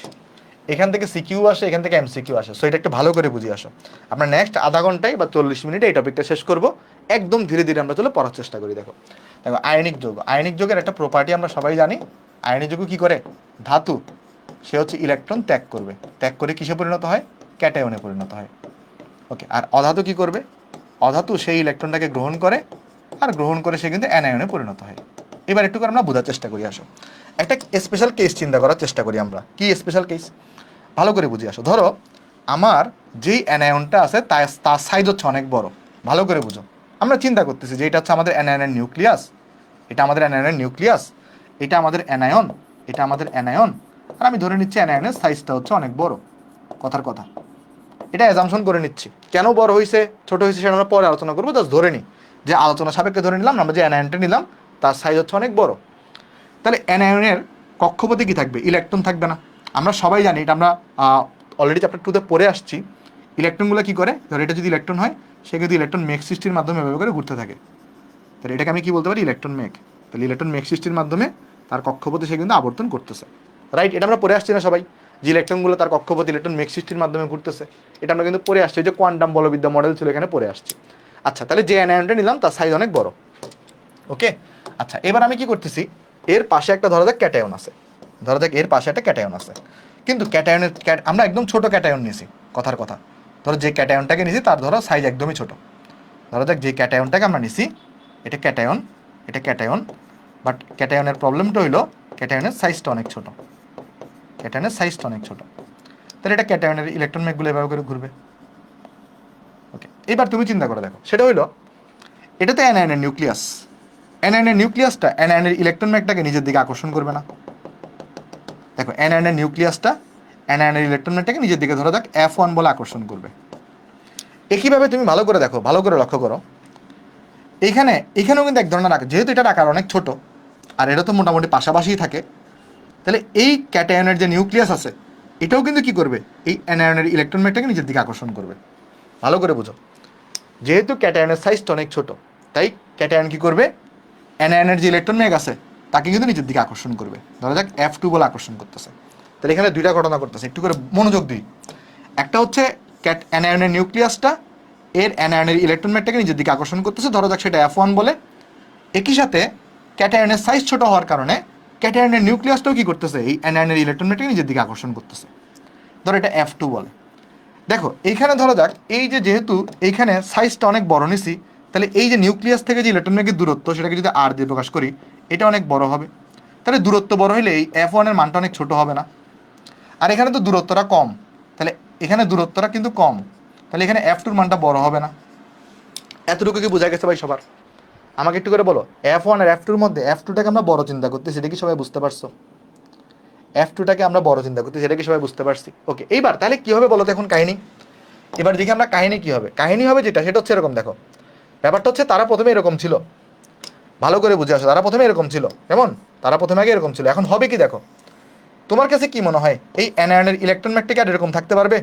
এখান থেকে সিকিউ আসে, এখান থেকে এমসিকিউ আসে। সো এটা একটু ভালো করে বুঝিয়ে আসো। আমরা নেক্সট আধা ঘন্টায় বা 40 মিনিটে এই টপিকটা শেষ করব। একদম ধীরে ধীরে আমরা চলে পড়ার চেষ্টা করি। দেখো দেখো আয়নিক যৌগ, আয়নিক যৌগের একটা প্রপার্টি আমরা সবাই জানি। আয়নিক যৌগ কি করে, ধাতু সে হচ্ছে ইলেকট্রন ত্যাগ করবে, ত্যাগ করে কিসে পরিণত হয়, ক্যাটায়নে পরিণত হয়। ওকে, আর অধাতু কি করবে, অধাতু সেই ইলেকট্রনটাকে গ্রহণ করে, আর গ্রহণ করে সে কিন্তু অ্যানায়নে পরিণত হয়। এবার একটু করে আমরা বোঝার চেষ্টা করি, আসো একটা স্পেশাল কেস চিন্তা করার চেষ্টা করি আমরা। কি স্পেশাল কেস, ভালো করে বুঝে আসো। ধরো আমার যেই অ্যানায়নটা আছে তার সাইজ হচ্ছে অনেক বড়, ভালো করে বুঝো। আমরা চিন্তা করতেছি যে এটা হচ্ছে আমাদের অ্যানায়নের নিউক্লিয়াস, এটা আমাদের অ্যানায়নের নিউক্লিয়াস, এটা আমাদের অ্যানায়ন, এটা আমাদের অ্যানায়ন, আর আমি ধরে নিচ্ছি অ্যানায়নের সাইজটা হচ্ছে অনেক বড়, কথার কথা। এটা অ্যাজামশন করে নিচ্ছি, কেন বড় হয়েছে ছোট হয়েছে সেটা আমরা পরে আলোচনা করবো। জাস্ট ধরে নিই যে আলোচনা সাপেক্ষে ধরে নিলাম আমরা যে অ্যানায়নটা নিলাম তার সাইজ হচ্ছে অনেক বড়। তাহলে অ্যানায়নের কক্ষপথে কি থাকবে, ইলেকট্রন থাকবে না। আমরা সবাই জানি এটা, আমরা অলরেডি চ্যাপ্টার 2-তে পড়ে আসছি। ইলেকট্রনগুলো কি করে, ধর এটা যদি ইলেকট্রন হয় সে কিন্তু ইলেকট্রন মেঘ সৃষ্টির মাধ্যমে এভাবে করে ঘুরতে থাকে। তাহলে এটাকে আমি কি বলতে পারি, ইলেকট্রন মেঘ। তাহলে ইলেকট্রন মেঘ সৃষ্টির মাধ্যমে তার কক্ষপথে সে কিন্তু আবর্তন করতেছে, রাইট? এটা আমরা পড়ে আসছি না সবাই, যে ইলেকট্রনগুলো তার কক্ষপথে ইলেকট্রন মেঘ সৃষ্টির মাধ্যমে ঘুরতেছে। এটা আমরা কিন্তু পড়ে আসছি, যে কোয়ান্টাম বলবিদ্যা মডেল ছিল এখানে পড়ে আসছি। আচ্ছা, তাহলে যে অ্যানায়নটা নিলাম তার সাইজ অনেক বড়। ওকে আচ্ছা, এবার আমি কি করতেছি, এর পাশে একটা ধরা যাক ক্যাটায়ন আছে, ধরা যাক এর পাশে একটা ক্যাটায়ন আছে, কিন্তু ক্যাটায়নের আমরা একদম ছোট ক্যাটায়ন নিয়েছি, কথার কথা। ধরো যে ক্যাটায়নটাকে নিয়েছি তার ধরো সাইজ একদমই ছোট। ধরা যাক যে ক্যাটায়নটাকে আমরা নিছি এটা ক্যাটায়ন, এটা ক্যাটায়ন, বাট ক্যাটায়নের প্রবলেমটা হইলো ক্যাটায়নের সাইজটা অনেক ছোট, ক্যাটায়নের সাইজটা অনেক ছোট। তাহলে এটা ক্যাটায়নের ইলেকট্রন মেঘগুলো এভাবে করে ঘুরবে। ওকে, এবার তুমি চিন্তা করে দেখো, সেটা হইলো এটা তো অ্যানায়নের নিউক্লিয়াস, অ্যানায়নের নিউক্লিয়াসটা অ্যানায়নের ইলেকট্রন ম্যাগটাকে নিজের দিকে আকর্ষণ করবে না। দেখো অ্যানায়নের নিউক্লিয়াসটা অ্যানায়নের ইলেকট্রন ম্যাগটাকে নিজের দিকে ধরা যাক F1 বলে আকর্ষণ করবে। একইভাবে তুমি ভালো করে দেখো, ভালো করে লক্ষ্য করো, এখানেও কিন্তু এক ধরনের আকার, যেহেতু এটার আকার অনেক ছোট আর এটা তো মোটামুটি পাশাপাশিই থাকে, তাহলে এই ক্যাটায়নের যে নিউক্লিয়াস আছে এটাও কিন্তু কি করবে, এই অ্যানায়নের ইলেকট্রন ম্যাগটাকে নিজের দিকে আকর্ষণ করবে। ভালো করে বুঝো, যেহেতু ক্যাটায়নের সাইজটা অনেক ছোট, তাই ক্যাটায়ন কি করবে, অ্যানায়নের যে ইলেকট্রন মেঘ আছে তাকে কিন্তু নিজের দিকে আকর্ষণ করবে। ধরা যাক F2 বলে আকর্ষণ করতেছে। তাহলে এখানে দুইটা ঘটনা করতেছে, একটু করে মনোযোগ দিই। একটা হচ্ছে অ্যানায়নের নিউক্লিয়াসটা এর অ্যানায়নের ইলেকট্রন মেঘটাকে নিজের দিকে আকর্ষণ করতেছে, ধরা যাক সেটা F1 বলে। একই সাথে ক্যাটায়নের সাইজ ছোট হওয়ার কারণে ক্যাটায়নের নিউক্লিয়াসটাও কি করতেছে, এই অ্যানায়নের ইলেকট্রন মেঘটাকে নিজের দিকে আকর্ষণ করতেছে, ধরো এটা F2 বলে। দেখো এইখানে ধরা যাক এই যে যেহেতু এইখানে সাইজটা অনেক বড় নিছি, তাহলে এই যে নিউক্লিয়াস থেকে যে ইলেকট্রন মেঘের দূরত্ব সেটাকে যদি R দিয়ে প্রকাশ করি এটা অনেক বড় হবে। তাহলে দূরত্ব বড় হলে এই F1 এর মানটা অনেক ছোট হবে না। আর এখানে তো দূরত্বটা কম, তাহলে এখানে দূরত্বটা কিন্তু কম, তাহলে এখানে F2 এর মানটা বড় হবে না। এতটুকু কি বোঝা গেছে ভাই সবার? আমাকে একটু করে বলো, F1 আর F2 এর মধ্যে F2টাকে আমরা বড় চিন্তা করতেছি, এটা কি সবাই বুঝতে পারছো? F2টাকে আমরা বড় চিন্তা করতেছি, এটা কি সবাই বুঝতে পারছি? ওকে, এইবার তাহলে কি হবে বলো তো এখন কাহিনী? এবার দেখি আমরা কাহিনী কি হবে। কাহিনী হবে যেটা, সেটা হচ্ছে এরকম। দেখো, ব্যাপারটা হচ্ছে তারা প্রথমে এরকম ছিল, ভালো করে বুঝে আসো, তারা প্রথমে এরকম ছিল, কেমন? তারা প্রথমে আগে এরকম ছিল, এখন হবে কি দেখো। তোমার কাছে কি মনে হয় এই অ্যানায়নের ইলেকট্রন ম্যাগনেটিক আর এরকম থাকতে পারবে?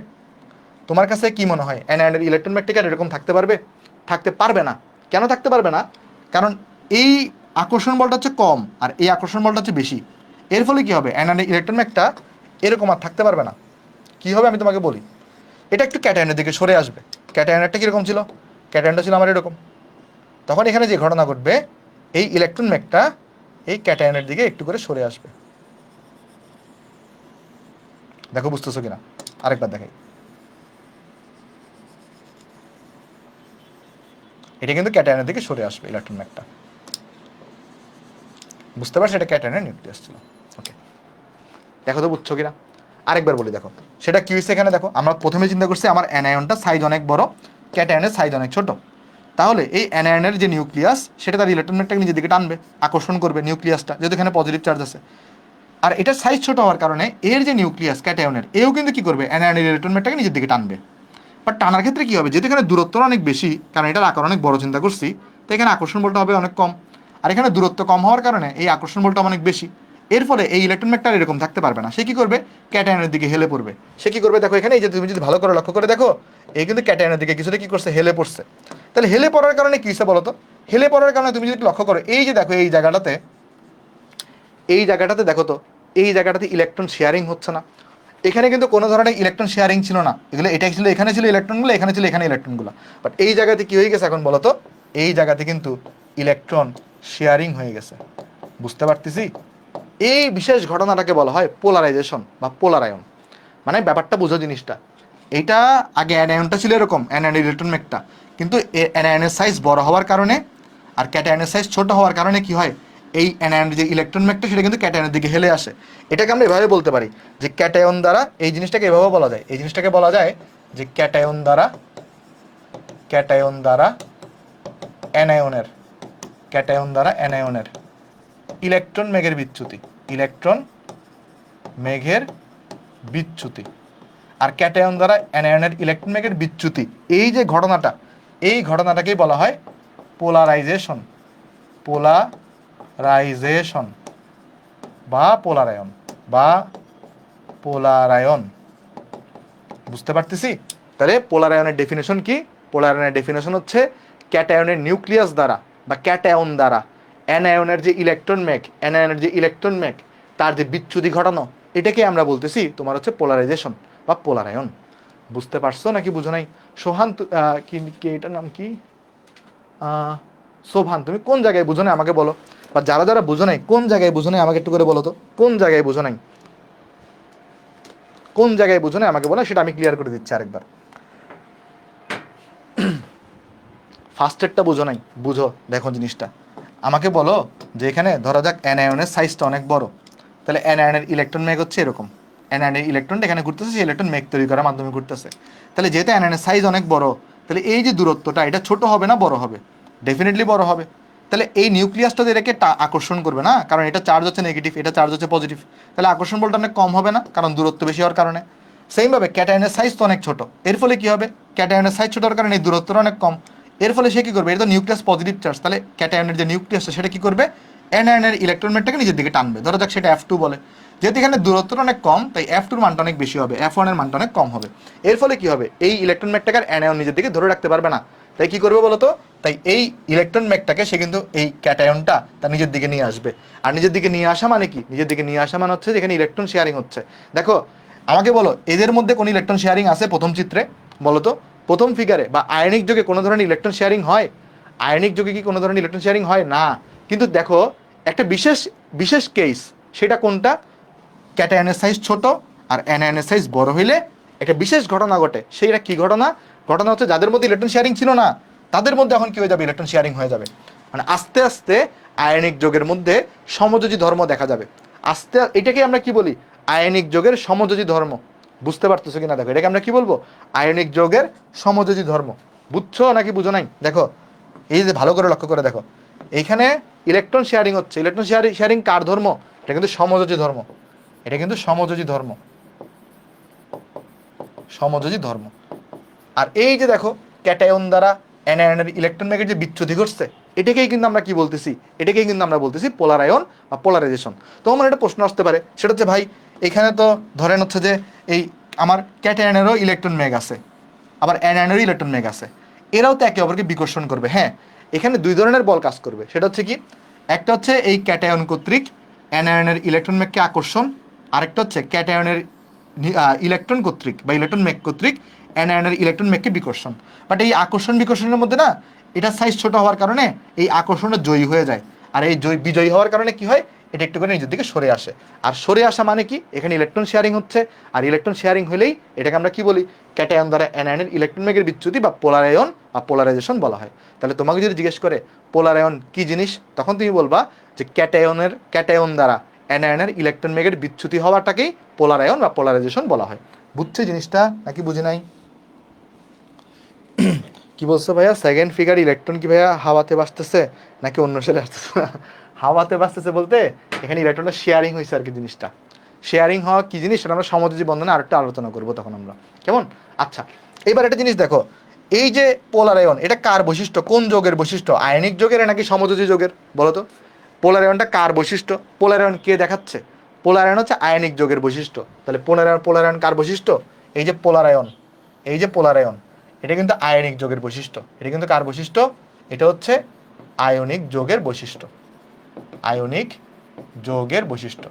তোমার কাছে কি মনে হয় অ্যানায়নের ইলেকট্রন ম্যাগনেটিক আর এরকম থাকতে পারবে? থাকতে পারবে না। কেন থাকতে পারবে না? কারণ এই আকর্ষণ বলটা হচ্ছে কম আর এই আকর্ষণ বলটা হচ্ছে বেশি। এর ফলে কি হবে, অ্যানায়নের ইলেকট্রন ম্যাগটা এরকম আর থাকতে পারবে না। কি হবে আমি তোমাকে বলি, এটা একটু ক্যাটায়নের দিকে সরে আসবে। ক্যাটায়নেরটা কীরকম ছিল? ক্যাটায়নটা ছিল আমার এরকম। তখন এখানে যে ঘটনা ঘটবে, এই ইলেকট্রন ম্যাগটা এই ক্যাটায়নের দিকে একটু করে সরে আসবে। দেখো বুঝতেছো কিনা, আরেকবার দেখাই। এটা কিন্তু ক্যাটায়নের দিকে সরে আসবে ইলেকট্রন ম্যাগটা। বুঝতে পারছো, এটা ক্যাটায়নের নিউক্লিয়াস ছিল। ওকে, দেখো তো বুঝছো কিনা, আরেকবার বলি। দেখো সেটা কি হয়েছে এখানে। দেখো আমরা প্রথমে চিন্তা করছি আমার অ্যানায়নটা সাইজ অনেক বড়, ক্যাটায়নের সাইজ অনেক ছোট। তাহলে এই অ্যানায়নের যে নিউক্লিয়াস, সেটা তার ইলেকট্রন ম্যাগনেটটাকে নিজের দিকে টানবে, আকর্ষণ করবে নিউক্লিয়াসটা, যেহেতু এখানে পজিটিভ চার্জ আছে। আর এটার সাইজ ছোট হওয়ার কারণে এর যে নিউক্লিয়াস ক্যাটায়নের, এও কিন্তু কি করবে, অ্যানায়নের ইলেকট্রন ম্যাগনেটটাকে নিজের দিকে টানবে। বাট টানার ক্ষেত্রে কি হবে, যেহেতু এখানে দূরত্ব অনেক বেশি, কারণ এটার আকার অনেক বড় চিন্তা করছি, তো এখানে আকর্ষণ বলটা হবে অনেক কম। আর এখানে দূরত্ব কম হওয়ার কারণে এই আকর্ষণ বলটা অনেক বেশি। এর ফলে এই ইলেকট্রন ম্যাগনেট এরকম থাকতে পারবে না। সে কি করবে, ক্যাটায়নের দিকে হেলে পড়বে। সে কি করবে, দেখো এখানে এই যে তুমি যদি ভালো করে লক্ষ্য করে দেখো, এই কিন্তু ক্যাটায়নের দিকে কিছুটা কি করছে, হেলে পড়ছে। তাহলে হেলে পড়ার কারণে কি হচ্ছে বলো তো? হেলে পড়ার কারণে তুমি যদি লক্ষ্য করো, এই যে দেখো এই জায়গাটাতে, এই জায়গাটাতে দেখো তো, এই জায়গাটাতে ইলেকট্রন শেয়ারিং হচ্ছে না। এখানে কিন্তু কোনো ধরনের ইলেকট্রন শেয়ারিং ছিল না, এগুলো এটা ছিল, এখানে ছিল ইলেকট্রনগুলো, এখানে ছিল এখানে ইলেকট্রনগুলো। বাট এই জায়গাতে কি হয়ে গেছে এখন বলো তো, এই জায়গাতে কিন্তু ইলেকট্রন শেয়ারিং হয়ে গেছে। বুঝতে পারতেছি? এই বিশেষ ঘটনাটাকে বলা হয় পোলারাইজেশন বা পোলারায়ন। মানে ব্যাপারটা বুঝো জিনিসটা। এইটা আগে অ্যানায়নটা ছিল এরকম, অ্যানায়নের ইলেকট্রন ম্যাগনেটটা, কিন্তু অ্যানায়নের সাইজ বড় হওয়ার কারণে আর ক্যাটায়নের সাইজ ছোট হওয়ার কারণে কি হয়, এই অ্যানায়নের যে ইলেকট্রন ম্যাগনেটটা সেটা কিন্তু ক্যাটায়নের দিকে হেলে আসে। এটাকে আমরা এভাবে বলতে পারি যে ক্যাটায়ন দ্বারা, এই জিনিসটাকে এভাবে বলা যায়, এই জিনিসটাকে বলা যায় যে ক্যাটায়ন দ্বারা, ক্যাটায়ন দ্বারা অ্যানায়নের, ক্যাটায়ন দ্বারা অ্যানায়নের ইলেকট্রন মেঘের বিচ্যুতি, ইলেকট্রন মেঘের বিচ্যুতি। আর ক্যাটায়ন দ্বারা অ্যানায়নের ইলেকট্রন মেঘের বিচ্যুতি, এই যে ঘটনাটা, এই ঘটনাটাকেই বলা হয় পোলারাইজেশন, পোলারাইজেশন বা পোলারায়ন, বা পোলারায়ন। বুঝতে পারতেছি? তাহলে পোলারায়নের ডেফিনেশন কি? পোলারায়নের ডেফিনেশন হচ্ছে ক্যাটায়নের নিউক্লিয়াস দ্বারা বা ক্যাটায়ন দ্বারা অ্যানায়নের যে ইলেকট্রন মেঘ, অ্যানায়নের যে ইলেকট্রন মেঘ, তার যে বিচ্যুতি ঘটানো, এটাকে আমরা বলতেছি তোমার হচ্ছে পোলারাইজেশন বা পোলারায়ন। বুঝতে পারছো নাকি বুঝো নাই? সোহান কি এটার নাম কি, সোভান, তুমি কোন জায়গায় বুঝো নাই আমাকে বলো। বা যারা যারা বুঝো নাই, কোন জায়গায় বুঝো নাই আমাকে একটু করে বলো তো, কোন জায়গায় বুঝো নাই, কোন জায়গায় বুঝো নাই আমাকে বলো, সেটা আমি ক্লিয়ার করে দিচ্ছি আরেকবার। ফার্স্টেরটা বুঝো নাই, বুঝো, দেখো জিনিসটা আমাকে বলো যে এখানে ধরা যাক অ্যানায়নের সাইজটা অনেক বড়, তাহলে অ্যানায়নের ইলেকট্রন মেঘ হচ্ছে এরকম, অ্যানায়নের ইলেকট্রনটা এখানে ঘুরতেছে, সেই ইলেকট্রন মেঘ তৈরি করার মাধ্যমে ঘুরতেছে। তাহলে যেহেতু অ্যানায়নের সাইজ অনেক বড়, তাহলে এই যে দূরত্বটা, এটা ছোট হবে না বড় হবে? ডেফিনেটলি বড় হবে। তাহলে এই নিউক্লিয়াসটা এটাকে আকর্ষণ করবে না, কারণ এটা চার্জ হচ্ছে নেগেটিভ, এটা চার্জ হচ্ছে পজিটিভ। তাহলে আকর্ষণ বলটা অনেক কম হবে না, কারণ দূরত্ব বেশি হওয়ার কারণে। সেইমভাবে ক্যাটায়নের সাইজ তো অনেক ছোট, এর ফলে কি হবে, ক্যাটায়নের সাইজ ছোট হওয়ার কারণে এই দূরত্বটা অনেক কম। এর ফলে সে কি করবে, এটা তো নিউক্লিয়াস পজিটিভ চার্জ, তাহলে ক্যাটায়নের যে নিউক্লিয়াসটা সেটা কি করবে, অ্যানায়নের ইলেকট্রনটাকে নিজের দিকে টানবে। ধরো যাক সেটা F2 বলে, যেহেতু এখানে দূরত্বটা অনেক কম, তাই F2 এর মানটা অনেক বেশি হবে, F1 এর মানটা অনেক কম হবে। এর ফলে কি হবে, এই ইলেকট্রন ম্যাগটাকে অ্যানায়ন নিজের দিকে ধরে রাখতে পারবে না। তাই কি করবে বলতো, তাই এই ইলেকট্রন ম্যাগটাকে সে কিন্তু এই ক্যাটায়নটা তার নিজের দিকে নিয়ে আসবে। আর নিজের দিকে নিয়ে আসা মানে কি, নিজের দিকে নিয়ে আসা মানে হচ্ছে যেখানে ইলেকট্রন শেয়ারিং হচ্ছে। দেখো আমাকে বলো, এদের মধ্যে কোন ইলেকট্রন শেয়ারিং আছে প্রথম চিত্রে বলো তো, প্রথম ফিগারে বা আয়নিক যুগে কোনো ধরনের ইলেকট্রন শেয়ারিং হয়? আয়নিক যুগে কি কোনো ধরনের ইলেকট্রন শেয়ারিং হয় না। কিন্তু দেখো একটা বিশেষ বিশেষ কেস, সেটা কোনটা, ক্যাটায়নের সাইজ ছোট আর অ্যানায়নের সাইজ বড় হইলে একটা বিশেষ ঘটনা ঘটে। সেইটা কি ঘটনা, ঘটনা হচ্ছে যাদের মধ্যে ইলেকট্রন শেয়ারিং ছিল না, তাদের মধ্যে এখন কি হয়ে যাবে, ইলেকট্রন শেয়ারিং হয়ে যাবে। মানে আস্তে আস্তে আয়নিক যুগের মধ্যে সমযোজী ধর্ম দেখা যাবে। আস্তে, এটাকে আমরা কি বলি, আয়নিক যুগের সমযোজী ধর্ম। বুঝতে পারতেছো কিনা দেখো, এটাকে আমরা কি বলবো, আয়নিক যুগের সমযোজী ধর্ম। বুঝছো নাকি বুঝো নাই? দেখো এই যে ভালো করে লক্ষ্য করে দেখো, এইখানে ইলেকট্রন শেয়ারিং হচ্ছে। ইলেকট্রন শেয়ারিং কার ধর্ম? এটা কিন্তু সমযোজী ধর্ম। এটা কিন্তু সমযোজী ধর্ম, সমযোজী ধর্ম। আর এই যে দেখো ক্যাটায়ন দ্বারা অ্যানায়নের ইলেকট্রন ম্যাগের যে বিচ্যুতি ঘটছে, এটাকেই কিন্তু আমরা কি বলতেছি? এটাকেই কিন্তু আমরা বলতেছি পোলারায়ন বা পোলারাইজেশন। তো আমার একটা প্রশ্ন আসতে পারে, সেটা হচ্ছে ভাই এখানে তো ধরেন হচ্ছে যে এই আমার ক্যাটায়নেরও ইলেকট্রন ম্যাগ আছে, আবার অ্যানায়নেরও ইলেকট্রন ম্যাগ আছে, এরাও তো একে অপরকে বিকর্ষণ করবে। হ্যাঁ, এখানে দুই ধরনের বল কাজ করবে। সেটা হচ্ছে কি, একটা হচ্ছে এই ক্যাটায়ন কর্তৃক অ্যানায়নের ইলেকট্রন ম্যাগকে আকর্ষণ, আরেকটা হচ্ছে ক্যাটায়নের ইলেকট্রন কর্তৃক বা ইলেকট্রন ম্যাগ কর্তৃক অ্যানায়নের ইলেকট্রন ম্যাগকে বিকর্ষণ। বাট এই আকর্ষণ বিকর্ষণের মধ্যে না, এটা সাইজ ছোট হওয়ার কারণে এই আকর্ষণটা জয়ী হয়ে যায়। আর এই বিজয়ী হওয়ার কারণে কি হয়, এটা একটু করে নিজের দিকে সরে আসে। আর সরে আসা মানে কি, এখানে ইলেকট্রন শেয়ারিং হচ্ছে। আর ইলেকট্রন শেয়ারিং হলেই এটাকে আমরা কি বলি? ক্যাটায়ন দ্বারা অ্যানায়নের ইলেকট্রন ম্যাগের বিচ্যুতি বা পোলারায়ন বা পোলারাইজেশন বলা হয়। তাহলে তোমাকে যদি জিজ্ঞেস করে পোলারায়ন কি জিনিস, তখন তুমি বলবা যে ক্যাটায়ন দ্বারা অ্যানায়নের ইলেকট্রন ম্যাগের বিচ্যুতি হওয়াটাকেই পোলারায়ন বা পোলারাইজেশন বলা হয়। বুঝছে জিনিসটা নাকি বুঝে নাই? কি বলছো ভাইয়া? সেকেন্ড ফিগার ইলেকট্রন কি ভাইয়া হাওয়াতে ভাসতেছে নাকি অন্য সেলে আসতেছে? হাওয়াতে ভাসতেছে বলতে এখানে ইলেকট্রনটা শেয়ারিং হয়েছে আর কি। জিনিসটা শেয়ারিং হওয়া কি জিনিস, সেটা আমরা সমযোজী বন্ধনে আরেকটা আলোচনা করবো তখন আমরা, কেমন? আচ্ছা, এবার একটা জিনিস দেখো, এই যে পোলারায়ন, এটা কার বৈশিষ্ট্য? কোন যোগের বৈশিষ্ট্য? আয়নিক যোগের নাকি সমযোজী যোগের? বলো তো। পোলারায়নটা কার বৈশিষ্ট্য? পোলারায়ন কে দেখাচ্ছে? পোলারায়ন হচ্ছে আয়নিক যোগের বৈশিষ্ট্য। তাহলে পোলারায়ন কার বৈশিষ্ট্য? এই যে পোলারায়ন, এই যে পোলারায়ন, এটা কিন্তু আয়নিক যোগের বৈশিষ্ট্য। এটা কিন্তু কার বৈশিষ্ট্য? এটা হচ্ছে আয়নিক যোগের বৈশিষ্ট্য। আয়নিক যোগের বৈশিষ্ট্য,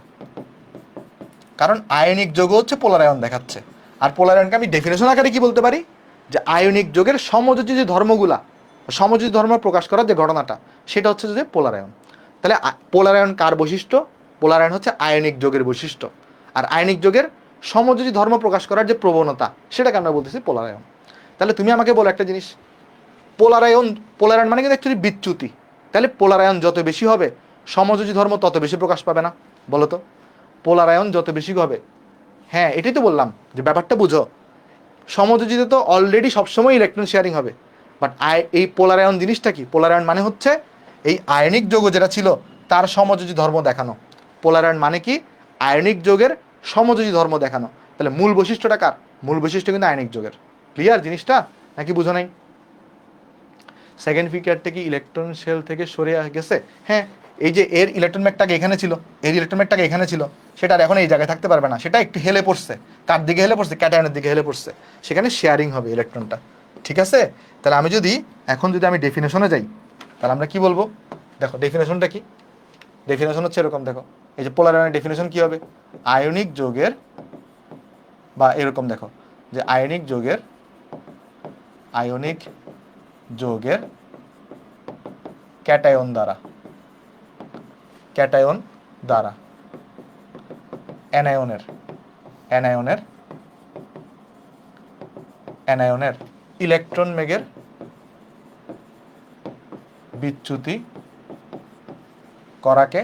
কারণ আয়নিক যোগ হচ্ছে পোলারায়ন দেখাচ্ছে। আর পোলারায়নকে আমি ডেফিনেশন আকারে কি বলতে পারি? যে আয়নিক যোগের সমযোজী যে ধর্মগুলা, সমযোজী ধর্ম প্রকাশ করার যে ঘটনাটা, সেটা হচ্ছে যে পোলারায়ন। তাহলে পোলারায়ন কার বৈশিষ্ট্য? পোলারায়ন হচ্ছে আয়নিক যোগের বৈশিষ্ট্য। আর আয়নিক যোগের সমযোজী ধর্ম প্রকাশ করার যে প্রবণতা, সেটাকে আমরা বলতেছি পোলারায়ন। তাহলে তুমি আমাকে বলো একটা জিনিস, পোলারায়ন মানে কিন্তু অ্যাকচুয়ালি বিচ্যুতি। তাহলে পোলারায়ন যত বেশি হবে, সমযোজী ধর্ম তত বেশি প্রকাশ পাবে না? বলো তো। পোলারায়ন যত বেশি হবে, হ্যাঁ এটাই তো বললাম, যে ব্যাপারটা বুঝো। সমযোজীতে তো অলরেডি সবসময় ইলেকট্রন শেয়ারিং হবে, বাট এই পোলারায়ন জিনিসটা কি? পোলারায়ন মানে হচ্ছে এই আয়নিক যৌগ যেটা ছিল তার সমযোজী ধর্ম দেখানো। পোলারায়ন মানে কি? আয়নিক যৌগের সমযোজী ধর্ম দেখানো। তাহলে মূল বৈশিষ্ট্যটা কার? মূল বৈশিষ্ট্য কিন্তু আয়নিক যৌগের। ক্লিয়ার জিনিসটা নাকি বুঝো নাই? সেকেন্ড ফিগারটা কি ইলেকট্রন শেল থেকে সরে গেছে? হ্যাঁ, এই যে এর ইলেকট্রন ম্যাগটাকে এখানে ছিল, এর ইলেকট্রন ম্যাগটাকে এখানে ছিল, সেটা আর এখন এই জায়গায় থাকতে পারবে না। সেটা একটু হেলে পড়ছে। কার দিকে হেলে পড়ছে? ক্যাটায়নের দিকে হেলে পড়ছে। সেখানে শেয়ারিং হবে ইলেকট্রনটা। ঠিক আছে? তাহলে আমি যদি এখন আমি ডেফিনেশনে যাই, তাহলে আমরা কি বলবো? দেখো ডেফিনেশনটা কি? ডেফিনেশন হচ্ছে এরকম, দেখো এই যে পোলারায়নের ডেফিনেশন কি হবে? আয়নিক যৌগের, বা এরকম দেখো যে আয়নিক যৌগের ক্যাটায়ন দ্বারা অ্যানায়নের ইলেকট্রন মেগের বিচ্যুতি করাকে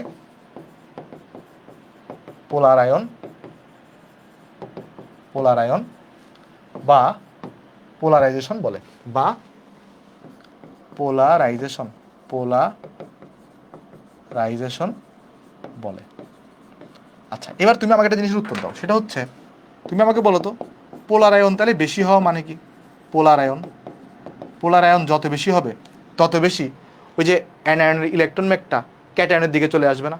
পোলারায়ন বা পোলারাইজেশন বলে। বা পোলারাইজেশন বলে। আচ্ছা, এবার তুমি আমাকে একটা জিনিসের উত্তর দাও। সেটা হচ্ছে, তুমি আমাকে বলো তো, পোলারায়ন তাহলে বেশি হওয়া মানে কি? পোলারায়ন যত বেশি হবে তত বেশি ওই যে অ্যানায়নের ইলেকট্রন ম্যাগটা ক্যাটায়নের দিকে চলে আসবে না?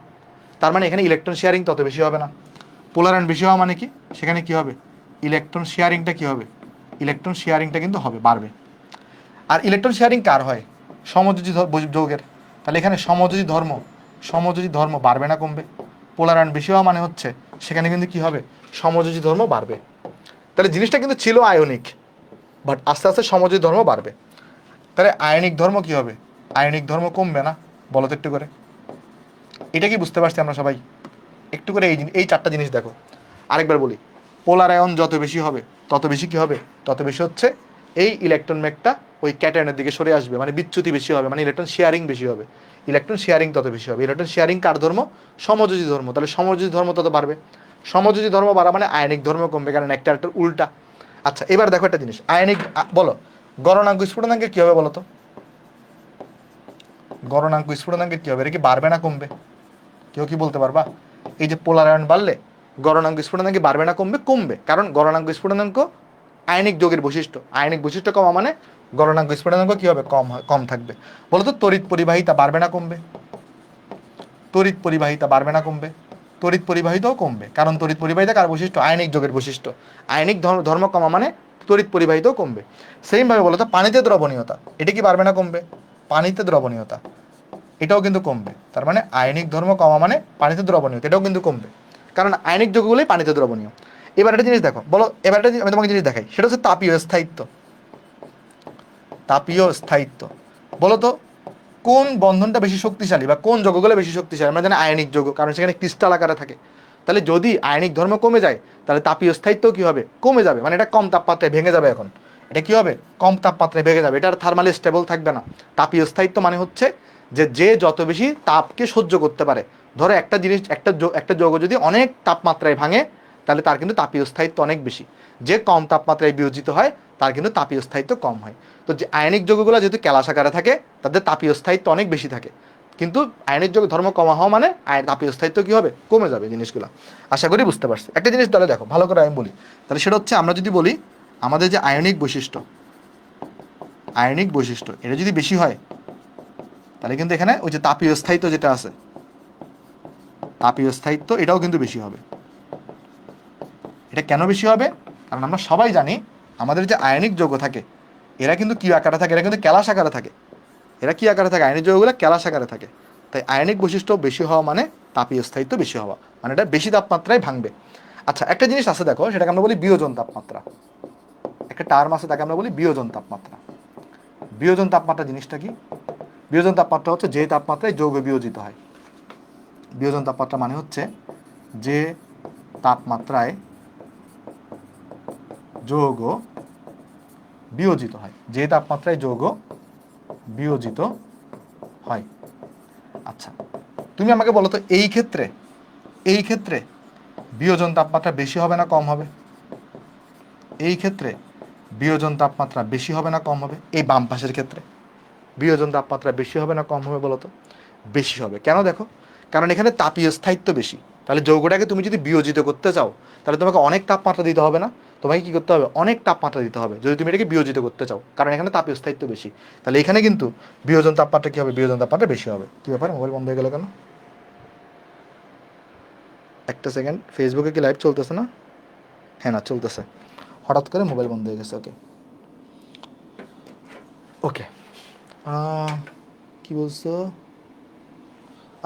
তার মানে এখানে ইলেকট্রন শেয়ারিং তত বেশি হবে না? পোলারায়ন বেশি হওয়া মানে কি? সেখানে কি হবে? ইলেকট্রন শেয়ারিংটা কি হবে? ইলেকট্রন শেয়ারিংটা কিন্তু হবে, বাড়বে। আর ইলেকট্রন শেয়ারিং কার হয়? সমযোজী যৌগের। তাহলে এখানে সমযোজী ধর্ম বাড়বে না কমবে? পোলারায়ন বেশি হওয়া মানে হচ্ছে সেখানে কিন্তু কি হবে? সমযোজী ধর্ম বাড়বে। তাহলে জিনিসটা কিন্তু ছিল আয়নিক, বাট আস্তে আস্তে সমযোজী ধর্ম বাড়বে। তাহলে আয়নিক ধর্ম কি হবে? আয়নিক ধর্ম কমবে না? বলো তো একটু করে। এটা কি বুঝতে পারছি আমরা সবাই? একটু করে এই চারটা জিনিস দেখো। আরেকবার বলি, পোলারায়ন যত বেশি হবে তত বেশি কি হবে? তত বেশি হচ্ছে এই ইলেকট্রন ম্যাগটা ওই ক্যাটায়নের দিকে সরে আসবে, মানে বিচ্যুতি বেশি হবে, মানে ইলেকট্রন শেয়ারিং বেশি হবে। ইলেকট্রন শেয়ারিং তত বেশি হবে। ইলেকট্রন শেয়ারিং কার ধর্ম? সমযোজী ধর্ম। তাহলে সমযোজী ধর্ম তত বাড়বে। সমযোজী ধর্ম বাড়া মানে আয়নিক ধর্ম কমবে, কারণ একটা একটা উল্টা। আচ্ছা, এবার দেখো একটা জিনিস, আয়নিক বলো গলনাঙ্ক স্ফুটনাঙ্কের কি হবে বলো তো? গলনাঙ্ক স্ফুটনাঙ্কের কি হবে? এটা কি বাড়বে না কমবে? কেউ কি বলতে পারবা? এই যে পোলার আয়ন বাড়লে গলনাঙ্ক স্ফুটনাঙ্ক বাড়বে না কমবে? কমবে, কারণ গলনাঙ্ক স্ফুটনাঙ্ক আয়নিক যৌগের বৈশিষ্ট্য। আয়নিক বৈশিষ্ট্য কমা মানে গলনাঙ্ক স্ফুটনাঙ্ক কি হবে? কম থাকবে। বলতো তড়িৎ পরিবাহিতা বাড়বে না কমবে? তড়িৎ পরিবাহিতা বাড়বে না কমবে? তড়িৎ পরিবাহিতাও কমবে, কারণ তড়িৎ পরিবাহিতা কার বৈশিষ্ট্য? আয়নিক যৌগের বৈশিষ্ট্য। আয়নিক ধর্ম কমা মানে তড়িৎ পরিবাহিতাও কমবে। সেম ভাবে বলতো পানিতে দ্রবণীয়তা, এটা কি বাড়বে না কমবে? পানিতে দ্রবণীয়তা এটাও কিন্তু কমবে। তার মানে আয়নিক ধর্ম কমা মানে পানিতে দ্রবণীয়তা এটাও কিন্তু কমবে, কারণ আয়নিক যৌগগুলোই পানিতে দ্রবণীয়। এবার একটা জিনিস দেখো, বলো এবার একটা আমি তোমাকে জিনিস দেখাই, সেটা হচ্ছে তাপীয় স্থায়িত্ব। তাপীয় স্থায়িত্ব বলো তো কোন বন্ধনটা বেশি শক্তিশালী বা কোন যৌগগুলো বেশি শক্তিশালী? আমরা জানি আয়নিক যৌগ, কারণ সেখানে ক্রিস্টাল আকারে থাকে। তাহলে যদি আয়নিক ধর্ম কমে যায় তাহলে তাপীয় স্থায়িত্ব কি হবে? কমে যাবে, মানে এটা কম তাপমাত্রায় ভেঙে যাবে। এখন এটা কি হবে? কম তাপমাত্রায় ভেঙে যাবে, এটা আর থার্মালি স্টেবল থাকবে না। তাপীয় স্থায়িত্ব মানে হচ্ছে যে যত বেশি তাপকে সহ্য করতে পারে। ধরো একটা জিনিস একটা যৌগ যদি অনেক তাপমাত্রায় ভাঙে তাহলে তার কিন্তু তাপীয় স্থায়িত্ব অনেক বেশি। যে কম তাপমাত্রায় বিয়োজিত হয় তার কিন্তু তাপীয় স্থায়িত্ব কম হয়। তো যে আয়নিক যৌগগুলো যেহেতু ক্যালাস আকারে থাকে তাদের তাপীয় স্থায়িত্ব অনেক বেশি থাকে, কিন্তু আয়নিক যৌগ ধর্ম কমা হওয়া মানে তাপীয় স্থায়িত্ব কি হবে? কমে যাবে জিনিসগুলো। আশা করি বুঝতে পারছি। একটা জিনিস তাহলে দেখো ভালো করে আমি বলি, তাহলে সেটা হচ্ছে আমরা যদি বলি আমাদের যে আয়নিক বৈশিষ্ট্য, আয়নিক বৈশিষ্ট্য এটা যদি বেশি হয় তাহলে কিন্তু এখানে ওই যে তাপীয় স্থায়িত্ব যেটা আছে, তাপীয় স্থায়িত্ব এটাও কিন্তু বেশি হবে। এটা কেন বেশি হবে? কারণ আমরা সবাই জানি আমাদের যে আয়নিক যৌগ থাকে এরা কিন্তু কি আকারে থাকে? এরা কিন্তু ক্যালাস আকারে থাকে। এরা কি আকারে থাকে? আয়নিক যৌগগুলো ক্যালাস আকারে থাকে। তাই আয়নিক বৈশিষ্ট্য বেশি হওয়া মানে তাপীয় স্থায়িত্ব বেশি হওয়া, মানে এটা বেশি তাপমাত্রায় ভাঙবে। আচ্ছা একটা জিনিস আছে দেখো, সেটাকে আমরা বলি বিয়োজন তাপমাত্রা। একটা টার্ম আছে তাকে আমরা বলি বিয়োজন তাপমাত্রা। বিয়োজন তাপমাত্রা জিনিসটা কি? বিয়োজন তাপমাত্রা হচ্ছে যে তাপমাত্রায় যৌগ বিয়োজিত হয়। বিয়োজন তাপমাত্রা মানে হচ্ছে যে তাপমাত্রায় যৌগ বিয়োজিত হয়, যে তাপমাত্রায় যৌগ বিয়োজিত হয়। আচ্ছা তুমি আমাকে বলো তো এই ক্ষেত্রে বিয়োজন তাপমাত্রা বেশি হবে না কম হবে? এই ক্ষেত্রে বিয়োজন তাপমাত্রা বেশি হবে না কম হবে? এই বাম পাশের ক্ষেত্রে বিয়োজন তাপমাত্রা বেশি হবে না কম হবে বলো তো? বেশি হবে। কেন দেখো, কারণ এখানে তাপীয় স্থায়িত্ব বেশি। তাহলে যৌগটাকে তুমি যদি বিয়োজিত করতে চাও তাহলে তোমাকে অনেক তাপমাত্রা দিতে হবে না? তোমাকে কি করতে হবে? অনেক তাপমাত্রা দিতে হবে যদি তুমি এটাকে বিয়োজিত করতে চাও, কারণ এখানে তাপীয় স্থায়িত্ব বেশি। তাহলে এখানে কিন্তু বিয়োজন তাপমাত্রা কি হবে? বিয়োজন তাপমাত্রা বেশি হবে। কি ব্যাপার, মোবাইল বন্ধ হয়ে গেল কেন? একটা সেকেন্ড, ফেসবুকে কি লাইভ চলতেছে না? হ্যাঁ না চলতেছে, হঠাৎ করে মোবাইল বন্ধ হয়ে গেছে। ওকে ওকে কি বলছো?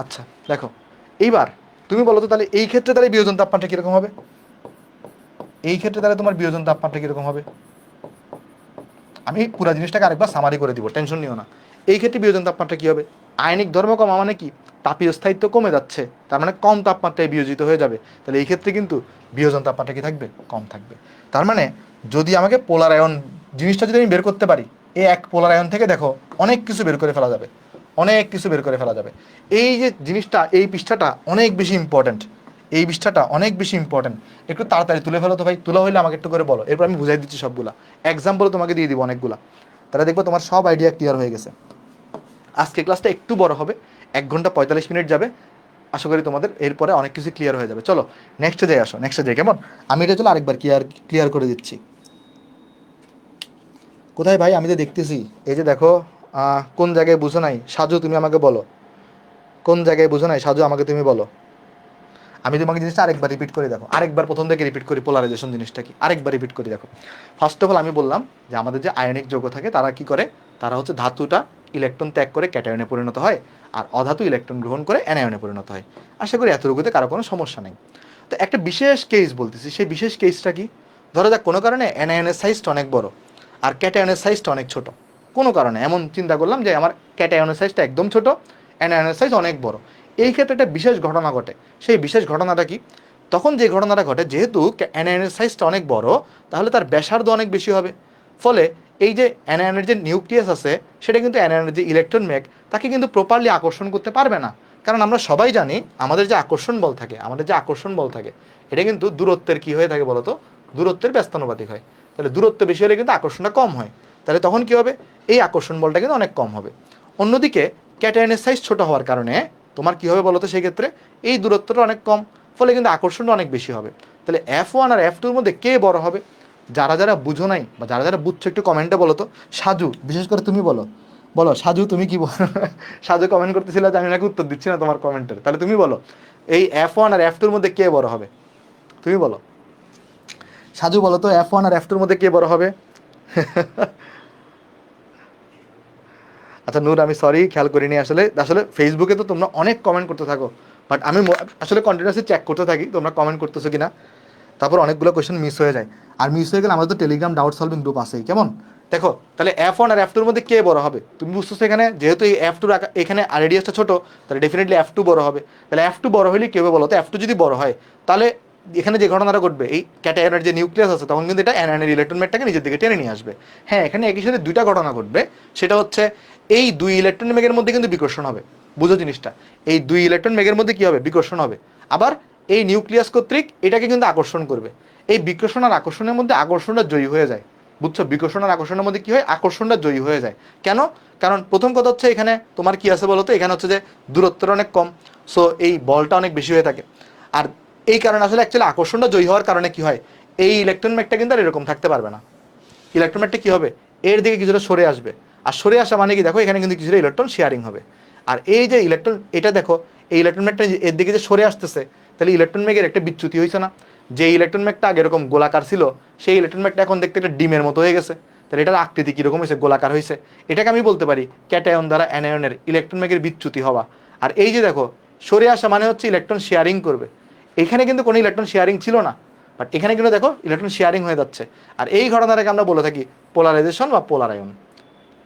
আচ্ছা দেখো এইবার তুমি বলো তো তাহলে এই ক্ষেত্রে তাহলে বিয়োজন তাপমাত্রা কিরকম হবে? এই ক্ষেত্রে তাহলে তোমার বিয়োজন তাপমাত্রা কিরকম হবে? আমি পুরো জিনিসটাকে আরেকবার সামারি করে দিব, টেনশন নিও না। এই ক্ষেত্রে বিয়োজন তাপমাত্রা কি হবে? আয়নিক ধর্ম কমা মানে কি? তাপীয় স্থায়িত্ব কমে যাচ্ছে, তার মানে কম তাপমাত্রায় বিয়োজিত হয়ে যাবে। তাহলে এই ক্ষেত্রে কিন্তু বিয়োজন তাপমাত্রা কি থাকবে? কম থাকবে। তার মানে যদি আমাকে পোলার আয়ন জিনিসটা যদি আমি বের করতে পারি, এই এক পোলার আয়ন থেকে দেখো অনেক কিছু বের করে ফেলা যাবে, অনেক কিছু বের করে ফেলা যাবে। এই যে জিনিসটা, এই পৃষ্ঠাটা অনেক বেশি ইম্পর্ট্যান্ট, এই পৃষ্ঠাটা অনেক বেশি ইম্পর্ট্যান্ট। একটু তাড়াতাড়ি তুলে ফেলো তো ভাই, তোলা হইলে আমাকে একটু করে বলো, এরপর আমি বুঝাই দিচ্ছি সবগুলা। এক্সাম্পল তোমাকে দিয়ে দিব অনেকগুলা, তাহলে দেখবো তোমার সব আইডিয়া ক্লিয়ার হয়ে গেছে। আজকে ক্লাসটা একটু বড় হবে, 1 ঘন্টা 45 মিনিট যাবে। আশা করি তোমাদের এরপরে অনেক কিছু ক্লিয়ার হয়ে যাবে। চলো নেক্সটে যাই, আসো নেক্সটে যাই, কেমন? আমি এটা চলো আরেকবার ক্লিয়ার করে দিচ্ছি। কোথায় ভাই? আমি তো দেখতেছি, এই যে দেখো কোন জায়গায় বুঝো নাই? সাজু তুমি আমাকে বলো কোন জায়গায় বুঝো নাই? সাজু আমাকে তুমি বলো। আমি তোমাকে জিনিসটা আরেকবার রিপিট করে দেখো, আরেকবার প্রথম থেকে রিপিট করি, পোলারাইজেশন জিনিসটা কি আরেকবার রিপিট করে দেখো। ফার্স্ট অফ অল আমি বললাম যে আমাদের যে আয়নিক যৌগ থাকে তারা কি করে? তারা হচ্ছে ধাতুটা ইলেকট্রন ত্যাগ করে ক্যাটায়নে পরিণত হয়, আর অধাতু ইলেকট্রন গ্রহণ করে অ্যানায়নে পরিণত হয়। আশা করি এতটুকুতে কারো কোনো সমস্যা নেই। তো একটা বিশেষ কেস বলতেছি, সেই বিশেষ কেসটা কি? ধরো যাক কোনো কারণে অ্যানায়নের সাইজটা অনেক বড় আর ক্যাটায়নের সাইজটা অনেক ছোট। কোনো কারণে এমন চিন্তা করলাম যে আমার ক্যাটায়নের সাইজটা একদম ছোট, অ্যানায়নের সাইজ অনেক বড়। এই ক্ষেত্রে একটা বিশেষ ঘটনা ঘটে। সেই বিশেষ ঘটনাটা কি? তখন যে ঘটনাটা ঘটে, যেহেতু অ্যানায়নের সাইজটা অনেক বড় তাহলে তার ব্যাসার্ধ অনেক বেশি হবে। ফলে এই যে অ্যানায়নের যে নিউক্লিয়াস আছে সেটা কিন্তু অ্যানায়নের যে ইলেকট্রন ম্যাগ তাকে কিন্তু প্রপারলি আকর্ষণ করতে পারবে না। কারণ আমরা সবাই জানি আমাদের যে আকর্ষণ বল থাকে এটা কিন্তু দূরত্বের কি হয়ে থাকে বলতো? দূরত্বের ব্যস্তানুপাতিক হয়। তাহলে দূরত্ব বেশি হলে কিন্তু আকর্ষণটা কম হয়। তাহলে তখন কি হবে? এই আকর্ষণ বলটা কিন্তু অনেক কম হবে। অন্যদিকে ক্যাটায়নের সাইজ ছোট হওয়ার কারণে তোমার কি হবে বলো তো সেই ক্ষেত্রে এই দূরত্বটা অনেক কম, ফলে কিন্তু আকর্ষণটা অনেক বেশি হবে। তাহলে F1 আর F2 এর মধ্যে কে বড় হবে? যারা যারা বুঝো নাই বা যারা যারা বুঝছো একটু কমেন্টে বলো তো। সাজু, বিশেষ করে তুমি বলো, বলো সাজু তুমি কি বলো? সাজু কমেন্ট করতেছিল যে আমি নাকি উত্তর দিচ্ছি না তোমার কমেন্টের, তাহলে তুমি বলো এই F1 আর F2 এর মধ্যে কে বড় হবে? তুমি বলো, সাজু বলো তো F1 আর F2 এর মধ্যে কে বড় হবে? আচ্ছা নূর, আমি সরি খেয়াল করিনি আসলে। আসলে ফেসবুকে তো তোমরা অনেক কমেন্ট করতে থাকো, বাট আমি আসলে কন্টিনিউয়াসলি চেক করতে থাকি তোমরা কমেন্ট করতেছো কিনা। তারপর অনেকগুলো কোয়েশ্চেন মিস হয়ে যায়, আর মিস হয়ে গেলে আমাদের তো টেলিগ্রাম ডাউট সলভিং গ্রুপ আছেই, কেমন? দেখো তাহলে F1 আর F2 এর মধ্যে কে বড় হবে? তুমি বুঝতেছো এখানে যেহেতু এই F2 এখানে রেডিয়াসটা ছোট, তাহলে ডেফিনেটলি F2 বড় হবে। তাহলে F2 বড় হলে কি হবে বলো তো? F2 যদি বড় হয় তাহলে এখানে যে ঘটনাটা ঘটবে, এই ক্যাটায়নের যে নিউক্লিয়াস আছে তখন কিন্তু এটা অ্যানায়নের ইলেকট্রনমেটটাকে নিজের দিকে টেনে নিয়ে আসবে। হ্যাঁ, এখানে একই সাথে দুইটা ঘটনা ঘটবে। সেটা হচ্ছে এই দুই ইলেকট্রন মেঘের মধ্যে কিন্তু বিকর্ষণ হবে। বুঝো জিনিসটা, এই দুই ইলেকট্রন মেঘের মধ্যে কি হবে? বিকর্ষণ হবে। আবার এই নিউক্লিয়াস কর্তৃক এটাকে কিন্তু আকর্ষণ করবে। এই বিকর্ষণ আর আকর্ষণের মধ্যে আকর্ষণটা জয়ী হয়ে যায়। বুঝছো, বিকর্ষণ আর আকর্ষণের মধ্যে কি হয়? আকর্ষণটা জয়ী হয়ে যায়। কেন? কারণ প্রথম কথা হচ্ছে এখানে তোমার কি আছে বলো তো? এখানে হচ্ছে যে দূরত্বটা অনেক কম, সো এই বলটা অনেক বেশি হয়ে থাকে। আর এই কারণে আসলে অ্যাকচুয়ালি আকর্ষণটা জয়ী হওয়ার কারণে কি হয়? এই ইলেকট্রন ম্যাগটা কিন্তু আর এরকম থাকতে পারবে না। ইলেকট্রন ম্যাগটা কি হবে? এর দিকে কিছুটা সরে আসবে। আর সরে আসা মানে কি? দেখো এখানে কিন্তু কিছুটা ইলেকট্রন শেয়ারিং হবে। আর এই যে ইলেকট্রন, এটা দেখো এই ইলেকট্রন ম্যাগটা এর দিকে যে সরে আসতেছে, তাহলে ইলেকট্রন ম্যাগের একটা বিচ্যুতি হয়েছে না? যে ইলেকট্রন ম্যাগটা আগে এরকম গোলাকার ছিল, সেই ইলেকট্রন ম্যাগটা এখন দেখতে একটা ডিমের মতো হয়ে গেছে। তাহলে এটার আকৃতি কীরকম হয়েছে? গোলাকার হয়েছে। এটাকে আমি বলতে পারি ক্যাটায়ন দ্বারা অ্যানায়নের ইলেকট্রন ম্যাগের বিচ্যুতি হওয়া। আর এই যে দেখো সরে আসা মানে হচ্ছে ইলেকট্রন শেয়ারিং করবে। এখানে কিন্তু কোনো ইলেকট্রন শেয়ারিং ছিল না, বাট এখানে কিন্তু দেখো ইলেকট্রন শেয়ারিং হয়ে যাচ্ছে। আর এই ঘটনাটাকে আমরা বলে থাকি পোলারাইজেশন বা পোলারায়ন।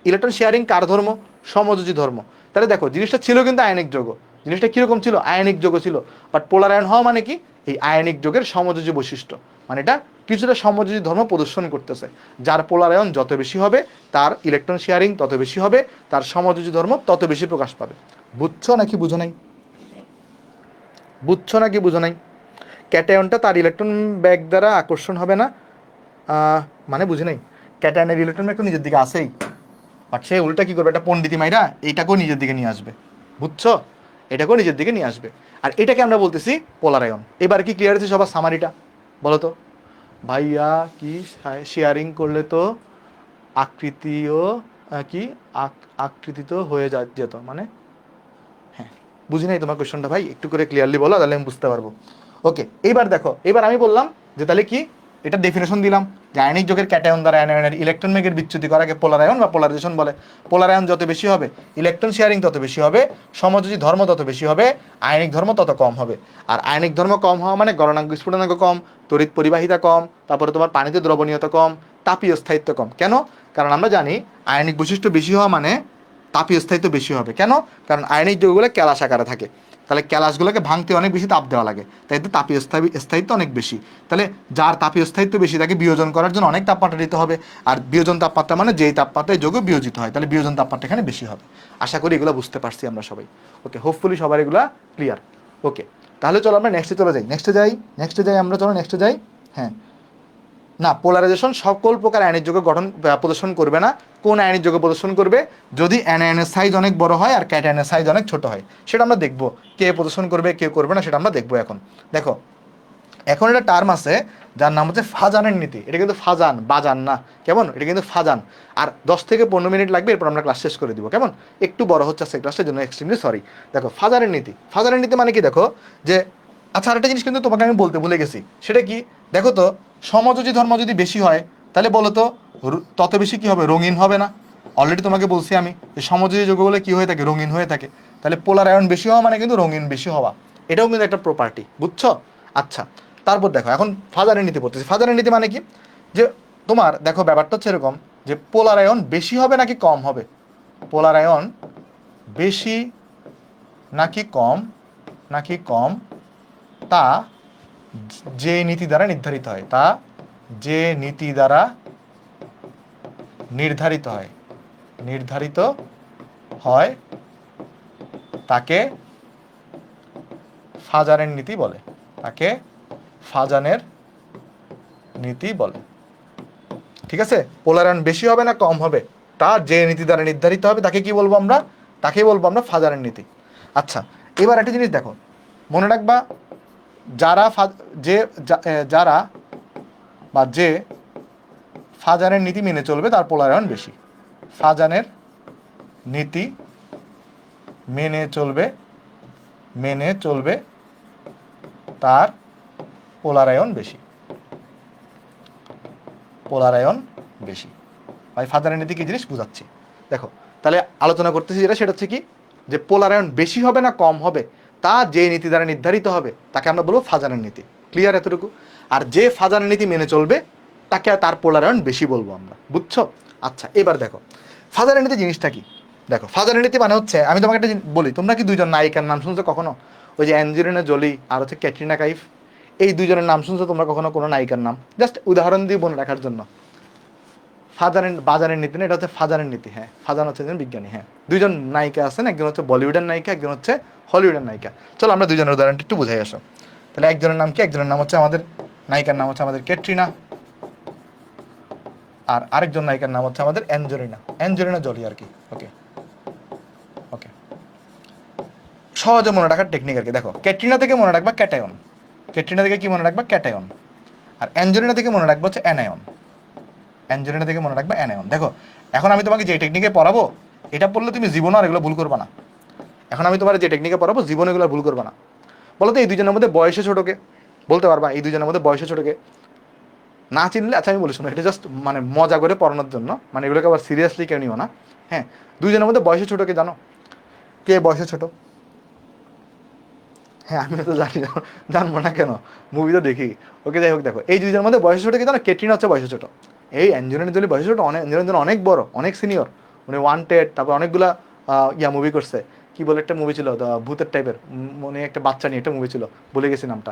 ইলেকট্রন শেয়ারিং কার ধর্ম? সমযোজী ধর্ম। তাহলে দেখো জিনিসটা ছিল কিন্তু আয়নিক যৌগ। জিনিসটা কিরকম ছিল? আয়নিক যৌগ ছিল। বাট পোলারায়ন হওয়া মানে কি? এই আয়নিক যৌগের সমযোজী বৈশিষ্ট্য, মানে এটা কিছুটা সমযোজী ধর্ম প্রদর্শন করতেছে। যার পোলারায়ন যত বেশি হবে তার ইলেকট্রন শেয়ারিং তত বেশি হবে, তার সমযোজী ধর্ম তত বেশি প্রকাশ পাবে। বুঝছো নাকি বুঝো নাই? বুঝছো নাকি বুঝো নাই? ক্যাটায়নটা তার ইলেকট্রন ব্যাগ দ্বারা আকর্ষণ হবে না, মানে বুঝি নাই। ক্যাটায়নের ইলেকট্রন ব্যাগ তো নিজের দিকে আসেই, বাট সে উল্টা কি করবে? একটা পণ্ডিতি মাইরা এইটাকেও নিজের দিকে নিয়ে আসবে। বুঝছো? এটাকেও নিজের দিকে নিয়ে আসবে। আর এটাকে আমরা বলতেছি পোলারায়ন। এবার কি ক্লিয়ার হচ্ছে সবার সামারিটা? বলো তো ভাইয়া, কি শেয়ারিং করলে তো আকৃতিও কি আকৃতি তো হয়ে যেত মানে? হ্যাঁ, বুঝি নাই তোমার কোয়েশনটা ভাই, একটু করে ক্লিয়ারলি বলো, তাহলে আমি বুঝতে পারবো। ওকে, এইবার দেখো, এবার আমি বললাম যে তাহলে কি এটা ডেফিনেশন দিলাম যে আয়নিক যৌগের ক্যাটায়ন দ্বারা অ্যানায়নের ইলেকট্রন মেঘের বিচ্যুতি করাকে পোলারায়ন বা পোলারাইজেশন বলে। পোলারায়ন যত বেশি হবে ইলেকট্রন শেয়ারিং তত বেশি হবে, সমযোজী ধর্ম তত বেশি হবে, আয়নিক ধর্ম তত কম হবে। আর আয়নিক ধর্ম কম হওয়া মানে গলনাঙ্ক স্ফুটনাঙ্ক কম, তড়িৎ পরিবাহিতা কম, তারপরে তোমার পানিতে দ্রবণীয়তা কম, তাপীয় স্থায়িত্ব কম। কেন? কারণ আমরা জানি আয়নিক বৈশিষ্ট্য বেশি হওয়া মানে তাপীয় স্থায়িত্ব বেশি হবে। কেন? কারণ আয়নিক যৌগগুলো ক্যালাস আকারে থাকে, তাহলে ক্যালাসগুলোকে ভাঙতে অনেক বেশি তাপ দেওয়া লাগে, তাই তো তাপীয় স্থায়িত্ব অনেক বেশি। তাহলে যার তাপীয় স্থায়িত্ব বেশি তাকে বিয়োজন করার জন্য অনেক তাপমাত্রা দিতে হবে। আর বিয়োজন তাপমাত্রা মানে যেই তাপমাত্রায় যৌগ বিয়োজিত হয়, তাহলে বিয়োজন তাপমাত্রা এখানে বেশি হবে। আশা করি এগুলো বুঝতে পারছি আমরা সবাই। ওকে, হোপফুলি সবার এগুলা ক্লিয়ার। ওকে, তাহলে চলো আমরা নেক্সটে চলে যাই। নেক্সটে যাই আমরা, চলো নেক্সটে যাই। হ্যাঁ, না, পোলারাইজেশন সকল প্রকার আয়নিক যৌগ গঠন প্রদর্শন করবে না। কোন আয়নিক যৌগ প্রদর্শন করবে? যদি অ্যানায়নের সাইজ অনেক বড় হয় আর ক্যাটায়নের সাইজ অনেক ছোট হয়, সেটা আমরা দেখব। কে প্রদর্শন করবে কে করবে না সেটা আমরা দেখবো এখন। দেখো এখন একটা টার্ম আছে যার নাম হচ্ছে ফাজানের নীতি। এটা কিন্তু ফাজান, বাজান না, কেমন? এটা কিন্তু ফাজান। আর 10 থেকে 15 মিনিট লাগবে, এরপর আমরা ক্লাস শেষ করে দিব, কেমন? একটু বড় হচ্ছে আজকে ক্লাসের জন্য, এক্সট্রিমলি সরি। দেখো ফাজানের নীতি, ফাজানের নীতি মানে কি? দেখো যে আচ্ছা, আরেকটা জিনিস কিন্তু তোমাকে আমি বলতে ভুলে গেছি, সেটা কি? দেখো তো সমযোজী ধর্ম যদি বেশি হয় তাহলে বলো তো তত বেশি কি হবে? রঙিন হবে না? অলরেডি তোমাকে বলছি আমি যে সমযোজী যৌগগুলো কি হয়ে থাকে? রঙিন হয়ে থাকে। তাহলে পোলার আয়ন বেশি হওয়া মানে কিন্তু রঙিন বেশি হওয়া, এটাও কিন্তু একটা প্রপার্টি। বুঝছো? আচ্ছা, তারপর দেখো এখন ফাজারের নীতি পড়তেছি। ফাজারের নীতি মানে কি? যে তোমার দেখো ব্যাপারটা হচ্ছে এরকম যে পোলার আয়ন বেশি হবে নাকি কম হবে? পোলার আয়ন বেশি নাকি কম তা যে নীতি দ্বারা নির্ধারিত হয়, তা যে নীতি দ্বারা নির্ধারিত হয় তাকে ফাজারের নীতি বলে। তাকে ফাজানের নীতি বলে। ঠিক আছে? পোলার আয়ন বেশি হবে না কম হবে তা যে নীতি দ্বারা নির্ধারিত হবে তাকে কি বলবো আমরা? তাকেই বলবো আমরা ফাজারের নীতি। আচ্ছা, এবার একটা জিনিস দেখো, মনে রাখবা, যারা যারা বা যে ফাজানের নীতি মেনে চলবে তার পোলারায়ন বেশি। ফাজানের নীতি মেনে চলবে তার পোলারায়ন বেশি। ভাই ফাজানের নীতি কি জিনিস বুঝাচ্ছি, দেখো তাহলে আলোচনা করতেছি যেটা, সেটা হচ্ছে কি, যে পোলারায়ন বেশি হবে না কম হবে তা যে নীতি দ্বারা নির্ধারিত হবে তাকে আমরা বলবো ফাজানের নীতি। ক্লিয়ার এতটুকু? আর যে ফাজানের নীতি মেনে চলবে তাকে তার পোলারায়ন বেশি বলবো আমরা, বুঝছো? আচ্ছা, এবার দেখো ফাজানের নীতি জিনিসটা কি। দেখো ফাজানের নীতি মানে হচ্ছে, আমি তোমাকে একটা বলি, তোমরা কি দুইজন নায়িকার নাম শুনছো কখনো? ওই যে অ্যাঞ্জেলিনা জোলি আর হচ্ছে ক্যাটরিনা কাইফ, এই দুইজনের নাম শুনছো তোমরা কখনো কোনো নায়িকার নাম? জাস্ট উদাহরণ দিয়ে মনে রাখার জন্য। বাজারের নীতি না, এটা হচ্ছে ফাজানের নীতি। হ্যাঁ, ফাজান হচ্ছে একজন বিজ্ঞানী। হ্যাঁ, দুইজন নায়িকা আছেন, একজন হচ্ছে বলিউডের নায়িকা, একজন হচ্ছে হলিউডের নায়িকা। চলো আমরা দুইজনের উদাহরণটা একটু বুঝাই আসো। তাহলে একজনের নাম কি? একজনের নাম হচ্ছে আমাদের নায়িকার নাম হচ্ছে আমাদের ক্যাটরিনা, আর আরেকজন নায়িকার নাম হচ্ছে আমাদের অ্যাঞ্জেলিনা জোলি আর কি। ওকে ওকে, সহজে মনে রাখার টেকনিক আর কি। দেখো ক্যাটরিনা থেকে মনে রাখবা ক্যাটায়ন, ক্যাটরিনা থেকে কি মনে রাখবা? ক্যাটায়ন। আর অ্যাঞ্জেলিনা থেকে মনে রাখবা হচ্ছে অ্যানায়ন, অ্যাঞ্জেলিনা থেকে মনে রাখবা অ্যানায়ন। দেখো এখন আমি তোমাকে যে টেকনিকে পড়াবো, এটা পড়লে তুমি জীবনে আর এগুলো ভুল করবা না। এখন আমি তোমার যে টেকনিকে পড়াবো জীবনে এগুলো ভুল করবা না। বলো তো এই দুজনের মধ্যে বয়সে ছোটকে? বলতে পারবা এই দুজনের মধ্যে বয়সে ছোটকে? না চিনলে আচ্ছা আমি বলি শোনো, এটা জাস্ট মানে মজা করে পড়ানোর জন্য, মানে এগুলোকে আবার সিরিয়াসলি কেউ নিও না। হ্যাঁ, দুইজনের মধ্যে বয়সে ছোটকে জানো? কে বয়সে ছোট? হ্যাঁ, আমি তো জানি না, জানবো না কেন, মুভি তো দেখি। ওকে যাই হোক, দেখো এই দুইজনের মধ্যে বয়সে ছোট কে জানো? ক্যাটরিনা হচ্ছে বয়সে ছোট। এই অ্যাঞ্জেলিনা জোলি বয়সে ছোট, অ্যাঞ্জেলিনা জোলি অনেক বড়, অনেক সিনিয়র। উনি ওয়ান্টেড, তারপর অনেকগুলা মুভি করছে। কি বলে একটা মুভি ছিল, ভূতের টাইপের, মনে একটা বাচ্চা নিয়ে একটা মুভি ছিল, ভুলে গেছি নামটা।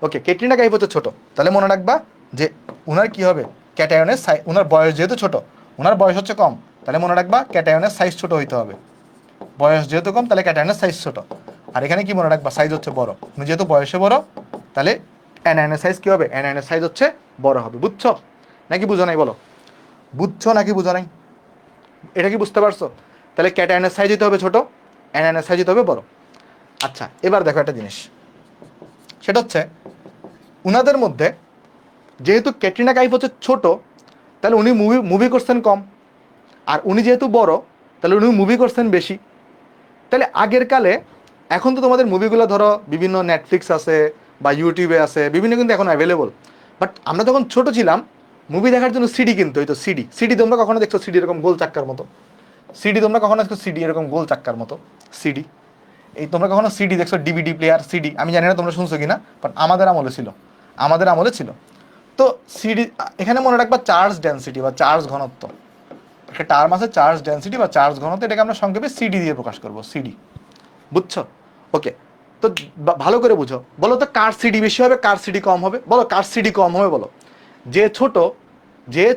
ওকে, ক্যাটরিনা কাইফ হচ্ছে ছোট। তাহলে মনে রাখবা যে উনার কি হবে, ক্যাটায়নের সাইজ, উনার বয়স যেহেতু ছোট, উনার বয়স হচ্ছে কম, তাহলে মনে রাখবা ক্যাটায়নের সাইজ ছোট হইতে হবে। বয়স যেহেতু কম তাহলে ক্যাটায়নের সাইজ ছোট। আর এখানে কি মনে রাখবা, সাইজ হচ্ছে বড়। উনি যেহেতু বয়সে বড় তাহলে অ্যানায়নের সাইজ কি হবে? অ্যানায়নের সাইজ হচ্ছে বড় হবে। বুঝছো নাকি বুঝো নাই? বলো, বুঝছো নাকি বুঝো নাই? এটা কি বুঝতে পারছো? তাহলে ক্যাটায়নের সাইজ হতে হবে ছোট, অ্যানায়নের সাইজ হতে হবে বড়। আচ্ছা, এবার দেখো একটা জিনিস, সেটা হচ্ছে উনাদের মধ্যে যেহেতু ক্যাটরিনা কাইফ হচ্ছে ছোট, তাহলে উনি মুভি করছেন কম, আর উনি যেহেতু বড় তাহলে উনি মুভি করছেন বেশি। তাহলে আগের কালে, এখন তো তোমাদের মুভিগুলো ধরো বিভিন্ন নেটফ্লিক্স আছে বা ইউটিউবে আছে, বিভিন্ন কিন্তু এখন অ্যাভেলেবল। বাট আমরা যখন ছোট ছিলাম মুভি দেখার জন্য সিডি কিনতে হইতো। সিডি তোমরা কখনো দেখছো? সিডি এরকম গোল চাক্কার মতো সিডি, তোমরা কখনো দেখছো সিডি এরকম গোল চাক্কার মতো সিডি? এই তোমরা কখনো সিডি দেখছো? ডিভিডি প্লেয়ার, সিডি, আমি জানি না তোমরা শুনছো কিনা, বাট আমাদের আমলে ছিল। তো সিডি, এখানে মনে রাখবা চার্জ ডেন্সিটি বা চার্জ ঘনত্ব, একটা টার্ম আছে চার্জ ডেন্সিটি বা চার্জ ঘনত্ব, এটাকে আমরা সংক্ষেপে সিডি দিয়ে প্রকাশ করবো, সিডি। বুঝছো? ওকে, তো ভালো করে বুঝো। বলো তো কার সিডি বেশি হবে, কার সিডি কম হবে? বলো কার সিডি কম হবে? বলো। যে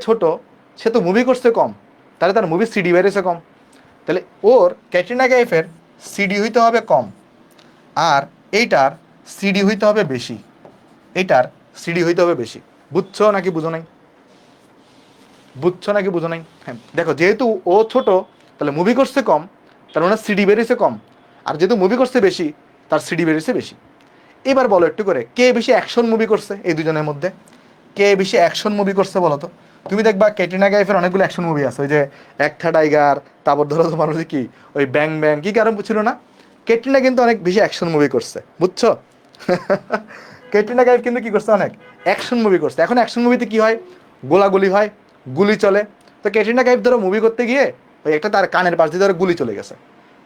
ছোট সে তো মুভি করছে কম, তাহলে তার মুভি সিডি বেরিয়েছে কম। তাহলে ওর ক্যাটরিনা কাইফের সিডি হইতে হবে কম, আর এইটার সিডি হইতে হবে বেশি, এইটার সিডি হইতে হবে বেশি। বুঝছো নাকি বুঝো নাই? বুঝছো নাকি বুঝো নাই? হ্যাঁ, দেখো যেহেতু ও ছোট তাহলে মুভি করছে কম, তাহলে ওনার সিডি বেরিয়েছে কম। আর যেহেতু মুভি করছে বেশি, তার সিডি বেরিয়েছে বেশি। এবার বলো একটু করে, কে বেশি অ্যাকশন মুভি করছে এই দুজনের মধ্যে? কে বেশি অ্যাকশন মুভি করছে বলো তো? তুমি দেখবা ক্যাটরিনা কাইফের অনেকগুলো অ্যাকশন মুভি আছে, ওই যে একটা টাইগার, তারপর ধরো তোমার ওই কি ওই ব্যাং ব্যাং কি কারণ ছিল না? ক্যাটরিনা কিন্তু অনেক বেশি অ্যাকশন মুভি করছে, বুঝছো? ক্যাটরিনা কাইফ কিন্তু কি করছে, অনেক অ্যাকশন মুভি করছে। এখন অ্যাকশন মুভিতে কি হয়? গোলাগুলি হয়, গুলি চলে। তো ক্যাটরিনা কাইফ ধরো মুভি করতে গিয়ে ওই একটা তার কানের পাশ দিয়ে ধরো গুলি চলে গেছে,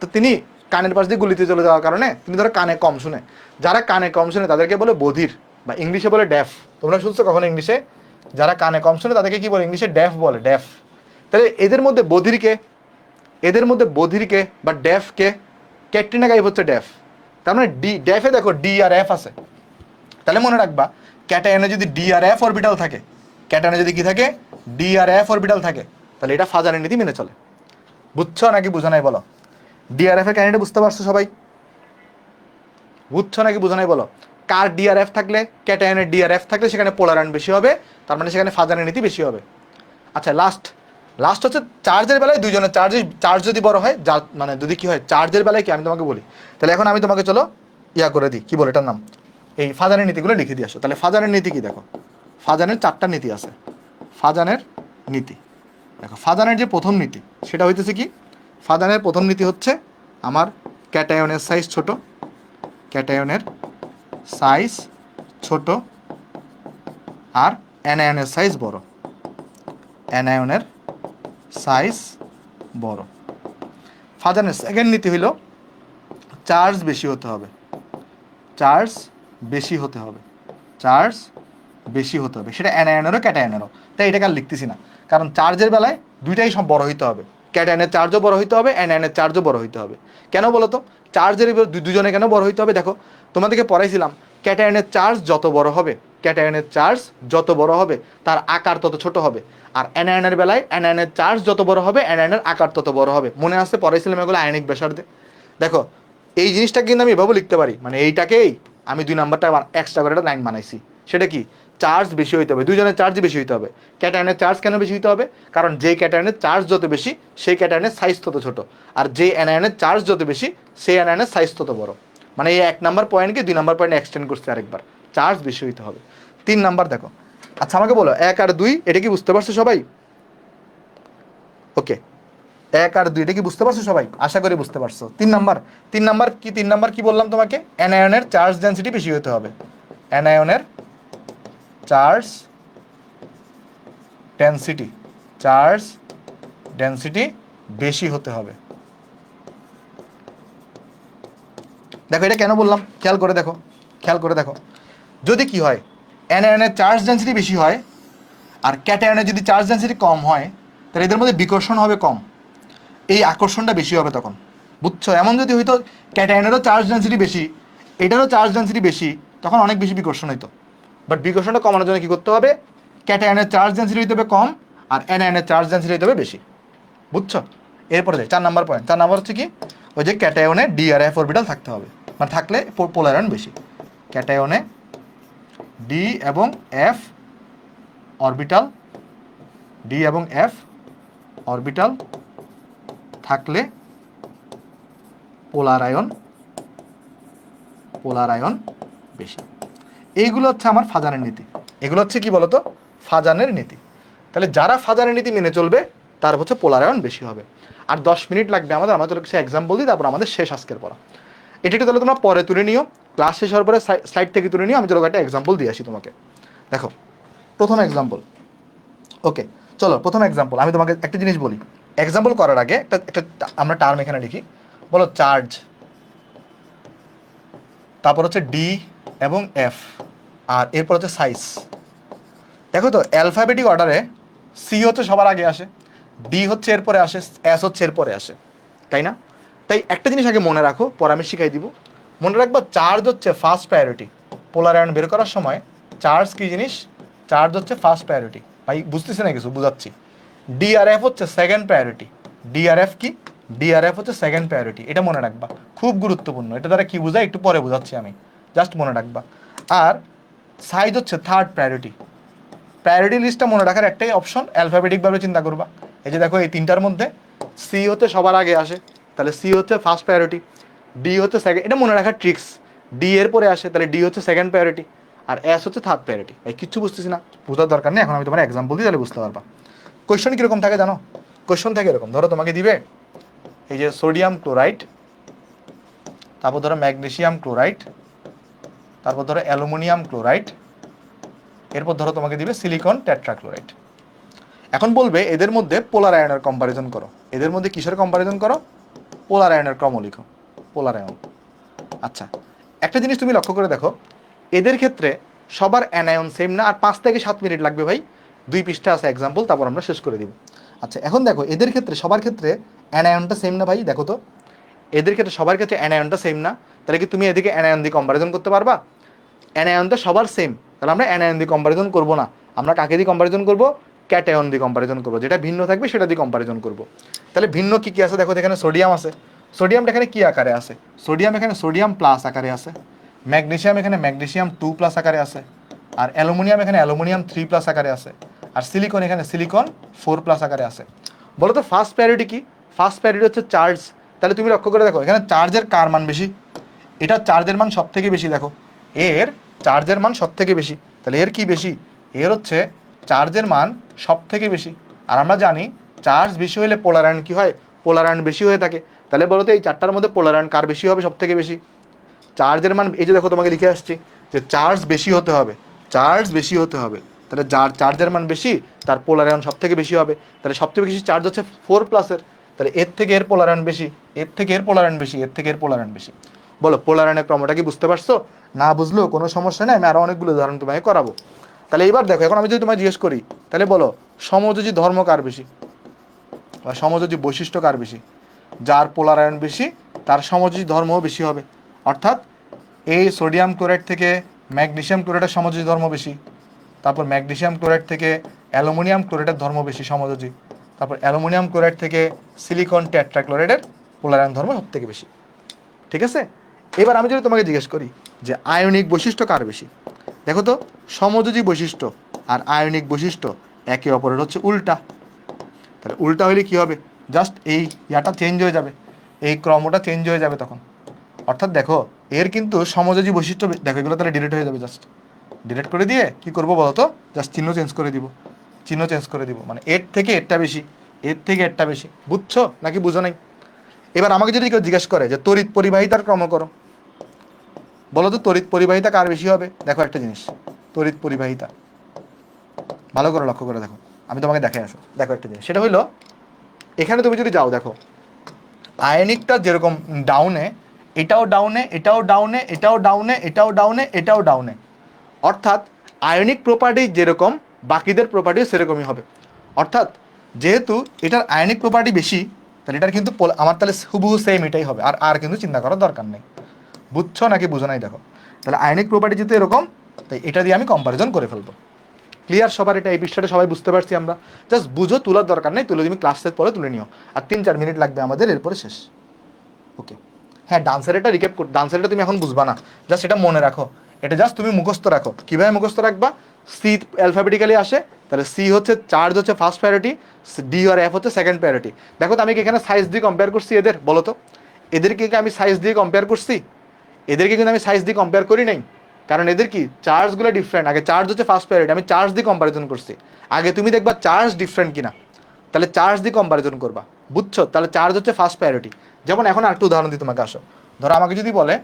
তো তিনি কানের পাশ দিয়ে গুলিতে চলে যাওয়ার কারণে তিনি ধরো কানে কম শুনে, যারা কানে কম শুনে তাদেরকে বলে বধির, বা ইংলিশে বলে ড্যাফ। তোমরা শুনছো কখনো ইংলিশে? যারা কানে কম শুনে তাদেরকে কি বলে ইংলিশে? ড্যাফ বলে, ড্যাফ। তাহলে এদের মধ্যে বধিরকে বা ড্যাফকে? ক্যাটরিনা কাইফ হচ্ছে ড্যাফ। তার মানে ড্যাফে দেখো ডি আর এফ আছে। তাহলে মনে রাখবা ক্যাটায়নে যদি ডি আর এফ অরবিটাল থাকে, ক্যাটায়নে যদি কি থাকে? ডি আর এফ অরবিটাল থাকে, তাহলে এটা ফাজারের নীতি মেনে চলে। বুঝছো নাকি বুঝো নাই? বলো, ডিআরএফ এর কাহিনীটা বুঝতে পারছো সবাই? বুঝছো নাকি বুঝো নাই? বলো, কার ডিআরএফ থাকলে, ক্যাটায়নের ডিআরএফ থাকলে সেখানে পোলারায়ন বেশি হবে, তার মানে সেখানে ফাজারের নীতি বেশি হবে। আচ্ছা, লাস্ট লাস্ট হচ্ছে চার্জের বেলায় দুইজনের চার্জ যদি বড় হয়, মানে যদি কি হয় চার্জের বেলায় কি আমি তোমাকে বলি, তাহলে এখন আমি তোমাকে চলো ইয়া করে দিই, কি বলে এটার নাম, এই ফাজানের নীতিগুলো লিখে দিয়ে আসো। তাহলে ফাজানের নীতি কি দেখো, ফাজানের 4টা নীতি আছে। ফাজানের নীতি দেখো, ফাজানের যে প্রথম নীতি সেটা হইতেছে কি, ফাজানের প্রথম নীতি হচ্ছে আমার ক্যাটায়নের সাইজ ছোট, ক্যাটায়নের সাইজ ছোট আর অ্যানায়নের সাইজ বড়, অ্যানায়নের সাইজ বড়। ফাজানের সেকেন্ড নীতি হইল চার্জ বেশি হতে হবে, চার্জ বেশি হতে হবে, চার্জ বেশি হতে হবে, সেটা অ্যানায়নেরও ক্যাটায়নেরও। তাই এটাকে আর লিখতেছি না, কারণ চার্জের বেলায় দুইটাই সব বড় হইতে হবে, ক্যাটায়নের চার্জও বড় হইতে হবে, অ্যানায়নের চার্জও বড় হইতে হবে। কেন বলো তো, চার্জের দুজনে কেন বড় হইতে হবে? দেখো তোমাদেরকে পড়াইছিলাম, ক্যাটায়নের চার্জ যত বড় হবে, ক্যাটায়নের চার্জ যত বড় হবে তার আকার তত ছোট হবে, আর অ্যানায়নের বেলায় অ্যানায়নের চার্জ যত বড় হবে অ্যানায়নের আকার তত বড় হবে। মনে আছে পড়াইছিলাম এগুলো আয়নিক ব্যাসার্ধে। দেখো এই জিনিসটা কিন্তু আমি এভাবে লিখতে পারি, মানে এইটাকেই আমি 2 নাম্বারটা এক্সট্রা করে একটা লাইন বানাইছি। সেটা কি, চার্জ বেশি হইতে হবে, দুইজনের চার্জই বেশি হইতে হবে। ক্যাটায়নের চার্জ কেন বেশি হইতে হবে? কারণ যে ক্যাটায়নের চার্জ যত বেশি সেই ক্যাটায়নের সাইজ তত ছোট, আর যে অ্যানায়নের চার্জ যত বেশি সেই অ্যানায়নের সাইজ তত বড়। মানে এই 1 নাম্বার পয়েন্টকে 2 নাম্বার পয়েন্ট এক্সটেন্ড করছে আরেকবার, চার্জ বেশি হইতে হবে। 3 নাম্বার দেখো, আচ্ছা আমাকে বলো 1 আর 2 এটা কি বুঝতে পারছো সবাই? ওকে, 1 আর 2 এটা কি বুঝতে পারছো সবাই? আশা করি বুঝতে পারছো। 3 নাম্বার কি বললাম তোমাকে? অ্যানায়নের চার্জ ডেনসিটি বেশি হতে হবে, অ্যানায়নের চার্জ ডেনসিটি, চার্জ ডেনসিটি বেশি হতে হবে। দেখো এটা কেন বললাম, খেয়াল করে দেখো, খেয়াল করে দেখো, যদি কি হয় অ্যানায়নের চার্জ ডেনসিটি বেশি হয় আর ক্যাটায়নের যদি চার্জ ডেনসিটি কম হয়, তাহলে এদের মধ্যে বিকর্ষণ হবে কম, এই আকর্ষণটা বেশি হবে তখন। বুঝছো? এমন যদি হইতো ক্যাটায়নেরও চার্জ ডেনসিটি বেশি, এটারও চার্জ ডেনসিটি বেশি, তখন অনেক বেশি বিকর্ষণ হইতো। বাট বিকর্ষণটা কমানোর জন্য কি করতে হবে? ক্যাটায়নের চার্জ ডেনসিটি হইতে হবে কম আর অ্যানায়নের চার্জ ডেনসিটি হইতে হবে বেশি। বুঝছো? এরপরে যাই 4 নাম্বার পয়েন্ট। 4 নাম্বার হচ্ছে কি, ওই যে ক্যাটায়নে ডি আর এফ অরবিটাল থাকতে হবে, মানে থাকলে পোলার আয়ন বেশি। ক্যাটায়নে ডি এবং এফ অরবিটাল, ডি এবং এফ অরবিটাল থাকলে পোলার আয়ন বেশি। এইগুলো হচ্ছে আমার ফাজানের নীতি। এগুলো হচ্ছে কি বলতো, ফাজানের নীতি। তাহলে যারা ফাজানের নীতি মেনে চলবে তার হচ্ছে পোলার আয়ন বেশি হবে। আর 10 মিনিট লাগবে আমাদের, আমাদের কিছু এক্সাম্পল দিই, তারপর আমাদের শেষ আজকের পড়া। এটা একটু তাহলে তোমরা পরে তুলে নিও, ক্লাস শেষ হওয়ার পরে স্লাইড থেকে তুলে নিও। আমি চলো একটা এক্সাম্পল দিয়ে আসি তোমাকে। দেখো প্রথম এক্সাম্পল। ওকে চলো প্রথম এক্সাম্পল। আমি তোমাকে একটা জিনিস বলি, এক্সাম্পল করার আগে একটা আমরা টার্ম এখানে লিখি। বলো চার্জ, তারপর হচ্ছে ডি এবং এফ, আর এরপর হচ্ছে সাইজ। দেখো তো অ্যালফাবেটিক অর্ডারে সি হচ্ছে সবার আগে আসে, ডি হচ্ছে এরপরে আসে, এস হচ্ছে এরপরে আসে, তাই না? তাই একটা জিনিস আগে মনে রাখো, পরে আমি শিখাই দিব। মনে রাখবো চার্জ হচ্ছে ফার্স্ট প্রায়োরিটি। পোলার আয়ন বের করার সময় চার্জ কি জিনিস? চার্জ হচ্ছে ফার্স্ট প্রায়োরিটি। ভাই বুঝতেছে না কিছু? বুঝাচ্ছি। ডিআরএফ হচ্ছে সেকেন্ড প্রায়োরিটি। ডিআরএফ কি? ডিআরএফ হচ্ছে সেকেন্ড প্রায়োরিটি। এটা মনে রাখবা, খুব গুরুত্বপূর্ণ। এটা দ্বারা কি বোঝায় একটু পরে বোঝাচ্ছি আমি, জাস্ট মনে রাখবা। আর সাইজ হচ্ছে থার্ড প্রায়োরিটি। প্রায়োরিটি লিস্টটা মনে রাখার একটাই অপশন, অ্যালফাবেটিকভাবে চিন্তা করবা। এই যে দেখো এই 3টার মধ্যে সি হচ্ছে সবার আগে আসে, তাহলে সি হচ্ছে ফার্স্ট প্রায়োরিটি, ডি হচ্ছে সেকেন্ড, এটা মনে রাখার ট্রিক্স। ডি এর পরে আসে, তাহলে ডি হচ্ছে সেকেন্ড প্রায়োরিটি, আর এস হচ্ছে থার্ড প্রায়োরিটি। এই কিচ্ছু বুঝতেছি না, বোঝার দরকার নেই, এখন আমি তোমার এক্সাম্পল দিই, তাহলে বুঝতে পারবা। কোয়েশ্চন কীরকম থাকে জানো? কোয়েশ্চন থাকে এরকম, ধরো তোমাকে দিবে এই যে সোডিয়াম ক্লোরাইড, তারপর ধরো ম্যাগনেসিয়াম ক্লোরাইড, তারপর ধরো অ্যালুমিনিয়াম ক্লোরাইড, এরপর ধরো তোমাকে দিবে সিলিকন টেট্রাক্লোরাইড। এখন বলবে এদের মধ্যে পোলার আয়নের কম্পারিজন করো। এদের মধ্যে কিসের কম্পারিজন করো? পোলার আয়নের ক্রম লিখো, পোলার আয়ন। আচ্ছা একটা জিনিস তুমি লক্ষ্য করে দেখো, এদের ক্ষেত্রে সবার অ্যানায়ন সেম না। আর 5 থেকে 7 মিনিট লাগবে ভাই, 2 পৃষ্ঠা আছে এক্সাম্পল, তারপর আমরা শেষ করে দিব। আচ্ছা এখন দেখো এদের ক্ষেত্রে সবার ক্ষেত্রে অ্যানায়নটা সেম না ভাই? দেখো তো এদের ক্ষেত্রে সবার ক্ষেত্রে অ্যানায়নটা সেম না, তাহলে কি তুমি এদিকে অ্যানায়ন দিয়ে কম্পারিজন করতে পারবা? অ্যানায়নটা সবার সেম, তাহলে আমরা অ্যানায়ন দিয়ে কম্পারিজন করবো না। আমরা কাকে দিয়ে কম্পারিজন করবো? ক্যাটায়ন দিয়ে কম্পারিজন করবো। যেটা ভিন্ন থাকবে সেটা দিয়ে কম্পারিজন করবো। তাহলে ভিন্ন কি কি আছে দেখো, এখানে সোডিয়াম আছে। সোডিয়ামটা এখানে কি আকারে আছে? সোডিয়াম এখানে সোডিয়াম প্লাস আকারে আছে। ম্যাগনেসিয়াম এখানে ম্যাগনেসিয়াম 2 প্লাস আকারে আছে। আর অ্যালুমিনিয়াম এখানে অ্যালুমিনিয়াম 3 প্লাস আকারে আছে। আর সিলিকন এখানে সিলিকন 4+ আকারে আছে। বলো তো ফার্স্ট প্রায়োরিটি কি? ফার্স্ট প্রায়োরিটি হচ্ছে চার্জ। তাহলে তুমি লক্ষ্য করে দেখো এখানে চার্জের কার মান বেশি? এটা চার্জের মান সব থেকে বেশি, দেখো এর চার্জের মান সব থেকে বেশি। তাহলে এর কি বেশি? এর হচ্ছে চার্জের মান সব থেকে বেশি। আর আমরা জানি চার্জ বেশি হলে পোলার আয়ন কি হয়? পোলার আয়ন বেশি হয়ে থাকে। তাহলে বলো তো এই চারটার মধ্যে পোলার আয়ন কার বেশি হবে সব থেকে বেশি? চার্জের মান, এই যে দেখো তোমাকে লিখে আসছি যে চার্জ বেশি হতে হবে, চার্জ বেশি হতে হবে। তাহলে যার চার্জের মান বেশি তার পোলার আয়ন সব থেকে বেশি হবে। তাহলে সবথেকে বেশি চার্জ হচ্ছে 4+-এর। তাহলে এর থেকে এর পোলার আয়ন বেশি, এর থেকে এর পোলার আয়ন বেশি, এর থেকে এর পোলার আয়ন বেশি। বলো পোলার আয়নের ক্রমটা কি বুঝতে পারছো? না বুঝলেও কোনো সমস্যা নেই, আমি আরো অনেকগুলো উদাহরণ তোমাকে করাবো। তাহলে এইবার দেখো, এখন আমি যদি তোমায় জিজ্ঞেস করি তাহলে বলো সমযোজী ধর্ম কার বেশি বা সমযোজী বৈশিষ্ট্য কার বেশি? যার পোলার আয়ন বেশি তার সমযোজী ধর্মও বেশি হবে। অর্থাৎ এই সোডিয়াম ক্লোরাইড থেকে ম্যাগনেসিয়াম ক্লোরাইডের সমযোজী ধর্ম বেশি, তারপর ম্যাগনেসিয়াম ক্লোরাইড থেকে অ্যালুমিনিয়াম ক্লোরাইডের ধর্ম বেশি সমযোজী, তারপর অ্যালুমিনিয়াম ক্লোরাইড থেকে সিলিকন টেট্রাক্লোরাইডের পোলার আয়ন ধর্ম সব থেকে বেশি। ঠিক আছে, এবার আমি যদি তোমাকে জিজ্ঞেস করি যে আয়নিক বৈশিষ্ট্য কার বেশি, দেখো তো সমযোজী বৈশিষ্ট্য আর আয়নিক বৈশিষ্ট্য একে অপরের হচ্ছে উল্টা। তাহলে উল্টা হলে কি হবে? জাস্ট এই ইয়াটা চেঞ্জ হয়ে যাবে, এই ক্রমটা চেঞ্জ হয়ে যাবে তখন। অর্থাৎ দেখো এর কিন্তু সমযোজী বৈশিষ্ট্য, দেখো এগুলো তাহলে ডিলিট হয়ে যাবে। জাস্ট ডিলিট করে দিয়ে কি করবো বলো তো? জাস্ট চিহ্ন চেঞ্জ করে দিব, চিহ্ন চেঞ্জ করে দিব, মানে এর থেকে এরটা বেশি, এর থেকে এরটা বেশি। বুঝছো নাকি বুঝো নাই? এবার আমাকে যদি কেউ জিজ্ঞেস করে যে তড়িৎ পরিবাহিতার ক্রম করো, বলো তো তড়িৎ পরিবাহিতা কার বেশি হবে? দেখো একটা জিনিস, তড়িৎ পরিবাহিতা ভালো করে লক্ষ্য করে দেখো, আমি তোমাকে দেখাই আসো। দেখো একটা জিনিস, সেটা হইলো এখানে তুমি যদি যাও দেখো আয়নিকটা যেরকম ডাউনে, এটাও ডাউনে, এটাও ডাউনে, এটাও ডাউনে, এটাও ডাউনে, এটাও ডাউনে। অর্থাৎ আয়নিক প্রপার্টি যেরকম বাকিদের প্রপার্টিও সেরকমই হবে। অর্থাৎ যেহেতু এটার আয়নিক প্রপার্টি বেশি, তাহলে এটার কিন্তু আমার তাহলে হুবহু সেম এটাই হবে, আর আর কিন্তু চিন্তা করার দরকার নেই। বুঝছো নাকি বুঝো নাই? দেখো তাহলে আয়নিক প্রপার্টি যেহেতু এরকম, তাই এটা দিয়ে আমি কম্পারিজন করে ফেলবো। ক্লিয়ার সবার? এটা এই পৃষ্ঠাটা সবাই বুঝতে পারছি আমরা? জাস্ট বুঝো, তোলার দরকার নেই, তুলে তুমি ক্লাসের পরে তুলে নিও। আর 3-4 মিনিট লাগবে আমাদের, এরপরে শেষ। ওকে, হ্যাঁ ডান্সার এটা রিক্যাপ কর, ডান্সার এটা তুমি এখন বুঝবা না, জাস্ট এটা মনে রাখো। এটা জাস্ট তুমি মুখস্থ রাখো। কিভাবে মুখস্থ রাখবা? সি অ্যালফাবেটিক্যালি আসে, তাহলে সি হচ্ছে চার্জ হচ্ছে ফার্স্ট প্রায়োরিটি, ডি আর এফ হচ্ছে সেকেন্ড প্রায়োরিটি। দেখো তো আমি কি এখানে সাইজ দিয়ে কম্পেয়ার করছি এদের? বলো তো এদেরকে কি আমি সাইজ দিয়ে কম্পেয়ার করছি? এদেরকে কিন্তু আমি সাইজ দিয়ে কম্পেয়ার করি নাই, কারণ এদের কি চার্জগুলো ডিফারেন্ট। আগে চার্জ হচ্ছে ফার্স্ট প্রায়োরিটি, আমি চার্জ দিয়ে কম্পারিজন করছি। আগে তুমি দেখবা চার্জ ডিফারেন্ট কিনা, তাহলে চার্জ দিয়ে কম্পারিজন করবা। বুঝছো? তাহলে চার্জ হচ্ছে ফার্স্ট প্রায়োরিটি। যেমন এখন আরেকটু উদাহরণ দিই তোমাকে, আসো ধরো আমাকে যদি বলে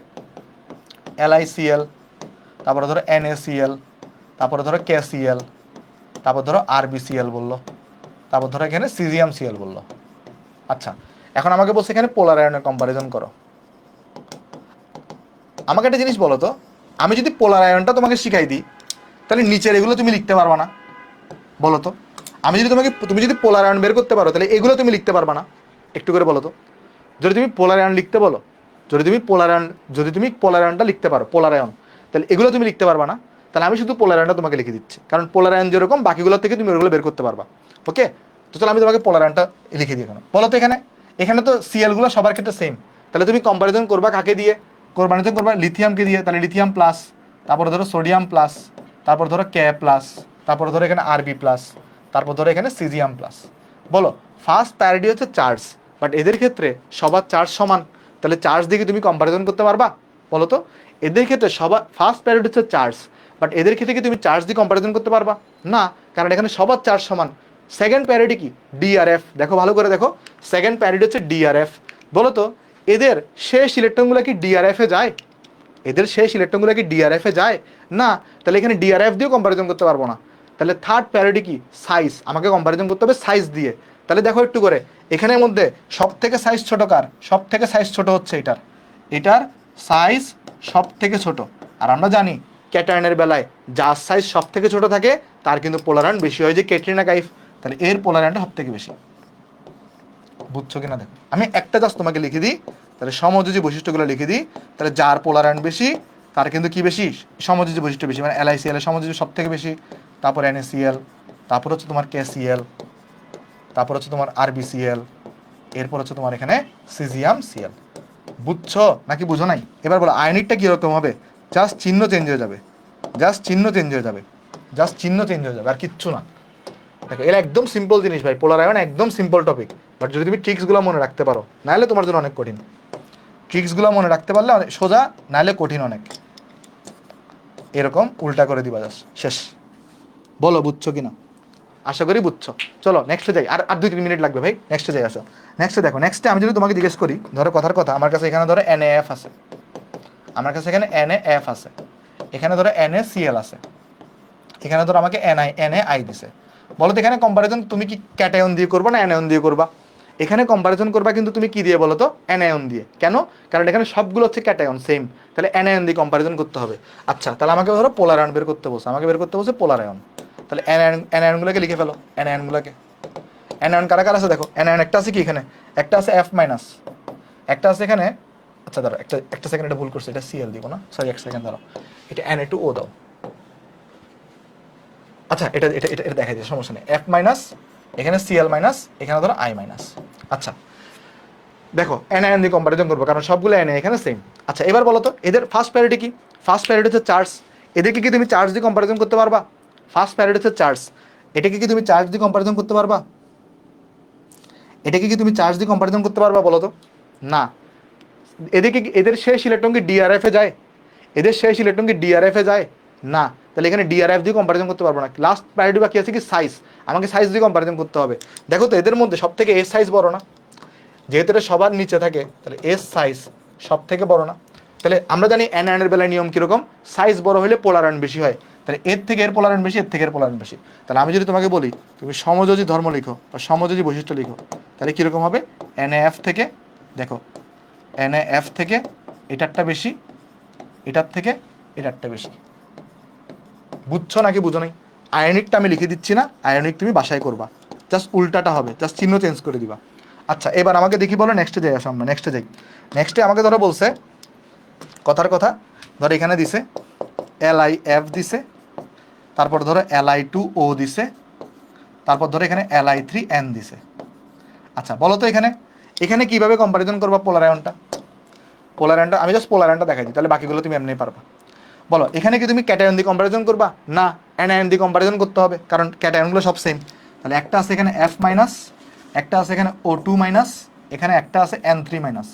LiCl, তারপরে ধরো NaCl, তারপরে ধরো KCl, তারপর ধরো RbCl বললো, তারপর ধরো এখানে সিজিয়াম Cl বললো। আচ্ছা, এখন আমাকে বলছে এখানে পোলার আয়নের কম্পারিজন করো। আমাকে একটা জিনিস বলো তো, আমি যদি পোলার আয়নটা তোমাকে শিখাই দিই, তাহলে নিচের এগুলো তুমি লিখতে পারবা না? বলো তো, আমি যদি তুমি যদি পোলার আয়ন বের করতে পারো, তাহলে এগুলো তুমি লিখতে পারবা না? একটু করে বলো তো। যদি তুমি পোলার আয়ন লিখতে বলো, যদি তুমি পোলার আয়নটা লিখতে পারো, পোলার আয়ন, তাহলে এগুলো তুমি লিখতে পারবা না? তাহলে আমি শুধু পোলার আয়নটা তোমাকে লিখে দিচ্ছি, কারণ পোলার আয়ন যেরকম বাকিগুলো থেকে তুমি ওগুলো বের করতে পারবা। ওকে, তো চলো আমি তোমাকে পোলার আয়নটা লিখে দিই। এখানে বলো তো, এখানে এখানে তো সিএল গুলো সবার ক্ষেত্রে সেম, তাহলে তুমি কম্পারিজন করবা কাকে দিয়ে? কম্পারিজন করবা লিথিয়ামকে দিয়ে। তাহলে লিথিয়াম প্লাস, তারপরে ধরো সোডিয়াম প্লাস, তারপর ধরো K প্লাস, তারপর ধরো এখানে Rb প্লাস, তারপর ধরো এখানে সিজিয়াম প্লাস। বলো ফার্স্ট প্যারিটি হচ্ছে চার্জ, বাট এদের ক্ষেত্রে সবার চার্জ সমান, তাহলে চার্জ দিয়ে তুমি কম্পারিজন করতে পারবা? বলো তো, এদের ক্ষেত্রে সবার ফার্স্ট প্যারিটি হচ্ছে চার্জ, বাট এদের ক্ষেত্রে কি তুমি চার্জ দিয়ে কম্পারিজন করতে পারবা? না, কারণ এখানে সবার চার্জ সমান। সেকেন্ড প্যারিটি কি? DRF। দেখো ভালো করে দেখো, সেকেন্ড প্যারিটি হচ্ছে DRF। বলো তো এদের শেষ ইলেকট্রনগুলো কি DRF-এ যায়? এদের শেষ ইলেকট্রনগুলো কি DRF-এ যায়? না, তাহলে এখানে DRF দিয়েও কম্পারিজন করতে পারবো না। তাহলে থার্ড প্যারিটি কি? সাইজ। আমাকে কম্পারিজন করতে হবে সাইজ দিয়ে। তাহলে দেখো একটু করে, এখানের মধ্যে সব থেকে সাইজ ছোট কার? সব থেকে সাইজ ছোট হচ্ছে এটার, এটার সাইজ সব থেকে ছোট। আর আমরা জানি ক্যাটায়নের বেলায় যার সাইজ সব থেকে ছোট থাকে তার কিন্তু পোলার আয়ন বেশি হয়, যে ক্যাটরিনা কাইফ। তাহলে এর পোলার আয়নটা সব থেকে বেশি। বুঝছো কিনা দেখো, আমি একটা জাস্ট তোমাকে লিখে দিই, তাহলে সমযোজী বৈশিষ্ট্যগুলো লিখে দিই। তাহলে যার পোলার আয়ন বেশি তার কিন্তু কি বেশি? সমযোজী বৈশিষ্ট্য বেশি, মানে LiCl এর সমযোজী সব থেকে বেশি, তারপর NaCl, তারপর হচ্ছে তোমার KCl, তারপর হচ্ছে তোমার RbCl, এরপর হচ্ছে তোমার এখানে সিজিয়াম Cl। বুঝছো নাকি বুঝো নাই? এবার বলো আয়নিকটা কীরকম হবে? জাস্ট চিহ্ন চেঞ্জ হয়ে যাবে, জাস্ট চিহ্ন চেঞ্জ হয়ে যাবে, জাস্ট চিহ্ন চেঞ্জ হয়ে যাবে, আর কিচ্ছু না। দেখো এটা একদম সিম্পল জিনিস ভাই, পোলার আয়ন একদম সিম্পল টপিক, বাট যদি তুমি ট্রিক্সগুলো মনে রাখতে পারো, নাহলে তোমার জন্য অনেক কঠিন। ট্রিক্সগুলো মনে রাখতে পারলে অনেক সোজা, নাহলে কঠিন অনেক। এরকম উল্টা করে দিবা জাস্ট, শেষ। বলো বুঝছো কিনা? আশা করি বুঝছো। চলো নেক্সটে যাই, আর আর 2-3 মিনিট লাগবে ভাই, নেক্সটে যাই। আসো নেক্সটে দেখো, নেক্সটে আমি যদি তোমাকে জিজ্ঞেস করি, ধরো কথার কথা আমার কাছে এখানে ধরো NaF আছে, আমার কাছে এখানে NaF আছে, এখানে ধরো NaCl আছে, এখানে ধরো আমাকে NaI দিছে। বলো তো এখানে কম্পারিজন তুমি কি ক্যাটায়ন দিয়ে করবা না অ্যানায়ন দিয়ে করবা? এখানে কম্পারিজন করবা কিন্তু তুমি কি দিয়ে বলো তো? অ্যানায়ন দিয়ে। কেন? কারণ এখানে সবগুলো হচ্ছে ক্যাটায়ন সেম, তাহলে অ্যানায়ন দিয়ে কম্পারিজন করতে হবে। আচ্ছা তাহলে আমাকে ধরো পোলার আয়ন বের করতে বলছে, আমাকে বের করতে বলছে পোলার আয়ন। তাহলে অ্যানায়নগুলোকে লিখে ফেলো, অ্যানায়নগুলোকে। অ্যানায়ন কারা কারা আছে দেখো, অ্যানায়ন একটা আছে কি এখানে, একটা আছে F মাইনাস, একটা আছে এখানে, আচ্ছা ধরো একটা একটা সেকেন্ড, এটা ভুল করছে, এটা Cl দিব না, সরি এক সেকেন্ড ধরো, এটা Na2O দাও। আচ্ছা এটা এটা এটা এটা দেখা যায়, সমস্যা নেই। F মাইনাস, এখানে Cl মাইনাস, এখানে ধরো I মাইনাস। আচ্ছা দেখো অ্যানায়ন দিয়ে কম্পারিজন করবো, কারণ সবগুলো Na এখানে সেম। আচ্ছা এবার বলো তো এদের ফার্স্ট প্রায়োরিটি কি? ফার্স্ট প্রায়োরিটি হচ্ছে চার্জ। এদেরকে কি তুমি চার্জ দিয়ে কম্পারিজন করতে পারবা? ফার্স্ট প্রায়োরিটি হচ্ছে চার্জ, এটাকে কি তুমি চার্জ দিয়ে কম্পারিজন করতে পারবা? এটাকে কি তুমি চার্জ দিয়ে কম্পারিজন করতে পারবা বলো তো? না। এদিকে এদের শেষ ইলেকট্রন কি DRF এ যায়? এদের শেষ ইলেকট্রন কি DRF এ যায়? না। তাহলে এখানে DRF দিয়ে কম্পারিজন করতে পারবো না। লাস্ট প্রায়োরিটি বাকি আছে কি সাইজ, আমাকে সাইজ দিয়ে কম্পারিজন করতে হবে। দেখো তো এদের মধ্যে সব থেকে এস সাইজ বড় না? যেহেতু এটা সবার নিচে থাকে তাহলে এস সাইজ সব থেকে বড় না? তাহলে আমরা জানি অ্যানায়নের বেলায় নিয়ম কিরকম, সাইজ বড় হলে পোলার আয়ন বেশি হয়, তাহলে এর থেকে এর পোলার আয়ন বেশি, এর থেকে এর পোলার আয়ন বেশি। তাহলে আমি যদি তোমাকে বলি তুমি সমযোজী ধর্ম লিখো বা সমযোজী বৈশিষ্ট্য লিখো, তাহলে কীরকম হবে? NaF থেকে, দেখো NaF থেকে এটারটা বেশি, এটার থেকে এটারটা বেশি। বুঝছো নাকি বুঝো নাই? আয়নিকটা আমি লিখে দিচ্ছি না, আয়নিক তুমি বাসায় করবা, জাস্ট উল্টাটা হবে, জাস্ট চিহ্ন চেঞ্জ করে দিবা। আচ্ছা এবার আমাকে দেখি বলো, নেক্সটে যাই, আসো আমরা নেক্সটে যাই। নেক্সটে আমাকে ধরো বলছে কথার কথা, ধরো এখানে দিছে LiF দিছে, তারপর ধরো Li2O দিছে, তারপর ধরো এখানে Li3N দিছে। আচ্ছা বলো তো এখানে এখানে কিভাবে কম্পারিজন করবা পোলার আয়নটা? পোলার আয়নটা আমি জাস্ট পোলার আয়নটা দেখাই দিই, তাহলে বাকিগুলো তুমি এমনি পারবা। বলো এখানে কি তুমি ক্যাটায়ন দিয়ে কম্পারিজন করবা? না, অ্যানায়ন দিয়ে কম্পারিজন করতে হবে, কারণ ক্যাটায়নগুলো সব সেম। তাহলে একটা আছে এখানে F মাইনাস, একটা আছে এখানে O2 মাইনাস, এখানে একটা আছে N3 মাইনাস।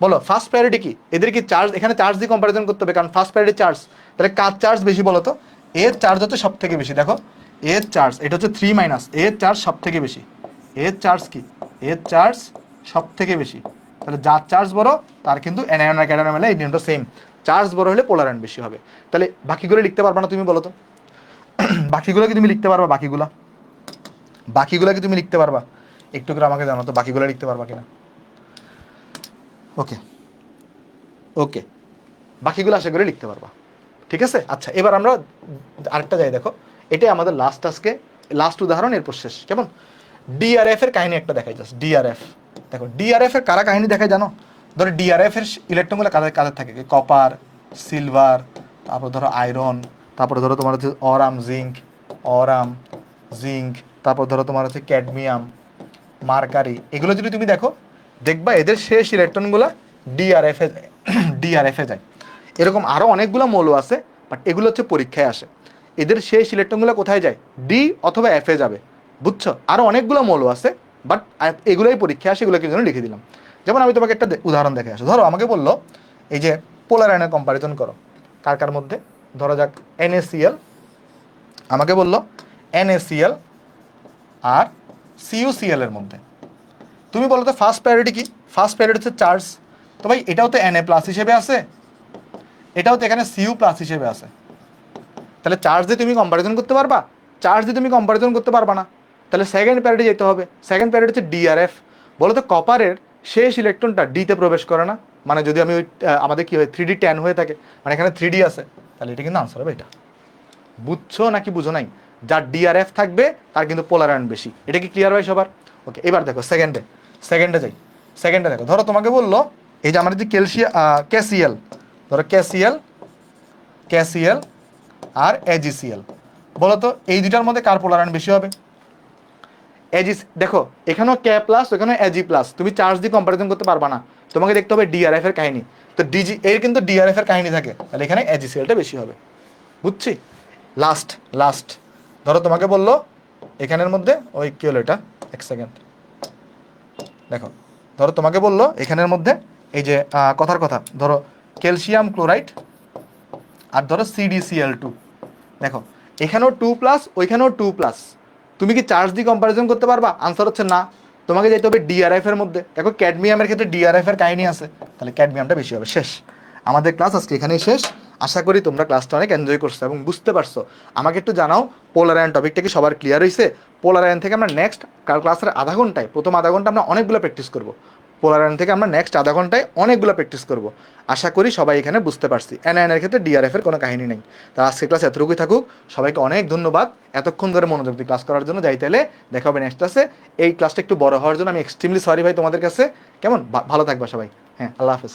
বলো ফার্স্ট প্রায়োরিটি কি? এদের কি চার্জ, এখানে চার্জ দিয়ে কম্পারিজন করতে হবে, কারণ ফার্স্ট প্রায়োরিটি চার্জ। তাহলে কার চার্জ বেশি বলো তো? এর চার্জ হচ্ছে সব থেকে বেশি, দেখো এর চার্জ, এটা হচ্ছে 3 মাইনাস, এর চার্জ সব থেকে বেশি। এর চার্জ কি? এর চার্জ সব থেকে বেশি। তাহলে যার চার্জ বড় তার কিন্তু অ্যানায়ন আর ক্যাটায়ন মেলে এই নিয়মটা সেম, চার্জ বড় হলে পোলার আয়ন বেশি হবে। তাহলে বাকিগুলো লিখতে পারবা না তুমি বলো তো? বাকিগুলো কি তুমি লিখতে পারবা? বাকিগুলো কি তুমি লিখতে পারবা? একটু করে আমাকে জানো তো বাকিগুলো লিখতে পারবা কিনা। ওকে ওকে, বাকিগুলো আশা করে লিখতে পারবা, ঠিক আছে। আচ্ছা এবার আমরা আরেকটা যাই, দেখো এটাই আমাদের লাস্ট, আজকে লাস্ট উদাহরণ, এরপর শেষ কেমন। DRF এর কাহিনী একটা দেখাই, জাস্ট DRF। দেখো DRF এর কারা কাহিনী দেখায় জানো? ধরো DRF এর ইলেকট্রনগুলো কাদের কাদের থাকে, কপার, সিলভার, তারপর ধরো আয়রন, তারপরে ধরো তোমার হচ্ছে জিঙ্ক, তারপর ধরো তোমার হচ্ছে ক্যাডমিয়াম, মার্কারি। এগুলো যদি তুমি দেখো দেখবা এদের শেষ ইলেকট্রনগুলো ডিআরএফে ডিআরএফে যায়। এরকম আরও অনেকগুলো মৌল আছে, বাট এগুলো হচ্ছে পরীক্ষায় আসে। এদের শেষ ইলেকট্রনগুলো কোথায় যায়? ডি অথবা এফে যাবে, বুঝছো? আরও অনেকগুলো মৌল আছে, বাট এগুলোই পরীক্ষায় আসে, এগুলোকে জন্য লিখে দিলাম। যেমন আমি তোমাকে একটা উদাহরণ দেখে আসো, ধরো আমাকে বললো এই যে পোলার আয়নের কম্পারিজন করো কার কার মধ্যে, ধরা যাক NaCl, আমাকে বললো NaCl আর CuCl এর মধ্যে। তুমি বলো তো ফার্স্ট প্রায়োরিটি কি? ফার্স্ট প্রায়োরিটি হচ্ছে চার্জ। তো ভাই এটাও তো Na প্লাস হিসেবে আছে, এটাও তো এখানে Cu প্লাস হিসেবে আছে, তাহলে চার্জ দিয়ে তুমি কম্পারিজন করতে পারবা? চার্জ দিয়ে তুমি কম্পারিজন করতে পারবা না, তাহলে সেকেন্ড প্রায়োরিটি যেতে হবে। সেকেন্ড প্রায়োরিটি হচ্ছে DRF। বলো তো কপারের শেষ ইলেকট্রনটা ডিতে প্রবেশ করে না, মানে যদি আমি ওই আমাদের কি হয় 3D10 হয়ে থাকে, মানে এখানে 3D আছে, তাহলে এটা কিন্তু আনসার হবে এটা। বুঝছো নাকি বুঝো নাই? যার DRF থাকবে তার কিন্তু পোলার আয়ন বেশি। এটা কি ক্লিয়ার হয় সবার? ওকে এবার দেখো সেকেন্ডে যাই। সেকেন্ডে দেখো, ধরো তোমাকে বললো এই যে আমার যে ক্যাসিএল, ধরো ক্যাসিএল আর AgCl, বলো তো এই দুটার মধ্যে কার পোলার আয়ন বেশি হবে? দেখো এখানেও K প্লাস, ওখানেও Ag প্লাস, তুমি চার্জ দিয়ে কম্পারিজন করতে পারবা না, তোমাকে দেখতে হবে DRF এর কাহিনী। তো এর কিন্তু DRF এর কাহিনী থাকে, তাহলে এখানে AgClটা বেশি হবে, বুঝছি। লাস্ট ধরো তোমাকে বললো এখানের মধ্যে ওই কি হলো এটা, এক সেকেন্ড দেখো, ধরো তোমাকে বললো এখানের মধ্যে এই যে কথার কথা, ধরো ক্যালসিয়াম ক্লোরাইড আর ধরো CdCl2, দেখো এখানেও 2+, ওইখানেও 2+, তুমি কি চার্জ দিয়ে কম্পারিজন করতে পারবা? আনসার হচ্ছে না, তোমাকে যেতে হবে DRF এর মধ্যে। দেখো ক্যাডমিয়ামের ক্ষেত্রে DRF এর কাহিনী আছে, তাহলে ক্যাডমিয়ামটা বেশি হবে। শেষ, আমাদের ক্লাস আজকে এখানেই শেষ। আশা করি তোমরা ক্লাসটা অনেক এনজয় করছো এবং বুঝতে পারছো। আমাকে একটু জানাও পোলার আয়ন টপিকটা কি সবার ক্লিয়ার হয়েছে? পোলার আয়ন থেকে আমরা নেক্সট ক্লাসের আধা ঘন্টায়, প্রথম আধা ঘন্টা আমরা অনেকগুলো প্র্যাকটিস করবো। পোলার আয়ন থেকে আমরা নেক্সট আধা ঘন্টায় অনেকগুলো প্র্যাকটিস করবো। আশা করি সবাই এখানে বুঝতে পারছি। এনআইএনের ক্ষেত্রে DRF এর কোনো কাহিনী নেই। তা আজকে ক্লাস এতটুকুই থাকুক। সবাইকে অনেক ধন্যবাদ এতক্ষণ ধরে মনোযোগ দিয়ে ক্লাস করার জন্য। যাইতে হলে দেখা হবে নেক্সট ক্লাসে। এই ক্লাসটা একটু বড় হওয়ার জন্য আমি এক্সট্রিমলি সরি ভাই তোমাদের কাছে। কেমন? ভালো থাকবা সবাই। হ্যাঁ, আল্লাহ হাফেজ।